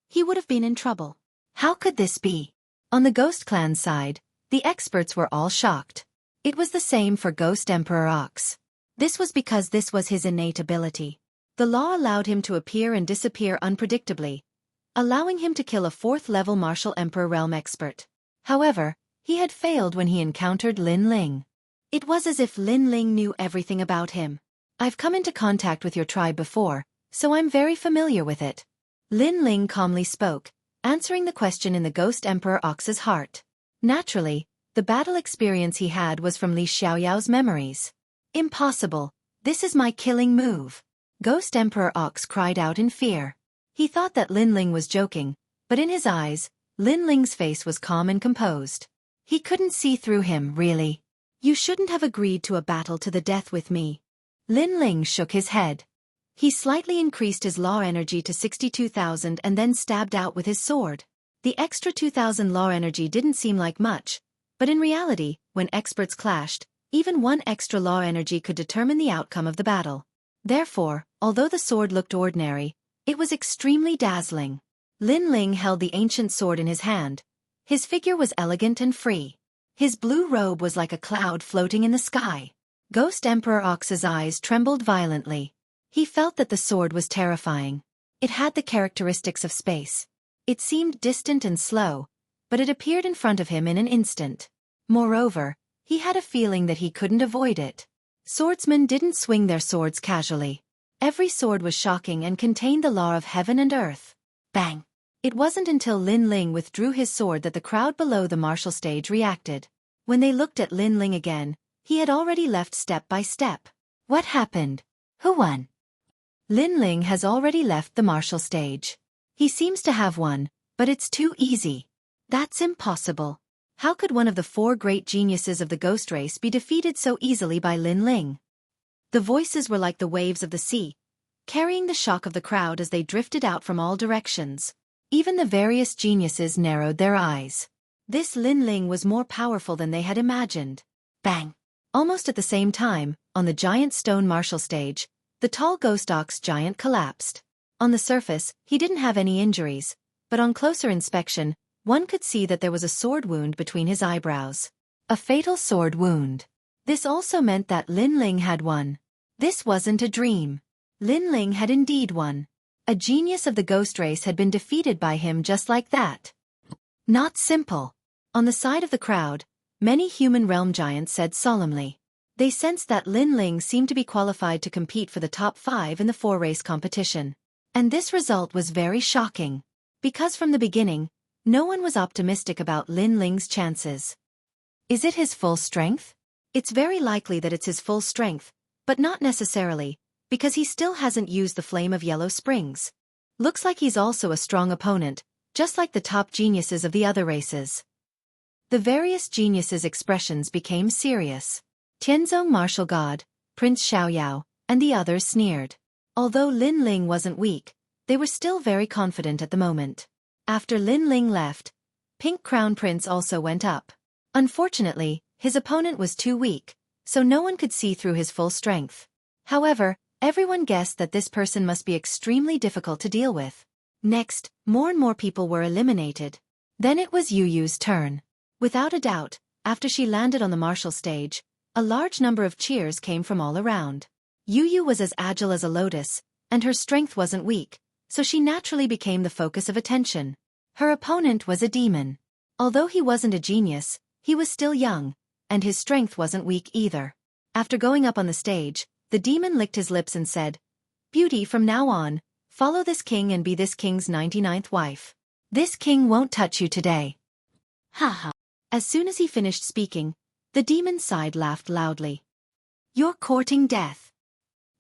he would have been in trouble. How could this be? On the Ghost Clan side, the experts were all shocked. It was the same for Ghost Emperor Ox. This was because this was his innate ability. The law allowed him to appear and disappear unpredictably, allowing him to kill a 4th-level martial emperor realm expert. However, he had failed when he encountered Lin Ling. It was as if Lin Ling knew everything about him. I've come into contact with your tribe before, so I'm very familiar with it. Lin Ling calmly spoke, answering the question in the Ghost Emperor Ox's heart. Naturally, the battle experience he had was from Li Xiaoyao's memories. Impossible, this is my killing move. Ghost Emperor Ox cried out in fear. He thought that Lin Ling was joking, but in his eyes, Lin Ling's face was calm and composed. He couldn't see through him, really. You shouldn't have agreed to a battle to the death with me. Lin Ling shook his head. He slightly increased his law energy to 62,000 and then stabbed out with his sword. The extra 2,000 law energy didn't seem like much, but in reality, when experts clashed, even one extra law energy could determine the outcome of the battle. Therefore, although the sword looked ordinary, it was extremely dazzling. Lin Ling held the ancient sword in his hand. His figure was elegant and free. His blue robe was like a cloud floating in the sky. Ghost Emperor Ox's eyes trembled violently. He felt that the sword was terrifying. It had the characteristics of space. It seemed distant and slow, but it appeared in front of him in an instant. Moreover, he had a feeling that he couldn't avoid it. Swordsmen didn't swing their swords casually. Every sword was shocking and contained the law of heaven and earth. Bang! It wasn't until Lin Ling withdrew his sword that the crowd below the martial stage reacted. When they looked at Lin Ling again, he had already left step by step. What happened? Who won? Lin Ling has already left the martial stage. He seems to have won, but it's too easy. That's impossible. How could one of the 4 great geniuses of the ghost race be defeated so easily by Lin Ling? The voices were like the waves of the sea, carrying the shock of the crowd as they drifted out from all directions. Even the various geniuses narrowed their eyes. This Lin Ling was more powerful than they had imagined. Bang! Almost at the same time, on the giant stone martial stage, the tall ghost ox giant collapsed. On the surface, he didn't have any injuries, but on closer inspection, one could see that there was a sword wound between his eyebrows. A fatal sword wound. This also meant that Lin Ling had won. This wasn't a dream. Lin Ling had indeed won. A genius of the ghost race had been defeated by him just like that. Not simple. On the side of the crowd, many human realm giants said solemnly. They sensed that Lin Ling seemed to be qualified to compete for the top 5 in the 4-race competition. And this result was very shocking. Because from the beginning, no one was optimistic about Lin Ling's chances. Is it his full strength? It's very likely that it's his full strength, but not necessarily, because he still hasn't used the Flame of Yellow Springs. Looks like he's also a strong opponent, just like the top geniuses of the other races. The various geniuses' expressions became serious. Tianzong Martial God, Prince Xiaoyao, and the others sneered. Although Lin Ling wasn't weak, they were still very confident at the moment. After Lin Ling left, Pink Crown Prince also went up. Unfortunately, his opponent was too weak, so no one could see through his full strength. However, everyone guessed that this person must be extremely difficult to deal with. Next, more and more people were eliminated. Then it was Yuyu's turn. Without a doubt, after she landed on the martial stage, a large number of cheers came from all around. Yuyu was as agile as a lotus, and her strength wasn't weak, so she naturally became the focus of attention. Her opponent was a demon. Although he wasn't a genius, he was still young, and his strength wasn't weak either. After going up on the stage, the demon licked his lips and said, "Beauty, from now on, follow this king and be this king's 99th wife. This king won't touch you today." Ha ha. As soon as he finished speaking, the demon side laughed loudly. "You're courting death."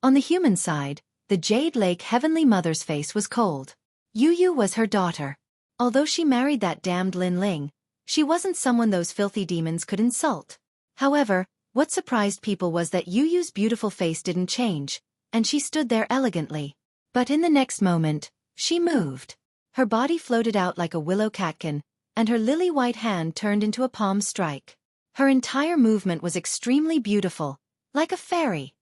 On the human side, the Jade Lake Heavenly Mother's face was cold. Yuyu was her daughter. Although she married that damned Lin Ling, she wasn't someone those filthy demons could insult. However, what surprised people was that Yuyu's beautiful face didn't change, and she stood there elegantly. But in the next moment, she moved. Her body floated out like a willow catkin, and her lily-white hand turned into a palm strike. Her entire movement was extremely beautiful, like a fairy.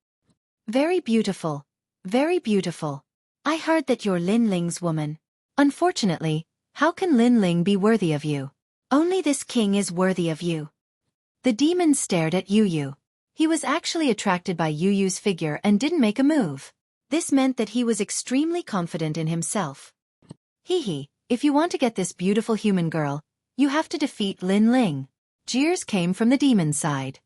Very beautiful. Very beautiful. I heard that you're Lin Ling's woman. Unfortunately, how can Lin Ling be worthy of you? Only this king is worthy of you. The demon stared at Yuyu. He was actually attracted by Yuyu's figure and didn't make a move. This meant that he was extremely confident in himself. Hee, if you want to get this beautiful human girl, you have to defeat Lin Ling. Jeers came from the demon side.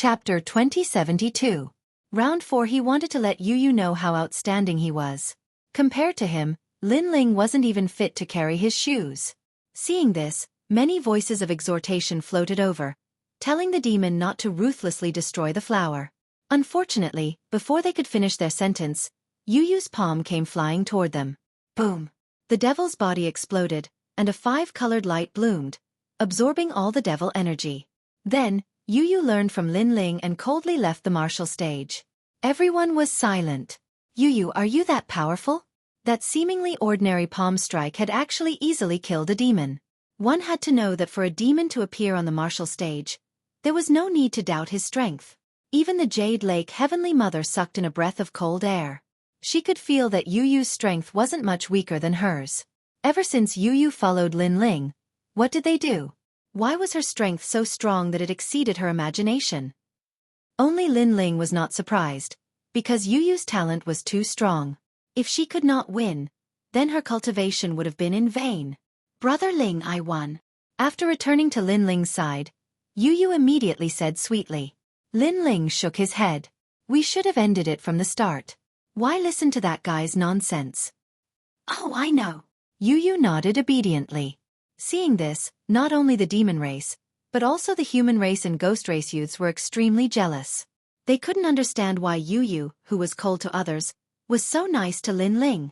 Chapter 2072. Round 4. He wanted to let Yu know how outstanding he was. Compared to him, Lin Ling wasn't even fit to carry his shoes. Seeing this, many voices of exhortation floated over, telling the demon not to ruthlessly destroy the flower. Unfortunately, before they could finish their sentence, Yu's palm came flying toward them. Boom! The devil's body exploded, and a 5-colored light bloomed, absorbing all the devil energy. Then, Yu learned from Lin Ling and coldly left the martial stage. Everyone was silent. Yu, are you that powerful? That seemingly ordinary palm strike had actually easily killed a demon. One had to know that for a demon to appear on the martial stage, there was no need to doubt his strength. Even the Jade Lake Heavenly Mother sucked in a breath of cold air. She could feel that Yu's strength wasn't much weaker than hers. Ever since Yu followed Lin Ling, what did they do? Why was her strength so strong that it exceeded her imagination? Only Lin Ling was not surprised, because Yu's talent was too strong. If she could not win, then her cultivation would have been in vain. Brother Ling, I won. After returning to Lin Ling's side, Yu immediately said sweetly. Lin Ling shook his head. We should have ended it from the start. Why listen to that guy's nonsense? Oh, I know. Yu nodded obediently. Seeing this, not only the demon race, but also the human race and ghost race youths were extremely jealous. They couldn't understand why Yu, who was cold to others, was so nice to Lin Ling.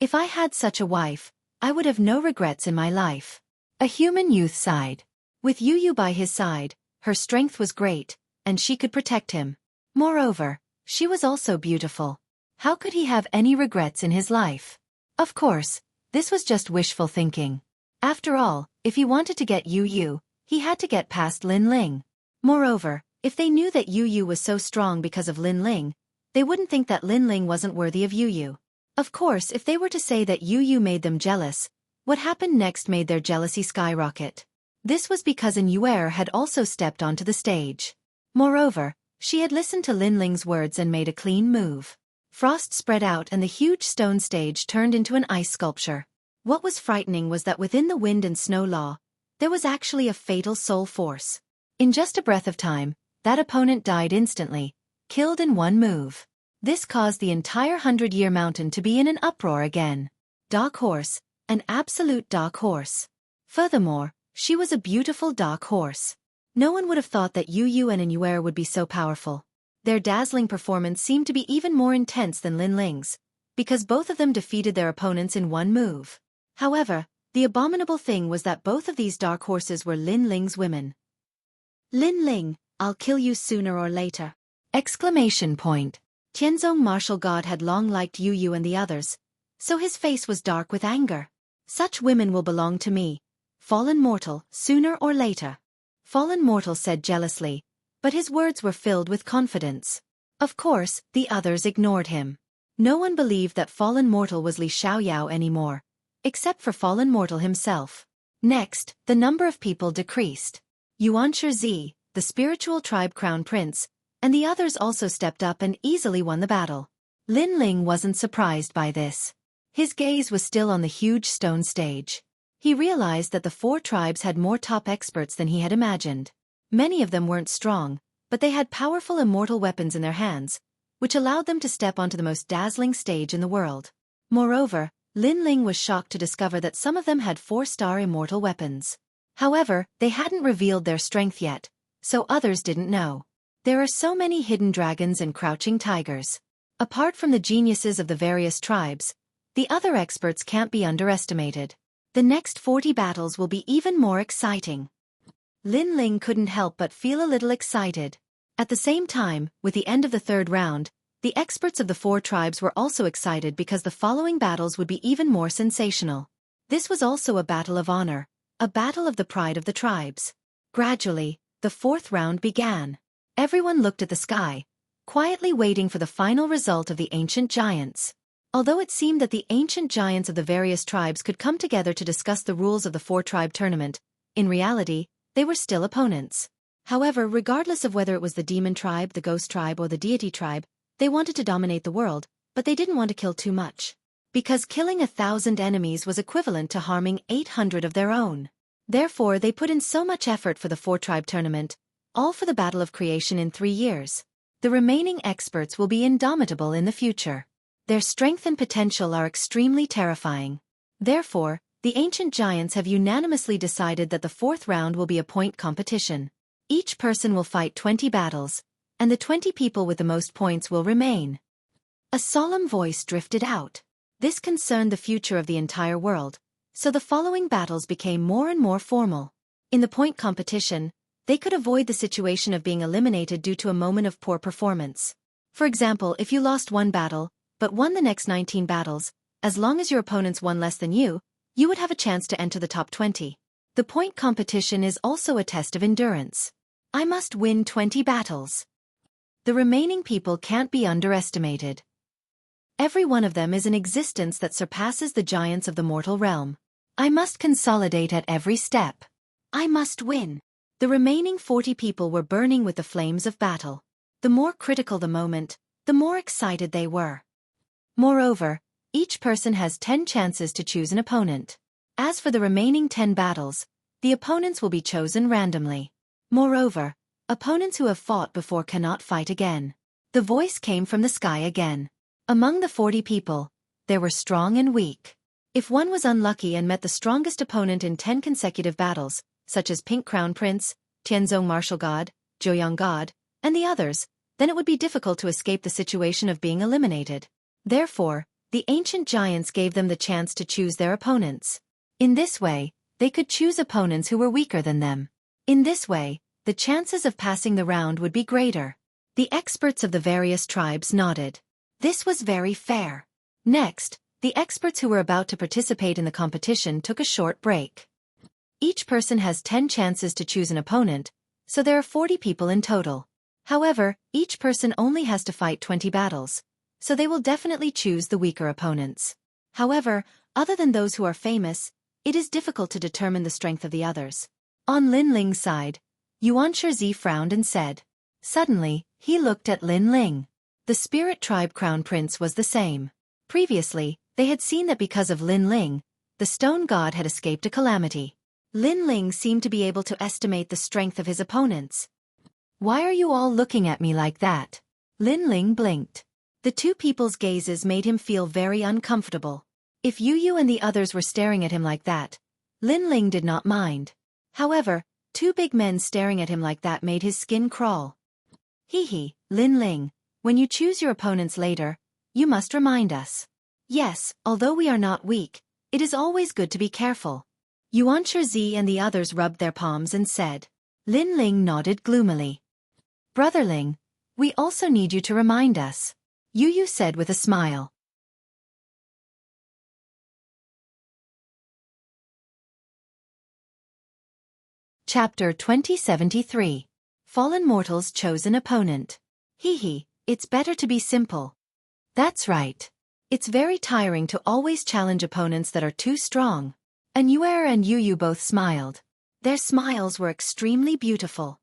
If I had such a wife, I would have no regrets in my life. A human youth sighed. With Yu by his side, her strength was great, and she could protect him. Moreover, she was also beautiful. How could he have any regrets in his life? Of course, this was just wishful thinking. After all, if he wanted to get Yu, he had to get past Lin Ling. Moreover, if they knew that Yu was so strong because of Lin Ling, they wouldn't think that Lin Ling wasn't worthy of Yu. Of course, if they were to say that Yu made them jealous, what happened next made their jealousy skyrocket. This was because Yuer had also stepped onto the stage. Moreover, she had listened to Lin Ling's words and made a clean move. Frost spread out and the huge stone stage turned into an ice sculpture. What was frightening was that within the wind and snow law, there was actually a fatal soul force. In just a breath of time, that opponent died instantly, killed in one move. This caused the entire 100-year mountain to be in an uproar again. Dark horse, an absolute dark horse. Furthermore, she was a beautiful dark horse. No one would have thought that Yu and Yuer would be so powerful. Their dazzling performance seemed to be even more intense than Lin Ling's, because both of them defeated their opponents in one move. However, the abominable thing was that both of these dark horses were Lin Ling's women. Lin Ling, I'll kill you sooner or later! Exclamation point. Tianzong martial god had long liked Yu and the others, so his face was dark with anger. Such women will belong to me, fallen mortal, sooner or later. Fallen mortal said jealously, but his words were filled with confidence. Of course, the others ignored him. No one believed that fallen mortal was Li Xiaoyao anymore, except for fallen mortal himself. Next, the number of people decreased. Yuan Shi, the spiritual tribe crown prince, and the others also stepped up and easily won the battle. Lin Ling wasn't surprised by this. His gaze was still on the huge stone stage. He realized that the 4 tribes had more top experts than he had imagined. Many of them weren't strong, but they had powerful immortal weapons in their hands, which allowed them to step onto the most dazzling stage in the world. Moreover, Lin Ling was shocked to discover that some of them had 4-star immortal weapons. However, they hadn't revealed their strength yet, so others didn't know. There are so many hidden dragons and crouching tigers. Apart from the geniuses of the various tribes, the other experts can't be underestimated. The next 40 battles will be even more exciting. Lin Ling couldn't help but feel a little excited. At the same time, with the end of the 3rd round, the experts of the 4 tribes were also excited because the following battles would be even more sensational. This was also a battle of honor, a battle of the pride of the tribes. Gradually, the 4th round began. Everyone looked at the sky, quietly waiting for the final result of the ancient giants. Although it seemed that the ancient giants of the various tribes could come together to discuss the rules of the 4-tribe tournament, in reality, they were still opponents. However, regardless of whether it was the demon tribe, the ghost tribe, or the deity tribe, they wanted to dominate the world, but they didn't want to kill too much. Because killing 1,000 enemies was equivalent to harming 800 of their own. Therefore, they put in so much effort for the 4-tribe tournament, all for the battle of creation in 3 years. The remaining experts will be indomitable in the future. Their strength and potential are extremely terrifying. Therefore, the ancient giants have unanimously decided that the 4th round will be a point competition. Each person will fight 20 battles, and the 20 people with the most points will remain. A solemn voice drifted out. This concerned the future of the entire world, so the following battles became more and more formal. In the point competition, they could avoid the situation of being eliminated due to a moment of poor performance. For example, if you lost one battle, but won the next 19 battles, as long as your opponents won less than you would have a chance to enter the top 20. The point competition is also a test of endurance. I must win 20 battles. The remaining people can't be underestimated. Every one of them is an existence that surpasses the giants of the mortal realm. I must consolidate at every step. I must win. The remaining 40 people were burning with the flames of battle. The more critical the moment, the more excited they were. Moreover, each person has 10 chances to choose an opponent. As for the remaining 10 battles, the opponents will be chosen randomly. Moreover, opponents who have fought before cannot fight again. The voice came from the sky again. Among the 40 people, there were strong and weak. If one was unlucky and met the strongest opponent in 10 consecutive battles, such as Pink Crown Prince, Tianzong Martial God, Joyang God, and the others, then it would be difficult to escape the situation of being eliminated. Therefore, the ancient giants gave them the chance to choose their opponents. In this way, they could choose opponents who were weaker than them. In this way, the chances of passing the round would be greater. The experts of the various tribes nodded. This was very fair. Next, the experts who were about to participate in the competition took a short break. Each person has 10 chances to choose an opponent, so there are 40 people in total. However, each person only has to fight 20 battles, so they will definitely choose the weaker opponents. However, other than those who are famous, it is difficult to determine the strength of the others. On Lin Ling's side, Xueqi frowned and said. Suddenly, he looked at Lin Ling. The spirit tribe crown prince was the same. Previously, they had seen that because of Lin Ling, the stone god had escaped a calamity. Lin Ling seemed to be able to estimate the strength of his opponents. Why are you all looking at me like that? Lin Ling blinked. The two people's gazes made him feel very uncomfortable. If Yu and the others were staring at him like that, Lin Ling did not mind. However, two big men staring at him like that made his skin crawl. Lin Ling, when you choose your opponents later, you must remind us. Yes, although we are not weak, it is always good to be careful. Xueqi and the others rubbed their palms and said. Lin Ling nodded gloomily. Brother Ling, we also need you to remind us. Yu said with a smile. Chapter 2073. Fallen Mortals Chosen Opponent. It's better to be simple. That's right. It's very tiring to always challenge opponents that are too strong. Anue and Yu both smiled. Their smiles were extremely beautiful.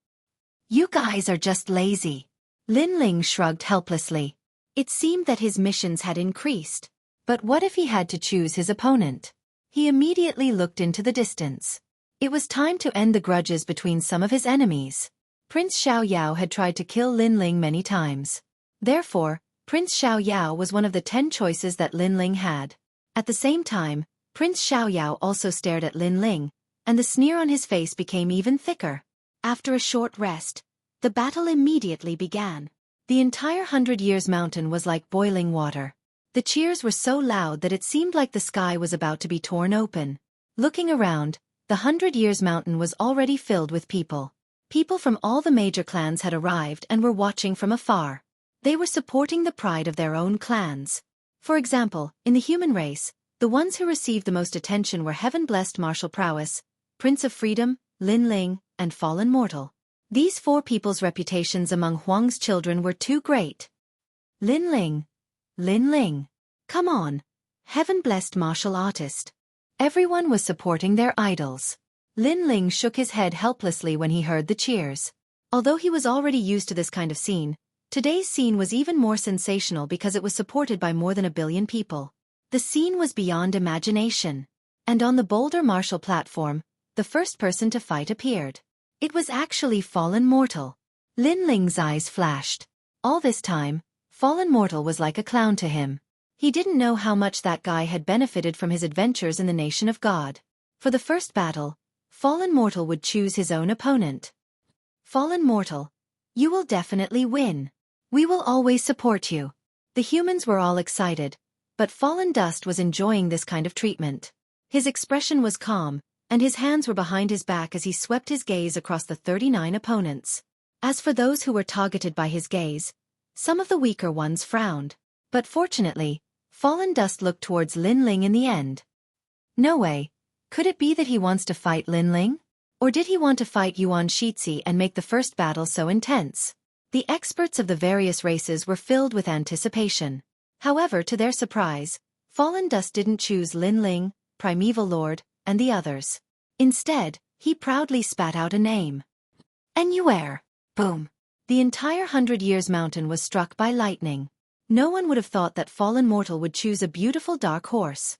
You guys are just lazy. Lin Ling shrugged helplessly. It seemed that his missions had increased. But what if he had to choose his opponent? He immediately looked into the distance. It was time to end the grudges between some of his enemies. Prince Xiaoyao had tried to kill Lin Ling many times. Therefore, Prince Xiaoyao was one of the 10 choices that Lin Ling had. At the same time, Prince Xiaoyao also stared at Lin Ling, and the sneer on his face became even thicker. After a short rest, the battle immediately began. The entire 100 Years Mountain was like boiling water. The cheers were so loud that it seemed like the sky was about to be torn open. Looking around, the 100 Years Mountain was already filled with people. People from all the major clans had arrived and were watching from afar. They were supporting the pride of their own clans. For example, in the human race, the ones who received the most attention were Heaven-Blessed Martial Prowess, Prince of Freedom, Lin Ling, and Fallen Mortal. These 4 people's reputations among Huang's children were too great. Lin Ling. Come on. Heaven-Blessed Martial Artist. Everyone was supporting their idols. Lin Ling shook his head helplessly when he heard the cheers. Although he was already used to this kind of scene, today's scene was even more sensational because it was supported by more than 1 billion people. The scene was beyond imagination. And on the boulder martial platform, the first person to fight appeared. It was actually Fallen Mortal. Lin Ling's eyes flashed. All this time, Fallen Mortal was like a clown to him. He didn't know how much that guy had benefited from his adventures in the nation of God. For the first battle, Fallen Mortal would choose his own opponent. Fallen Mortal, you will definitely win. We will always support you. The humans were all excited, but Fallen Dust was enjoying this kind of treatment. His expression was calm, and his hands were behind his back as he swept his gaze across the 39 opponents. As for those who were targeted by his gaze, some of the weaker ones frowned. But fortunately, Fallen Dust looked towards Lin Ling in the end. No way. Could it be that he wants to fight Lin Ling? Or did he want to fight Xueqi and make the first battle so intense? The experts of the various races were filled with anticipation. However, to their surprise, Fallen Dust didn't choose Lin Ling, Primeval Lord, and the others. Instead, he proudly spat out a name. Xueqi. Boom. The entire 100 Years Mountain was struck by lightning. No one would have thought that Fallen Mortal would choose a beautiful dark horse.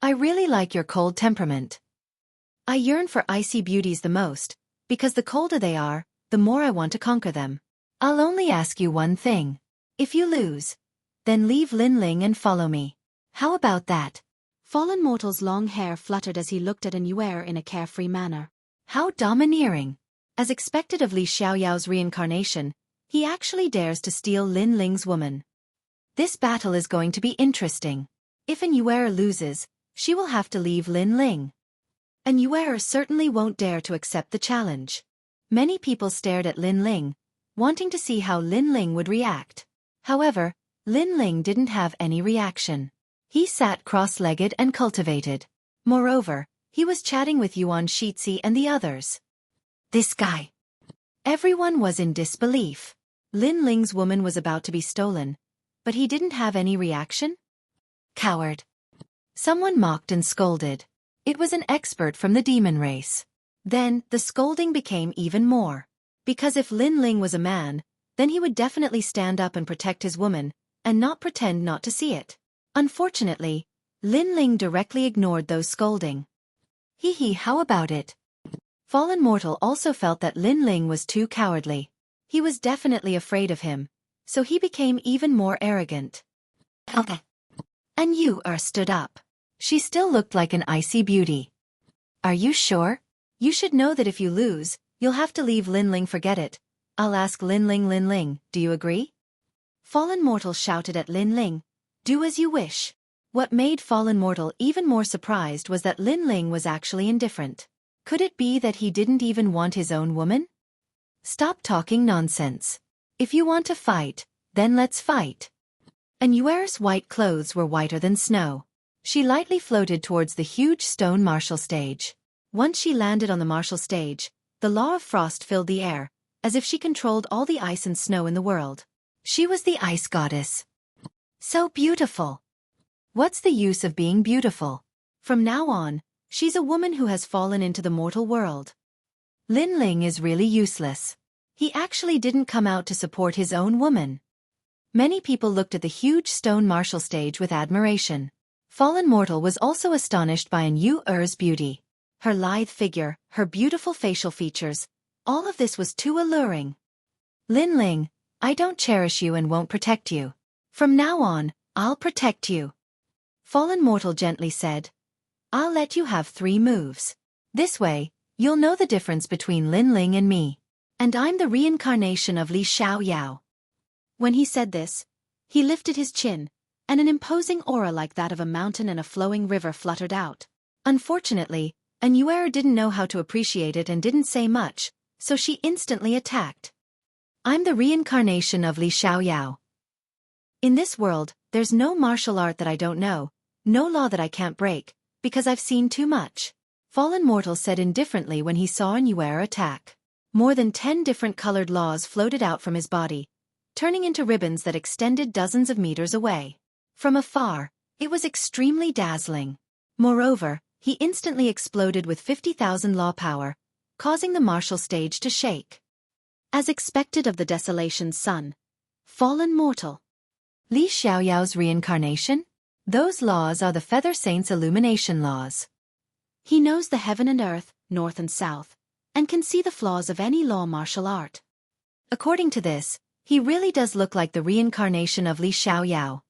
I really like your cold temperament. I yearn for icy beauties the most, because the colder they are, the more I want to conquer them. I'll only ask you one thing. If you lose, then leave Lin Ling and follow me. How about that? Fallen Mortal's long hair fluttered as he looked at Xueqi in a carefree manner. How domineering! As expected of Li Xiaoyao's reincarnation, he actually dares to steal Lin Ling's woman. This battle is going to be interesting. If Xueqi loses, she will have to leave Lin Ling. Xueqi certainly won't dare to accept the challenge. Many people stared at Lin Ling, wanting to see how Lin Ling would react. However, Lin Ling didn't have any reaction. He sat cross-legged and cultivated. Moreover, he was chatting with Xueqi and the others. This guy. Everyone was in disbelief. Lin Ling's woman was about to be stolen, but he didn't have any reaction? Coward. Someone mocked and scolded. It was an expert from the demon race. Then, the scolding became even more. Because if Lin Ling was a man, then he would definitely stand up and protect his woman, and not pretend not to see it. Unfortunately, Lin Ling directly ignored those scolding. Hee, how about it? Fallen Mortal also felt that Lin Ling was too cowardly. He was definitely afraid of him, so he became even more arrogant. Okay. And Xueqi stood up. She still looked like an icy beauty. Are you sure? You should know that if you lose, you'll have to leave Lin Ling. Forget it. I'll ask Lin Ling, do you agree? Fallen Mortal shouted at Lin Ling, do as you wish. What made Fallen Mortal even more surprised was that Lin Ling was actually indifferent. Could it be that he didn't even want his own woman? Stop talking nonsense. If you want to fight, then let's fight. Xueqi's white clothes were whiter than snow. She lightly floated towards the huge stone martial stage. Once she landed on the martial stage, the law of frost filled the air, as if she controlled all the ice and snow in the world. She was the ice goddess. So beautiful. What's the use of being beautiful? From now on, she's a woman who has fallen into the mortal world. Lin Ling is really useless. He actually didn't come out to support his own woman. Many people looked at the huge stone martial stage with admiration. Fallen Mortal was also astonished by Xueqi's beauty. Her lithe figure, her beautiful facial features, all of this was too alluring. Lin Ling, I don't cherish you and won't protect you. From now on, I'll protect you. Fallen Mortal gently said, I'll let you have 3 moves. This way, you'll know the difference between Lin Ling and me. And I'm the reincarnation of Li Xiaoyao. When he said this, he lifted his chin, and an imposing aura like that of a mountain and a flowing river fluttered out. Unfortunately, Xueqi didn't know how to appreciate it and didn't say much, so she instantly attacked. I'm the reincarnation of Li Xiaoyao. In this world, there's no martial art that I don't know, no law that I can't break, because I've seen too much. Fallen Mortal said indifferently when he saw Xueqi attack. More than 10 different colored laws floated out from his body, turning into ribbons that extended dozens of meters away. From afar, it was extremely dazzling. Moreover, he instantly exploded with 50,000 law power, causing the martial stage to shake. As expected of the Desolation's son, Fallen Mortal. Li Xiaoyao's reincarnation? Those laws are the Feather Saint's illumination laws. He knows the heaven and earth, north and south, and can see the flaws of any law martial art. According to this, he really does look like the reincarnation of Li Xiaoyao.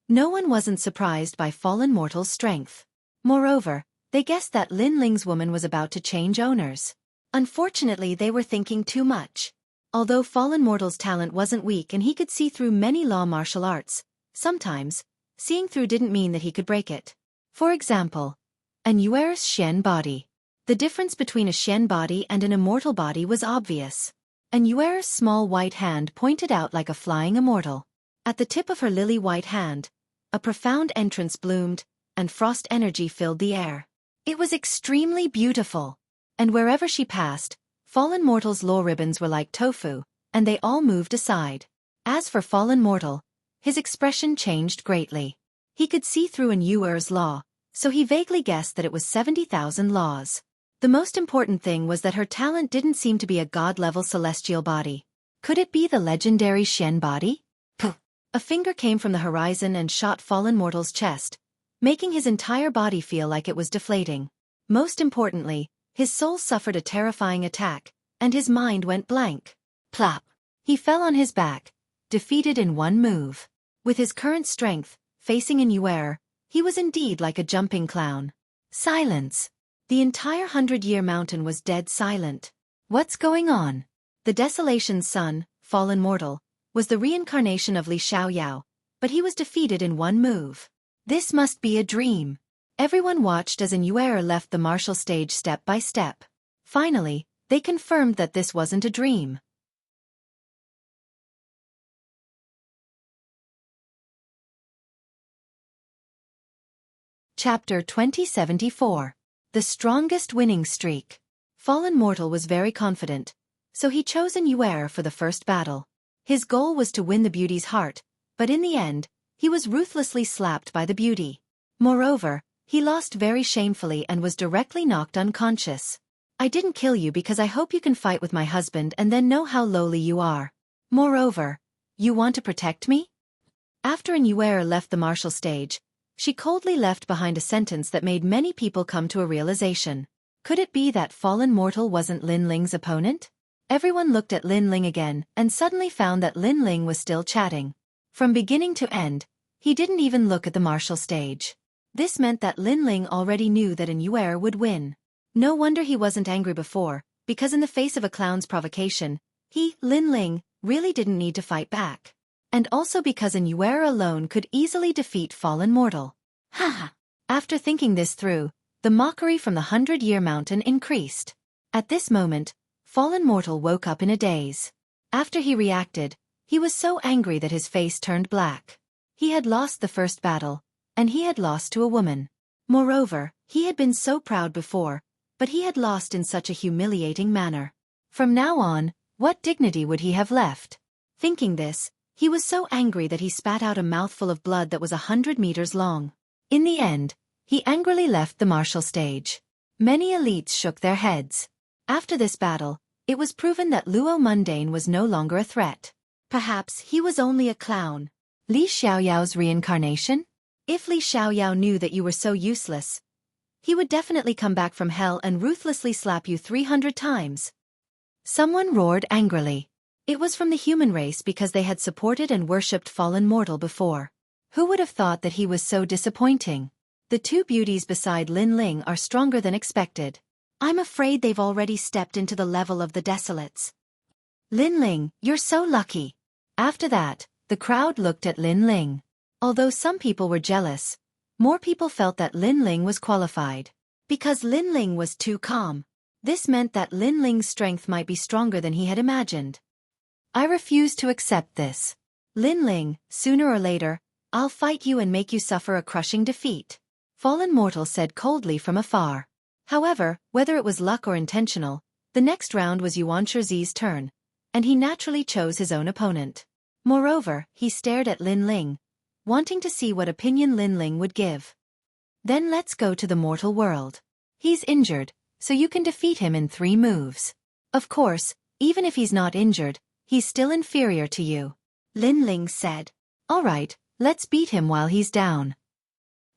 No one wasn't surprised by fallen mortal's strength. Moreover, they guessed that Lin Ling's woman was about to change owners. Unfortunately, they were thinking too much. Although fallen mortal's talent wasn't weak and he could see through many law martial arts, sometimes, seeing through didn't mean that he could break it. For example, an Yuer's Xian body. The difference between a Xian body and an immortal body was obvious. An Yuer's small white hand pointed out like a flying immortal. At the tip of her lily-white hand, a profound entrance bloomed, and frost energy filled the air. It was extremely beautiful. And wherever she passed, fallen mortal's law ribbons were like tofu, and they all moved aside. As for fallen mortal, his expression changed greatly. He could see through an Yuer's law, so he vaguely guessed that it was 70,000 laws. The most important thing was that her talent didn't seem to be a god-level celestial body. Could it be the legendary Xian body? Pooh! A finger came from the horizon and shot fallen mortal's chest, making his entire body feel like it was deflating. Most importantly, his soul suffered a terrifying attack, and his mind went blank. Plop! He fell on his back, defeated in one move. With his current strength, facing an Yuer, he was indeed like a jumping clown. Silence! The entire 100-year mountain was dead silent. What's going on? The Desolation's son, fallen mortal, was the reincarnation of Li Xiaoyao, but he was defeated in one move. This must be a dream. Everyone watched as an Yuer left the martial stage step by step. Finally, they confirmed that this wasn't a dream. Chapter 2074. The strongest winning streak. Fallen mortal was very confident, so he chose an Yuer for the first battle. His goal was to win the beauty's heart, but in the end, he was ruthlessly slapped by the beauty. Moreover, he lost very shamefully and was directly knocked unconscious. I didn't kill you because I hope you can fight with my husband and then know how lowly you are. Moreover, you want to protect me? After an Yuer left the martial stage, she coldly left behind a sentence that made many people come to a realization. Could it be that fallen mortal wasn't Lin Ling's opponent? Everyone looked at Lin Ling again and suddenly found that Lin Ling was still chatting. From beginning to end, he didn't even look at the martial stage. This meant that Lin Ling already knew that an Yuer would win. No wonder he wasn't angry before, because in the face of a clown's provocation, he, Lin Ling, really didn't need to fight back. And also because an Yuer alone could easily defeat fallen mortal. Haha! After thinking this through, the mockery from the 100-year mountain increased. At this moment, fallen mortal woke up in a daze. After he reacted, he was so angry that his face turned black. He had lost the first battle, and he had lost to a woman. Moreover, he had been so proud before, but he had lost in such a humiliating manner. From now on, what dignity would he have left? Thinking this, he was so angry that he spat out a mouthful of blood that was 100 meters long. In the end, he angrily left the martial stage. Many elites shook their heads. After this battle, it was proven that Luo Mundane was no longer a threat. Perhaps he was only a clown. Li Xiaoyao's reincarnation? If Li Xiaoyao knew that you were so useless, he would definitely come back from hell and ruthlessly slap you 300 times. Someone roared angrily. It was from the human race because they had supported and worshipped fallen mortal before. Who would have thought that he was so disappointing? The two beauties beside Lin Ling are stronger than expected. I'm afraid they've already stepped into the level of the desolates. Lin Ling, you're so lucky. After that, the crowd looked at Lin Ling. Although some people were jealous, more people felt that Lin Ling was qualified. Because Lin Ling was too calm. This meant that Lin Ling's strength might be stronger than he had imagined. I refuse to accept this. Lin Ling, sooner or later, I'll fight you and make you suffer a crushing defeat. Fallen mortal said coldly from afar. However, whether it was luck or intentional, the next round was Yuan Shizi's turn, and he naturally chose his own opponent. Moreover, he stared at Lin Ling, wanting to see what opinion Lin Ling would give. Then let's go to the mortal world. He's injured, so you can defeat him in 3 moves. Of course, even if he's not injured, he's still inferior to you. Lin Ling said. Alright, let's beat him while he's down.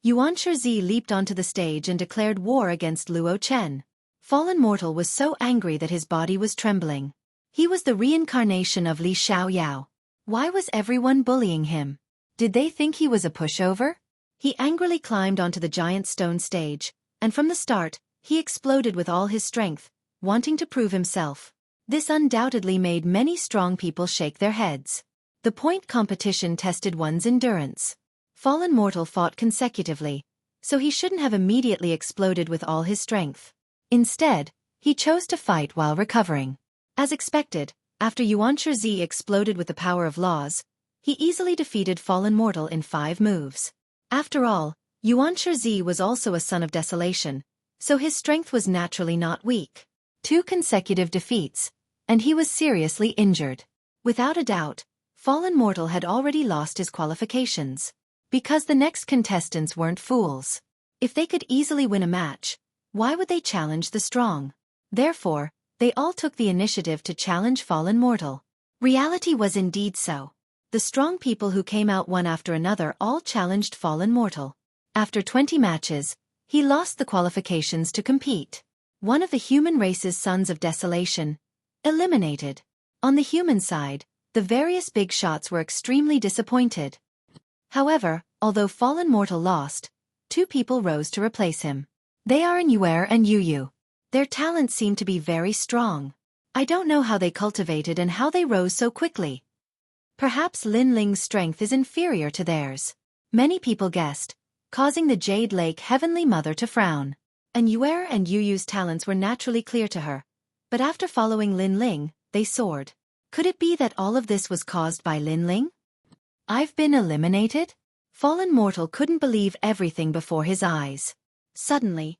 Yuan Shizi leaped onto the stage and declared war against Luo Chen. Fallen Mortal was so angry that his body was trembling. He was the reincarnation of Li Xiaoyao. Why was everyone bullying him? Did they think he was a pushover? He angrily climbed onto the giant stone stage, and from the start, he exploded with all his strength, wanting to prove himself. This undoubtedly made many strong people shake their heads. The point competition tested one's endurance. Fallen Mortal fought consecutively, so he shouldn't have immediately exploded with all his strength. Instead, he chose to fight while recovering. As expected, after Xueqi exploded with the power of laws, he easily defeated Fallen Mortal in 5 moves. After all, Xueqi was also a son of desolation, so his strength was naturally not weak. 2 consecutive defeats, and he was seriously injured. Without a doubt, Fallen Mortal had already lost his qualifications. Because the next contestants weren't fools. If they could easily win a match, why would they challenge the strong? Therefore, they all took the initiative to challenge Fallen Mortal. Reality was indeed so. The strong people who came out one after another all challenged Fallen Mortal. After 20 matches, he lost the qualifications to compete. One of the human race's sons of desolation. Eliminated. On the human side, the various big shots were extremely disappointed. However, although Fallen Mortal lost, 2 people rose to replace him. They are Xueqi and Yu. Their talents seem to be very strong. I don't know how they cultivated and how they rose so quickly. Perhaps Lin Ling's strength is inferior to theirs. Many people guessed, causing the Jade Lake Heavenly Mother to frown. And Xueqi and Yu's talents were naturally clear to her. But after following Lin Ling, they soared. Could it be that all of this was caused by Lin Ling? I've been eliminated? Fallen Mortal couldn't believe everything before his eyes. Suddenly,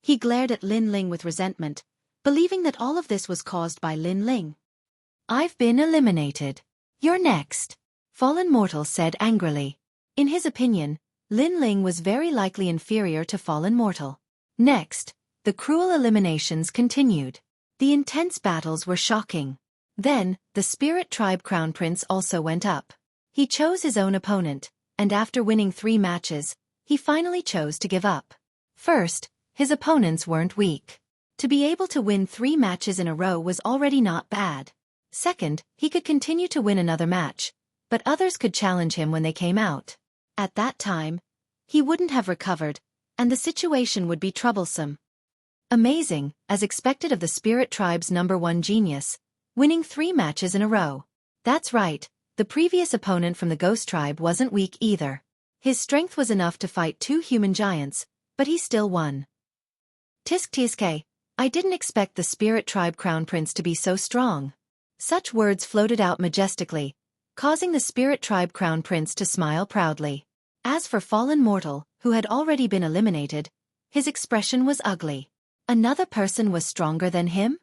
he glared at Lin Ling with resentment, believing that all of this was caused by Lin Ling. I've been eliminated. You're next, Fallen Mortal said angrily. In his opinion, Lin Ling was very likely inferior to Fallen Mortal. Next, the cruel eliminations continued. The intense battles were shocking. Then, the Spirit Tribe Crown Prince also went up. He chose his own opponent, and after winning 3 matches, he finally chose to give up. First, his opponents weren't weak. To be able to win 3 matches in a row was already not bad. Second, he could continue to win another match, but others could challenge him when they came out. At that time, he wouldn't have recovered, and the situation would be troublesome. Amazing, as expected of the Spirit Tribe's #1 genius, winning 3 matches in a row. That's right. The previous opponent from the Ghost Tribe wasn't weak either. His strength was enough to fight 2 human giants, but he still won. Tiske, I didn't expect the Spirit Tribe Crown Prince to be so strong. Such words floated out majestically, causing the Spirit Tribe Crown Prince to smile proudly. As for Fallen Mortal, who had already been eliminated, his expression was ugly. Another person was stronger than him?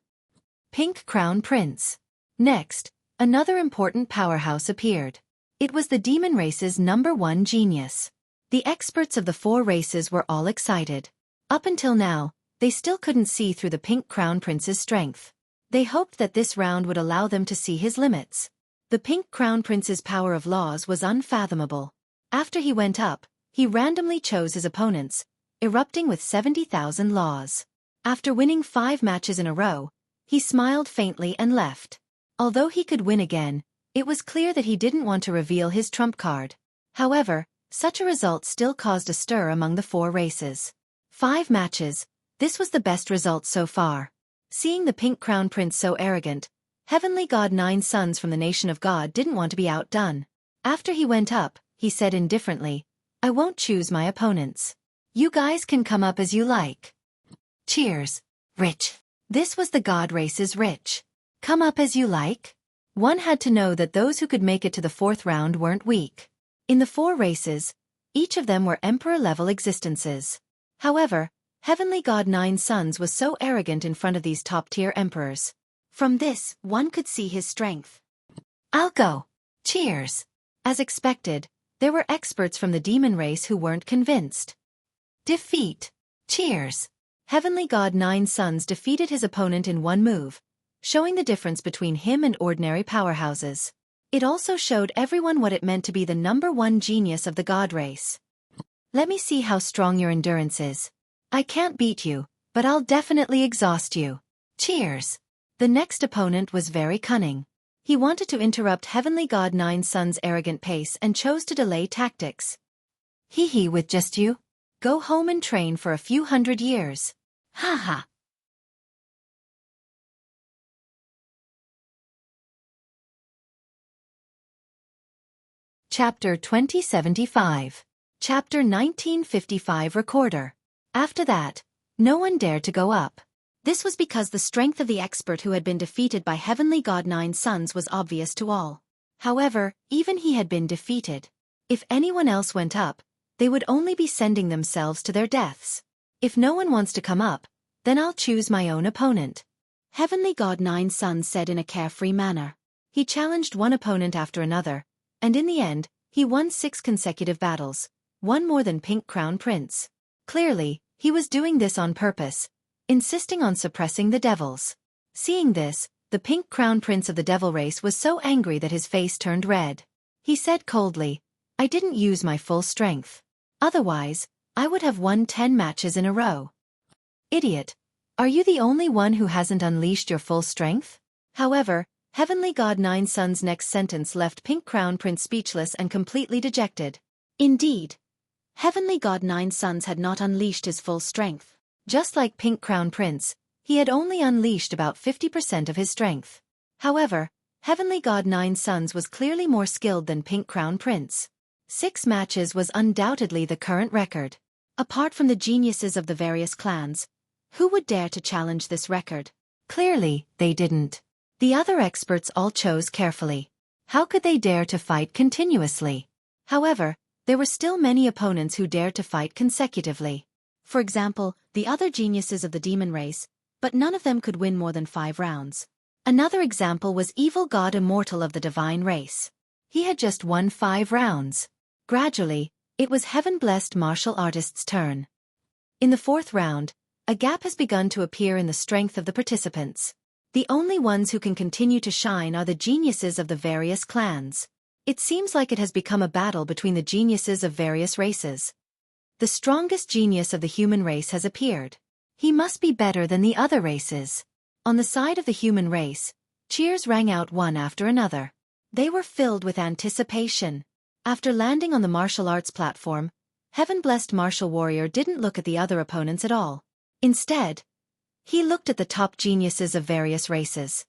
Pink Crown Prince. Next, another important powerhouse appeared. It was the demon race's #1 genius. The experts of the 4 races were all excited. Up until now, they still couldn't see through the Pink Crown Prince's strength. They hoped that this round would allow them to see his limits. The Pink Crown Prince's power of laws was unfathomable. After he went up, he randomly chose his opponents, erupting with 70,000 laws. After winning 5 matches in a row, he smiled faintly and left. Although he could win again, it was clear that he didn't want to reveal his trump card. However, such a result still caused a stir among the 4 races. 5 matches, this was the best result so far. Seeing the Pink Crown Prince so arrogant, Heavenly God 9 sons from the nation of God didn't want to be outdone. After he went up, he said indifferently, I won't choose my opponents. You guys can come up as you like. Cheers. Rich. This was the God race's rich. Come up as you like? One had to know that those who could make it to the 4th round weren't weak. In the 4 races, each of them were emperor-level existences. However, Heavenly God 9 sons was so arrogant in front of these top-tier emperors. From this, one could see his strength. I'll go. Cheers. As expected, there were experts from the demon race who weren't convinced. Defeat. Cheers. Heavenly God 9 sons defeated his opponent in 1 move, showing the difference between him and ordinary powerhouses. It also showed everyone what it meant to be the #1 genius of the God race. Let me see how strong your endurance is. I can't beat you, but I'll definitely exhaust you. Cheers. The next opponent was very cunning. He wanted to interrupt Heavenly God Nine Sun's arrogant pace and chose to delay tactics. Hee hee, with just you? Go home and train for a few hundred years. Ha ha. Chapter 2075. Chapter 1955 Recorder. After that, no one dared to go up. This was because the strength of the expert who had been defeated by Heavenly God Nine Suns was obvious to all. However, even he had been defeated. If anyone else went up, they would only be sending themselves to their deaths. If no one wants to come up, then I'll choose my own opponent. Heavenly God Nine Suns said in a carefree manner. He challenged one opponent after another, and in the end, he won 6 consecutive battles, one more than Pink Crown Prince. Clearly, he was doing this on purpose, insisting on suppressing the devils. Seeing this, the Pink Crown Prince of the Devil race was so angry that his face turned red. He said coldly, I didn't use my full strength. Otherwise, I would have won 10 matches in a row. Idiot. Are you the only one who hasn't unleashed your full strength? However, Heavenly God Nine Suns' next sentence left Pink Crown Prince speechless and completely dejected. Indeed, Heavenly God Nine Suns had not unleashed his full strength. Just like Pink Crown Prince, he had only unleashed about 50% of his strength. However, Heavenly God Nine Suns was clearly more skilled than Pink Crown Prince. 6 matches was undoubtedly the current record. Apart from the geniuses of the various clans, who would dare to challenge this record? Clearly, they didn't. The other experts all chose carefully. How could they dare to fight continuously? However, there were still many opponents who dared to fight consecutively. For example, the other geniuses of the demon race, but none of them could win more than 5 rounds. Another example was Evil God Immortal of the divine race. He had just won 5 rounds. Gradually, it was Heaven-blessed martial artist's turn. In the 4th round, a gap has begun to appear in the strength of the participants. The only ones who can continue to shine are the geniuses of the various clans. It seems like it has become a battle between the geniuses of various races. The strongest genius of the human race has appeared. He must be better than the other races. On the side of the human race, cheers rang out one after another. They were filled with anticipation. After landing on the martial arts platform, Heaven-blessed martial warrior didn't look at the other opponents at all. Instead, he looked at the top geniuses of various races.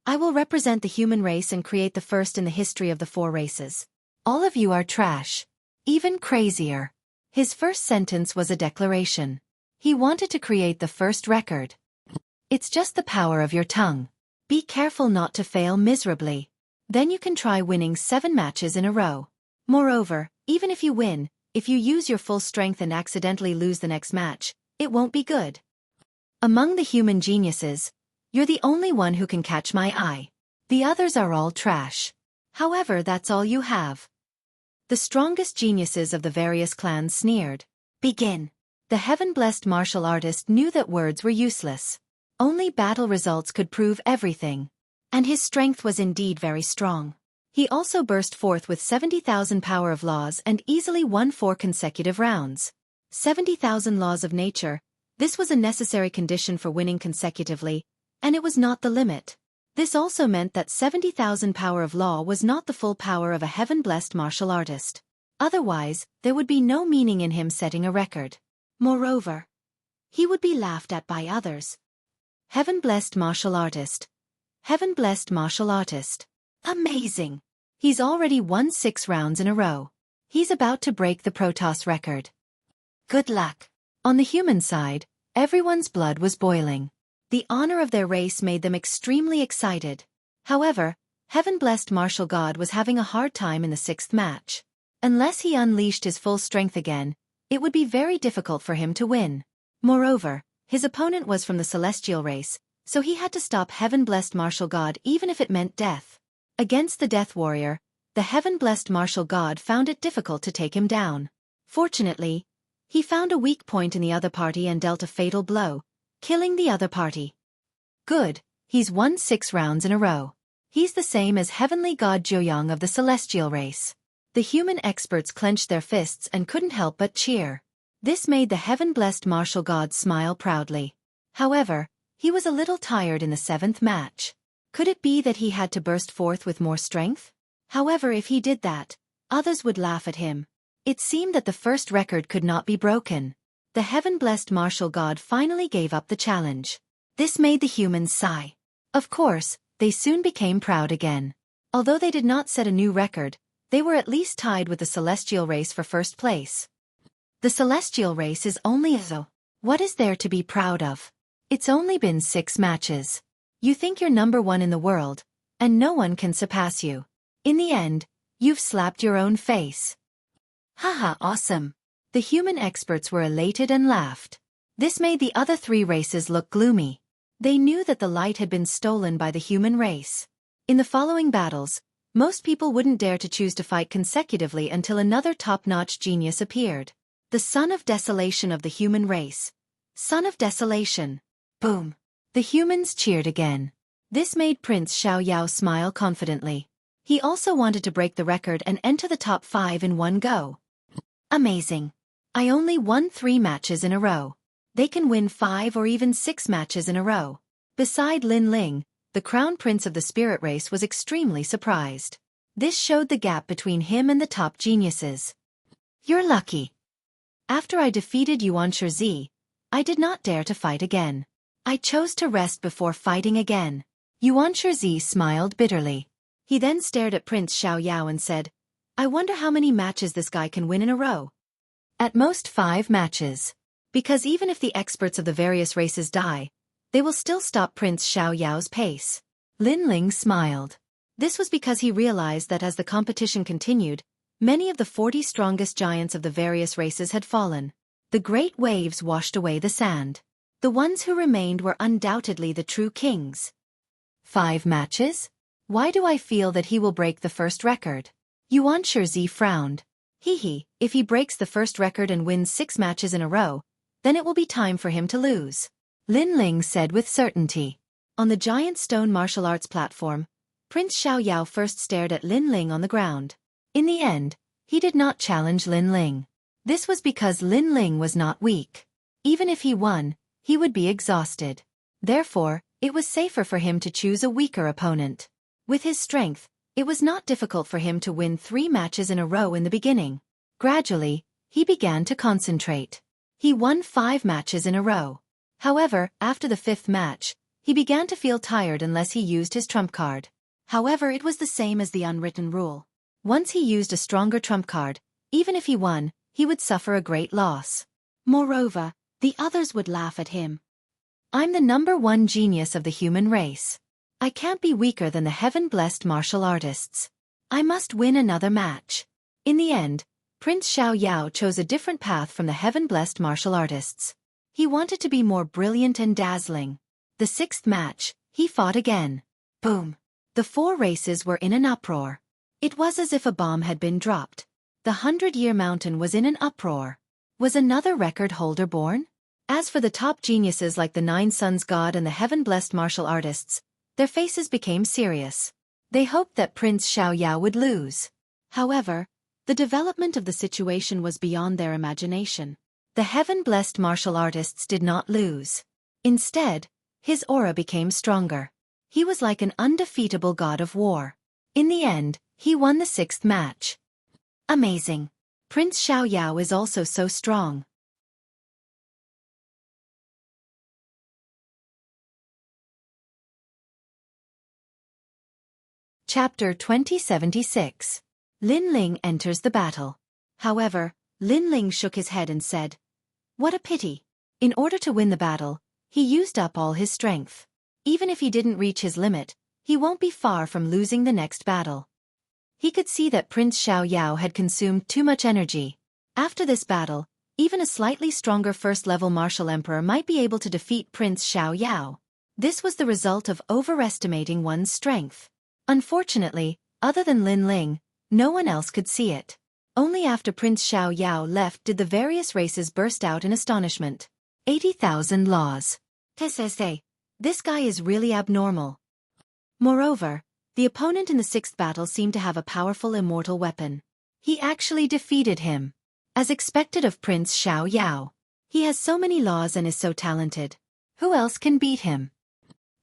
I will represent the human race and create the first in the history of the 4 races. All of you are trash. Even crazier. His first sentence was a declaration. He wanted to create the first record. It's just the power of your tongue. Be careful not to fail miserably. Then you can try winning 7 matches in a row. Moreover, even if you win, if you use your full strength and accidentally lose the next match, it won't be good. Among the human geniuses, you're the only one who can catch my eye. The others are all trash. However, that's all you have. The strongest geniuses of the various clans sneered. Begin. The heaven-blessed martial artist knew that words were useless. Only battle results could prove everything. And his strength was indeed very strong. He also burst forth with 70,000 power of laws and easily won 4 consecutive rounds. 70,000 laws of nature. This was a necessary condition for winning consecutively, and it was not the limit. This also meant that 70,000 power of law was not the full power of a heaven-blessed martial artist. Otherwise, there would be no meaning in him setting a record. Moreover, he would be laughed at by others. Heaven-blessed martial artist. Heaven-blessed martial artist. Amazing! He's already won 6 rounds in a row. He's about to break the Protoss record. Good luck. On the human side, everyone's blood was boiling. The honor of their race made them extremely excited. However, heaven-blessed martial god was having a hard time in the 6th match. Unless he unleashed his full strength again, it would be very difficult for him to win. Moreover, his opponent was from the celestial race, so he had to stop heaven-blessed martial god even if it meant death. Against the Death Warrior, the heaven-blessed martial god found it difficult to take him down. Fortunately, he found a weak point in the other party and dealt a fatal blow, killing the other party. Good, he's won 6 rounds in a row. He's the same as heavenly god Joyoung of the celestial race. The human experts clenched their fists and couldn't help but cheer. This made the heaven-blessed martial god smile proudly. However, he was a little tired in the 7th match. Could it be that he had to burst forth with more strength? However, if he did that, others would laugh at him. It seemed that the first record could not be broken. The heaven-blessed martial god finally gave up the challenge. This made the humans sigh. Of course, they soon became proud again. Although they did not set a new record, they were at least tied with the celestial race for first place. The celestial race is only a. What is there to be proud of? It's only been 6 matches. You think you're number 1 in the world, and no one can surpass you. In the end, you've slapped your own face. Haha, awesome. The human experts were elated and laughed. This made the other 3 races look gloomy. They knew that the light had been stolen by the human race. In the following battles, most people wouldn't dare to choose to fight consecutively until another top-notch genius appeared. The son of desolation of the human race. Son of desolation. Boom. The humans cheered again. This made Prince Xiaoyao smile confidently. He also wanted to break the record and enter the top 5 in one go. Amazing. I only won 3 matches in a row. They can win 5 or even 6 matches in a row. Beside Lin Ling, the crown prince of the spirit race was extremely surprised. This showed the gap between him and the top geniuses. You're lucky. After I defeated Yuan Xueqi, I did not dare to fight again. I chose to rest before fighting again. Yuan Xueqi smiled bitterly. He then stared at Prince Xiaoyao and said, I wonder how many matches this guy can win in a row. At most 5 matches. Because even if the experts of the various races die, they will still stop Prince Xiaoyao's pace. Lin Ling smiled. This was because he realized that as the competition continued, many of the 40 strongest giants of the various races had fallen. The great waves washed away the sand. The ones who remained were undoubtedly the true kings. 5 matches? Why do I feel that he will break the first record? Yuan Xueqi frowned. If he breaks the first record and wins 6 matches in a row, then it will be time for him to lose. Lin Ling said with certainty. On the giant stone martial arts platform, Prince Xiaoyao first stared at Lin Ling on the ground. In the end, he did not challenge Lin Ling. This was because Lin Ling was not weak. Even if he won, he would be exhausted. Therefore, it was safer for him to choose a weaker opponent. With his strength, it was not difficult for him to win 3 matches in a row in the beginning. Gradually, he began to concentrate. He won 5 matches in a row. However, after the 5th match, he began to feel tired unless he used his trump card. However, it was the same as the unwritten rule. Once he used a stronger trump card, even if he won, he would suffer a great loss. Moreover, the others would laugh at him. I'm the number 1 genius of the human race. I can't be weaker than the heaven-blessed martial artists. I must win another match. In the end, Prince Xiaoyao chose a different path from the heaven-blessed martial artists. He wanted to be more brilliant and dazzling. The 6th match, he fought again. Boom. The 4 races were in an uproar. It was as if a bomb had been dropped. The 100-year mountain was in an uproar. Was another record holder born? As for the top geniuses like the 9 Suns God and the heaven-blessed martial artists, their faces became serious. They hoped that Prince Xiaoyao would lose. However, the development of the situation was beyond their imagination. The heaven-blessed martial artists did not lose. Instead, his aura became stronger. He was like an undefeatable god of war. In the end, he won the 6th match. Amazing. Prince Xiaoyao is also so strong. Chapter 2076. Lin Ling enters the battle. However, Lin Ling shook his head and said, What a pity. In order to win the battle, he used up all his strength. Even if he didn't reach his limit, he won't be far from losing the next battle. He could see that Prince Xiaoyao had consumed too much energy. After this battle, even a slightly stronger first-level martial emperor might be able to defeat Prince Xiaoyao. This was the result of overestimating one's strength. Unfortunately, other than Lin Ling, no one else could see it. Only after Prince Xiaoyao left did the various races burst out in astonishment. 80,000 laws. TSSA. This guy is really abnormal. Moreover, the opponent in the 6th battle seemed to have a powerful immortal weapon. He actually defeated him. As expected of Prince Xiao Yao. He has so many laws and is so talented. Who else can beat him?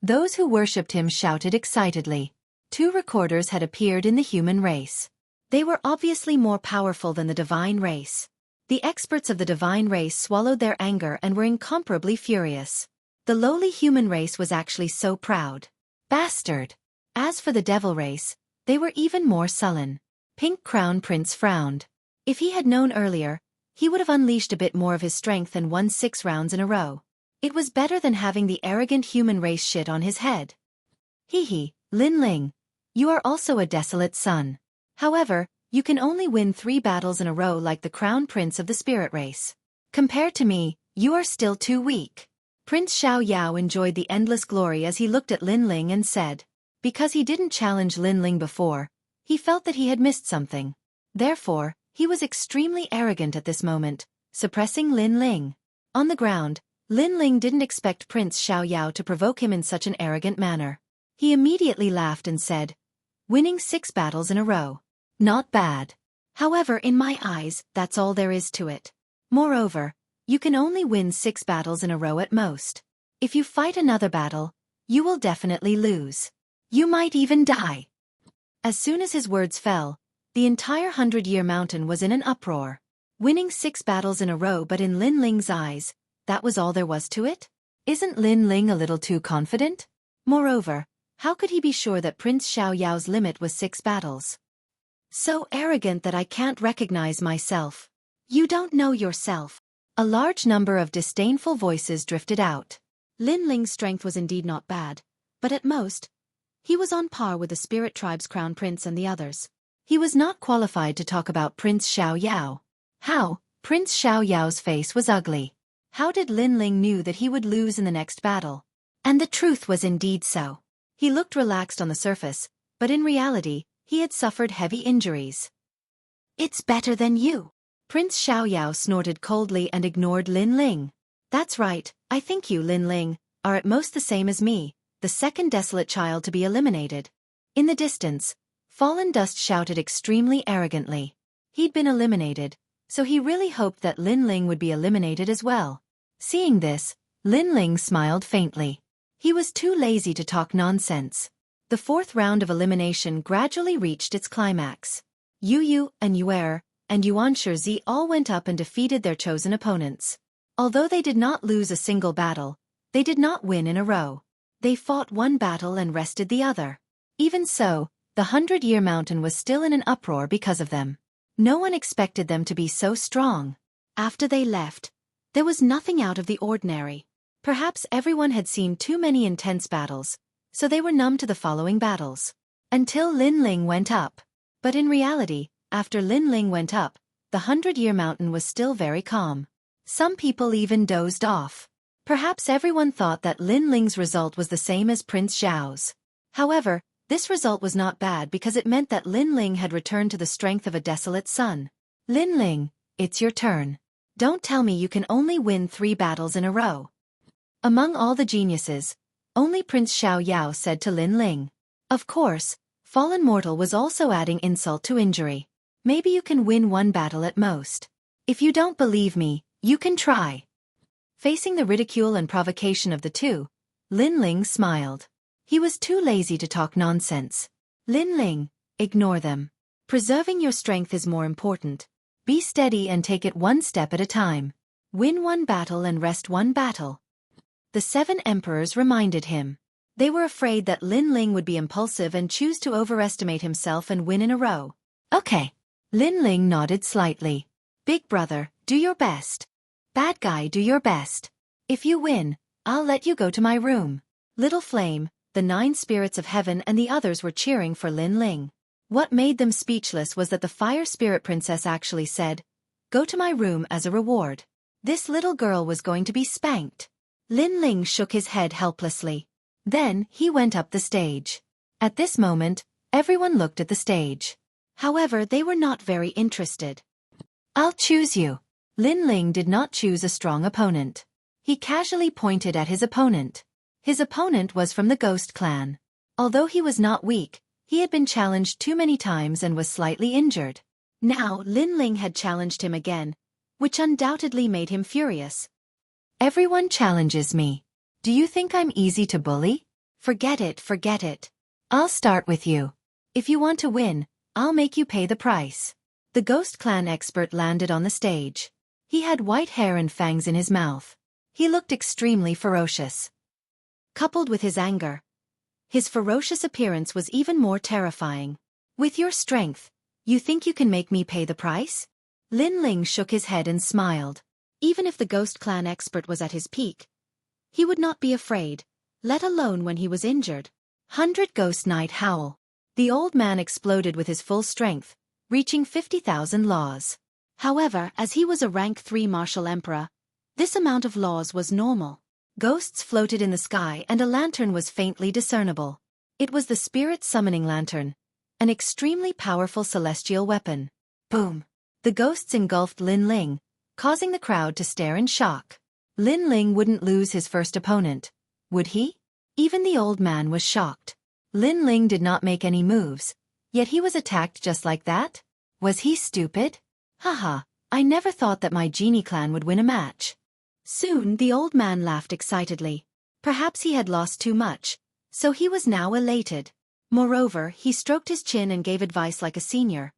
Those who worshipped him shouted excitedly. 2 recorders had appeared in the human race. They were obviously more powerful than the divine race. The experts of the divine race swallowed their anger and were incomparably furious. The lowly human race was actually so proud. Bastard! As for the devil race, they were even more sullen. Pink Crown Prince frowned. If he had known earlier, he would have unleashed a bit more of his strength and won 6 rounds in a row. It was better than having the arrogant human race shit on his head. Hee, Lin Ling. You are also a desolate son. However, you can only win 3 battles in a row like the crown prince of the spirit race. Compared to me, you are still too weak. Prince Xiao Yao enjoyed the endless glory as he looked at Lin Ling and said. Because he didn't challenge Lin Ling before, he felt that he had missed something. Therefore, he was extremely arrogant at this moment, suppressing Lin Ling. On the ground, Lin Ling didn't expect Prince Xiao Yao to provoke him in such an arrogant manner. He immediately laughed and said, winning 6 battles in a row. Not bad. However, in my eyes, that's all there is to it. Moreover, you can only win 6 battles in a row at most. If you fight another battle, you will definitely lose. You might even die. As soon as his words fell, the entire 100-year mountain was in an uproar. Winning 6 battles in a row, but in Lin Ling's eyes, that was all there was to it? Isn't Lin Ling a little too confident? Moreover, how could he be sure that Prince Xiao Yao's limit was 6 battles? So arrogant that I can't recognize myself. You don't know yourself. A large number of disdainful voices drifted out. Lin Ling's strength was indeed not bad, but at most, he was on par with the Spirit Tribe's crown prince and the others. He was not qualified to talk about Prince Xiao Yao. How? Prince Xiao Yao's face was ugly. How did Lin Ling knew that he would lose in the next battle? And the truth was indeed so. He looked relaxed on the surface, but in reality, he had suffered heavy injuries. It's better than you. Prince Xiao Yao snorted coldly and ignored Lin Ling. That's right, I think you, Lin Ling, are at most the same as me, the second desolate child to be eliminated. In the distance, Fallen Dust shouted extremely arrogantly. He'd been eliminated, so he really hoped that Lin Ling would be eliminated as well. Seeing this, Lin Ling smiled faintly. He was too lazy to talk nonsense. The 4th round of elimination gradually reached its climax. Yu and Yuer and Yuan Shizi all went up and defeated their chosen opponents. Although they did not lose a single battle, they did not win in a row. They fought one battle and rested the other. Even so, the 100-year mountain was still in an uproar because of them. No one expected them to be so strong. After they left, there was nothing out of the ordinary. Perhaps everyone had seen too many intense battles, so they were numb to the following battles. Until Lin Ling went up. But in reality, after Lin Ling went up, the 100-year mountain was still very calm. Some people even dozed off. Perhaps everyone thought that Lin Ling's result was the same as Prince Xiao's. However, this result was not bad because it meant that Lin Ling had returned to the strength of a desolate son. Lin Ling, it's your turn. Don't tell me you can only win 3 battles in a row. Among all the geniuses, only Prince Xiao Yao said to Lin Ling. Of course, Fallen Mortal was also adding insult to injury. Maybe you can win 1 battle at most. If you don't believe me, you can try. Facing the ridicule and provocation of the two, Lin Ling smiled. He was too lazy to talk nonsense. Lin Ling, ignore them. Preserving your strength is more important. Be steady and take it 1 step at a time. Win 1 battle and rest 1 battle. The 7 emperors reminded him. They were afraid that Lin Ling would be impulsive and choose to overestimate himself and win in a row. Okay. Lin Ling nodded slightly. Big brother, do your best. Bad guy, do your best. If you win, I'll let you go to my room. Little Flame, the 9 spirits of heaven and the others were cheering for Lin Ling. What made them speechless was that the Fire Spirit Princess actually said, "Go to my room as a reward." This little girl was going to be spanked. Lin Ling shook his head helplessly. Then, he went up the stage. At this moment, everyone looked at the stage. However, they were not very interested. I'll choose you. Lin Ling did not choose a strong opponent. He casually pointed at his opponent. His opponent was from the Ghost Clan. Although he was not weak, he had been challenged too many times and was slightly injured. Now Lin Ling had challenged him again, which undoubtedly made him furious. Everyone challenges me. Do you think I'm easy to bully? Forget it, forget it. I'll start with you. If you want to win, I'll make you pay the price. The Ghost Clan expert landed on the stage. He had white hair and fangs in his mouth. He looked extremely ferocious. Coupled with his anger, his ferocious appearance was even more terrifying. With your strength, you think you can make me pay the price? Lin Ling shook his head and smiled. Even if the Ghost Clan expert was at his peak, he would not be afraid, let alone when he was injured. 100 Ghost Knight Howl. The old man exploded with his full strength, reaching 50,000 laws. However, as he was a rank 3 martial emperor, this amount of laws was normal. Ghosts floated in the sky and a lantern was faintly discernible. It was the spirit summoning lantern, an extremely powerful celestial weapon. Boom! The ghosts engulfed Lin Ling, causing the crowd to stare in shock. Lin Ling wouldn't lose his first opponent, would he? Even the old man was shocked. Lin Ling did not make any moves, yet he was attacked just like that? Was he stupid? Haha, I never thought that my genie clan would win a match. Soon the old man laughed excitedly. Perhaps he had lost too much, so he was now elated. Moreover, he stroked his chin and gave advice like a senior.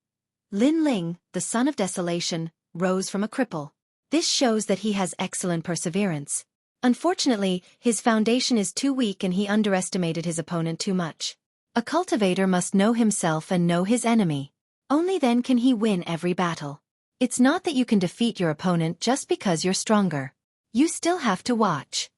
Lin Ling, the son of desolation, rose from a cripple. This shows that he has excellent perseverance. Unfortunately, his foundation is too weak and he underestimated his opponent too much. A cultivator must know himself and know his enemy. Only then can he win every battle. It's not that you can defeat your opponent just because you're stronger. You still have to watch.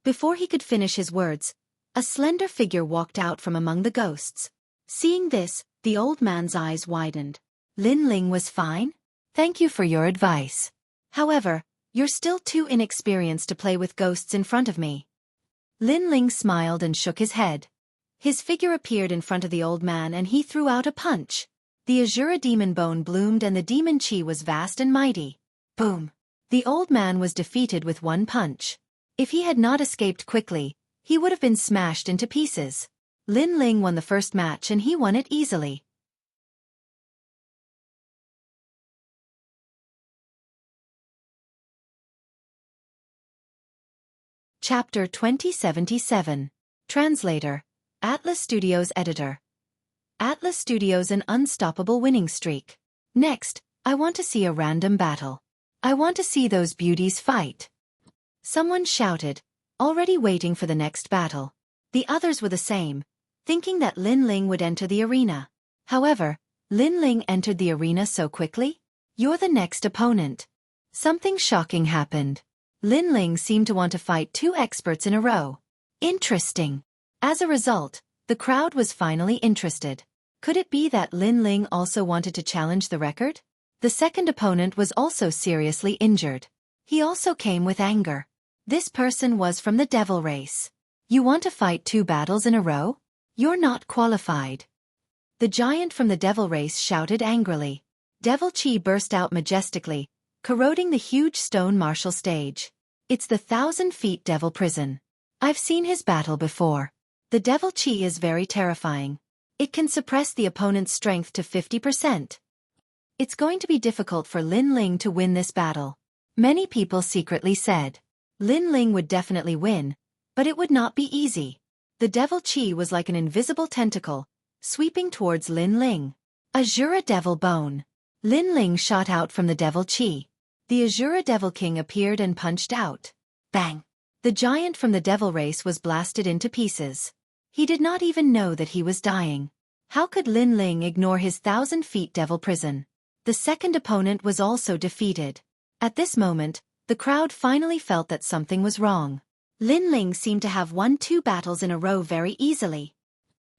Before he could finish his words, a slender figure walked out from among the ghosts. Seeing this, the old man's eyes widened. Lin Ling was fine? Thank you for your advice. However, you're still too inexperienced to play with ghosts in front of me. Lin Ling smiled and shook his head. His figure appeared in front of the old man and he threw out a punch. The Azura demon bone bloomed and the demon chi was vast and mighty. Boom! The old man was defeated with one punch. If he had not escaped quickly, he would have been smashed into pieces. Lin Ling won the first match and he won it easily. Chapter 2077. Translator. Atlas Studios Editor. Atlas Studios an unstoppable winning streak. Next, I want to see a random battle. I want to see those beauties fight. Someone shouted, already waiting for the next battle. The others were the same, thinking that Lin Ling would enter the arena. However, Lin Ling entered the arena so quickly? You're the next opponent. Something shocking happened. Lin Ling seemed to want to fight 2 experts in a row. Interesting. As a result, the crowd was finally interested. Could it be that Lin Ling also wanted to challenge the record? The second opponent was also seriously injured. He also came with anger. This person was from the devil race. You want to fight 2 battles in a row? You're not qualified. The giant from the devil race shouted angrily. Devil chi burst out majestically, corroding the huge stone martial stage. It's the 1,000 feet devil prison. I've seen his battle before. The devil chi is very terrifying. It can suppress the opponent's strength to 50%. It's going to be difficult for Lin Ling to win this battle. Many people secretly said. Lin Ling would definitely win, but it would not be easy. The devil chi was like an invisible tentacle, sweeping towards Lin Ling. Azura Devil Bone. Lin Ling shot out from the devil chi. The Azura Devil King appeared and punched out. Bang! The giant from the devil race was blasted into pieces. He did not even know that he was dying. How could Lin Ling ignore his 1,000 feet devil prison? The second opponent was also defeated. At this moment, the crowd finally felt that something was wrong. Lin Ling seemed to have won 2 battles in a row very easily.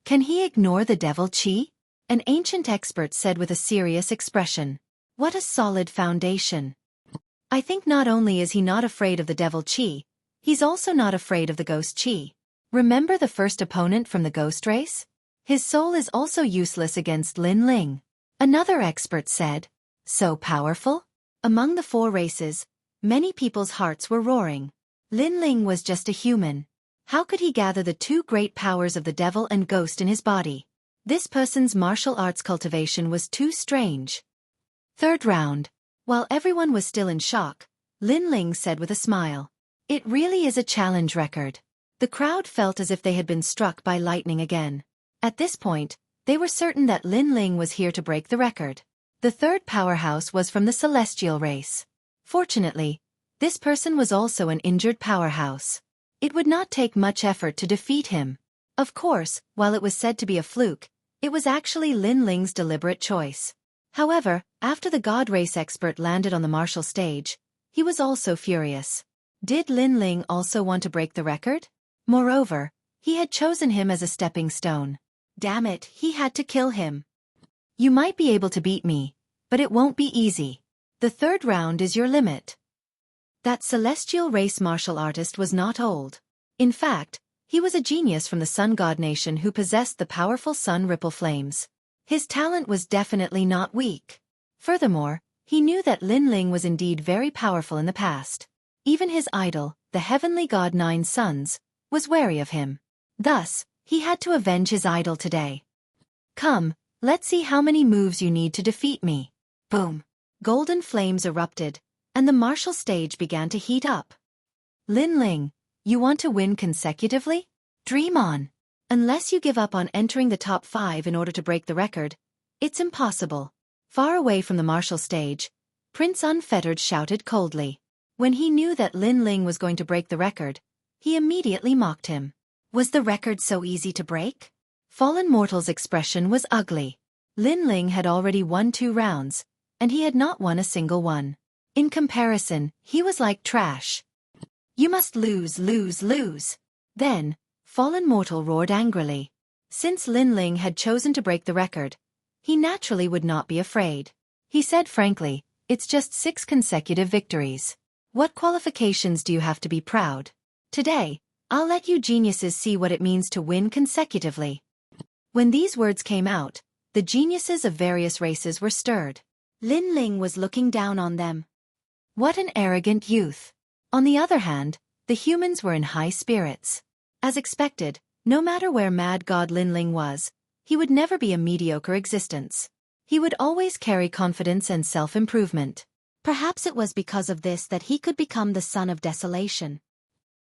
Can he ignore the devil chi? An ancient expert said with a serious expression. What a solid foundation. I think not only is he not afraid of the devil chi, he's also not afraid of the ghost chi. Remember the first opponent from the ghost race? His soul is also useless against Lin Ling. Another expert said. So powerful? Among the 4 races, many people's hearts were roaring. Lin Ling was just a human. How could he gather the 2 great powers of the devil and ghost in his body? This person's martial arts cultivation was too strange. Third round. While everyone was still in shock, Lin Ling said with a smile, "It really is a challenge record." The crowd felt as if they had been struck by lightning again. At this point, they were certain that Lin Ling was here to break the record. The third powerhouse was from the celestial race. Fortunately, this person was also an injured powerhouse. It would not take much effort to defeat him. Of course, while it was said to be a fluke, it was actually Lin Ling's deliberate choice. However, after the God Race expert landed on the martial stage, he was also furious. Did Lin Ling also want to break the record? Moreover, he had chosen him as a stepping stone. Damn it, he had to kill him. You might be able to beat me, but it won't be easy. The third round is your limit. That celestial race martial artist was not old. In fact, he was a genius from the Sun God Nation who possessed the powerful sun ripple flames. His talent was definitely not weak. Furthermore, he knew that Lin Ling was indeed very powerful in the past. Even his idol, the heavenly god Nine Suns, was wary of him. Thus, he had to avenge his idol today. Come, let's see how many moves you need to defeat me. Boom. Golden flames erupted, and the martial stage began to heat up. Lin Ling, you want to win consecutively? Dream on. Unless you give up on entering the top 5 in order to break the record, it's impossible. Far away from the martial stage, Prince Unfettered shouted coldly. When he knew that Lin Ling was going to break the record, he immediately mocked him. Was the record so easy to break? Fallen Mortal's expression was ugly. Lin Ling had already won 2 rounds, and he had not won a single one. In comparison, he was like trash. You must lose, lose, lose. Then, Fallen Mortal roared angrily. Since Lin Ling had chosen to break the record, he naturally would not be afraid. He said frankly, it's just 6 consecutive victories. What qualifications do you have to be proud? Today, I'll let you geniuses see what it means to win consecutively. When these words came out, the geniuses of various races were stirred. Lin Ling was looking down on them. What an arrogant youth. On the other hand, the humans were in high spirits. As expected, no matter where Mad God Lin Ling was, he would never be a mediocre existence. He would always carry confidence and self-improvement. Perhaps it was because of this that he could become the son of desolation.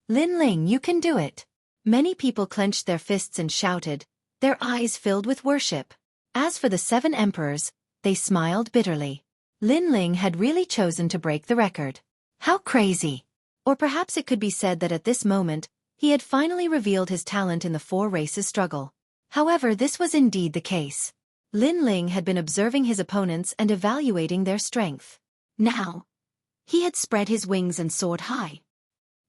Lin Ling, you can do it. Many people clenched their fists and shouted, their eyes filled with worship. As for the 7 emperors, they smiled bitterly. Lin Ling had really chosen to break the record. How crazy! Or perhaps it could be said that at this moment, he had finally revealed his talent in the 4 races struggle. However, this was indeed the case. Lin Ling had been observing his opponents and evaluating their strength. Now, he had spread his wings and soared high.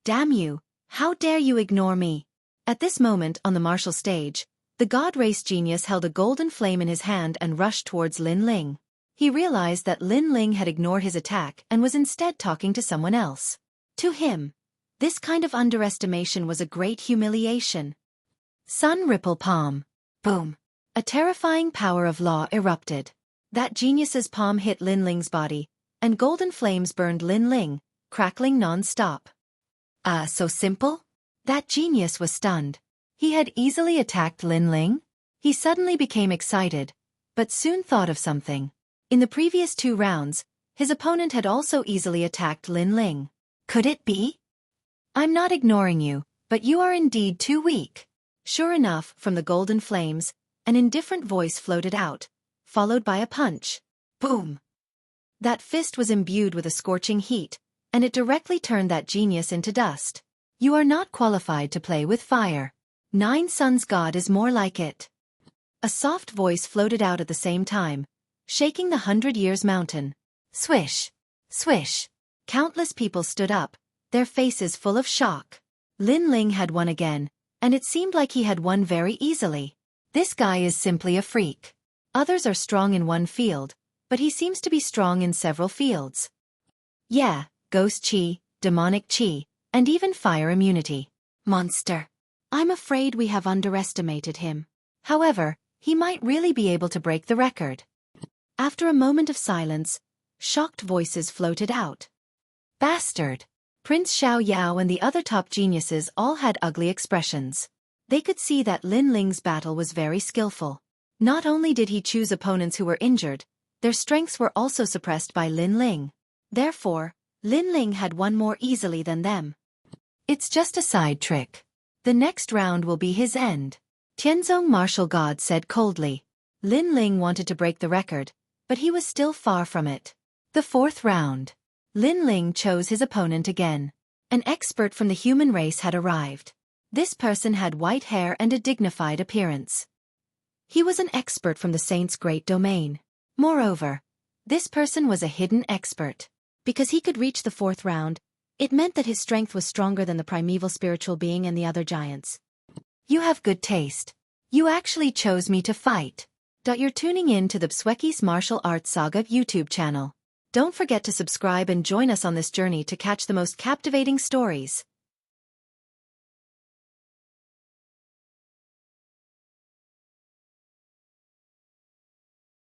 Damn you, how dare you ignore me? At this moment on the martial stage, the God Race genius held a golden flame in his hand and rushed towards Lin Ling. He realized that Lin Ling had ignored his attack and was instead talking to someone else. To him, this kind of underestimation was a great humiliation. Sun Ripple Palm. Boom. A terrifying power of law erupted. That genius's palm hit Lin Ling's body, and golden flames burned Lin Ling, crackling non-stop. So simple? That genius was stunned. He had easily attacked Lin Ling? He suddenly became excited, but soon thought of something. In the previous 2 rounds, his opponent had also easily attacked Lin Ling. Could it be? I'm not ignoring you, but you are indeed too weak. Sure enough, from the golden flames, an indifferent voice floated out, followed by a punch. Boom! That fist was imbued with a scorching heat, and it directly turned that genius into dust. You are not qualified to play with fire. Nine Suns God is more like it. A soft voice floated out at the same time, shaking the 100 Years Mountain. Swish! Swish! Countless people stood up, their faces full of shock. Lin Ling had won again, and it seemed like he had won very easily. This guy is simply a freak. Others are strong in one field, but he seems to be strong in several fields. Yeah, ghost chi, demonic chi, and even fire immunity. Monster. I'm afraid we have underestimated him. However, he might really be able to break the record. After a moment of silence, shocked voices floated out. Bastard! Prince Xiao Yao and the other top geniuses all had ugly expressions. They could see that Lin Ling's battle was very skillful. Not only did he choose opponents who were injured, Their strengths were also suppressed by Lin Ling. Therefore, Lin Ling had won more easily than them. It's just a side trick. The next round will be his end. Tianzong martial god said coldly. Lin Ling wanted to break the record, but he was still far from it. The fourth round. Lin Ling chose his opponent again. An expert from the human race had arrived. This person had white hair and a dignified appearance. He was an expert from the saint's great domain. Moreover, this person was a hidden expert. Because he could reach the fourth round, it meant that his strength was stronger than the primeval spiritual being and the other giants. You have good taste. You actually chose me to fight. You're tuning in to the Xueqi's Martial Arts Saga YouTube channel. Don't forget to subscribe and join us on this journey to catch the most captivating stories.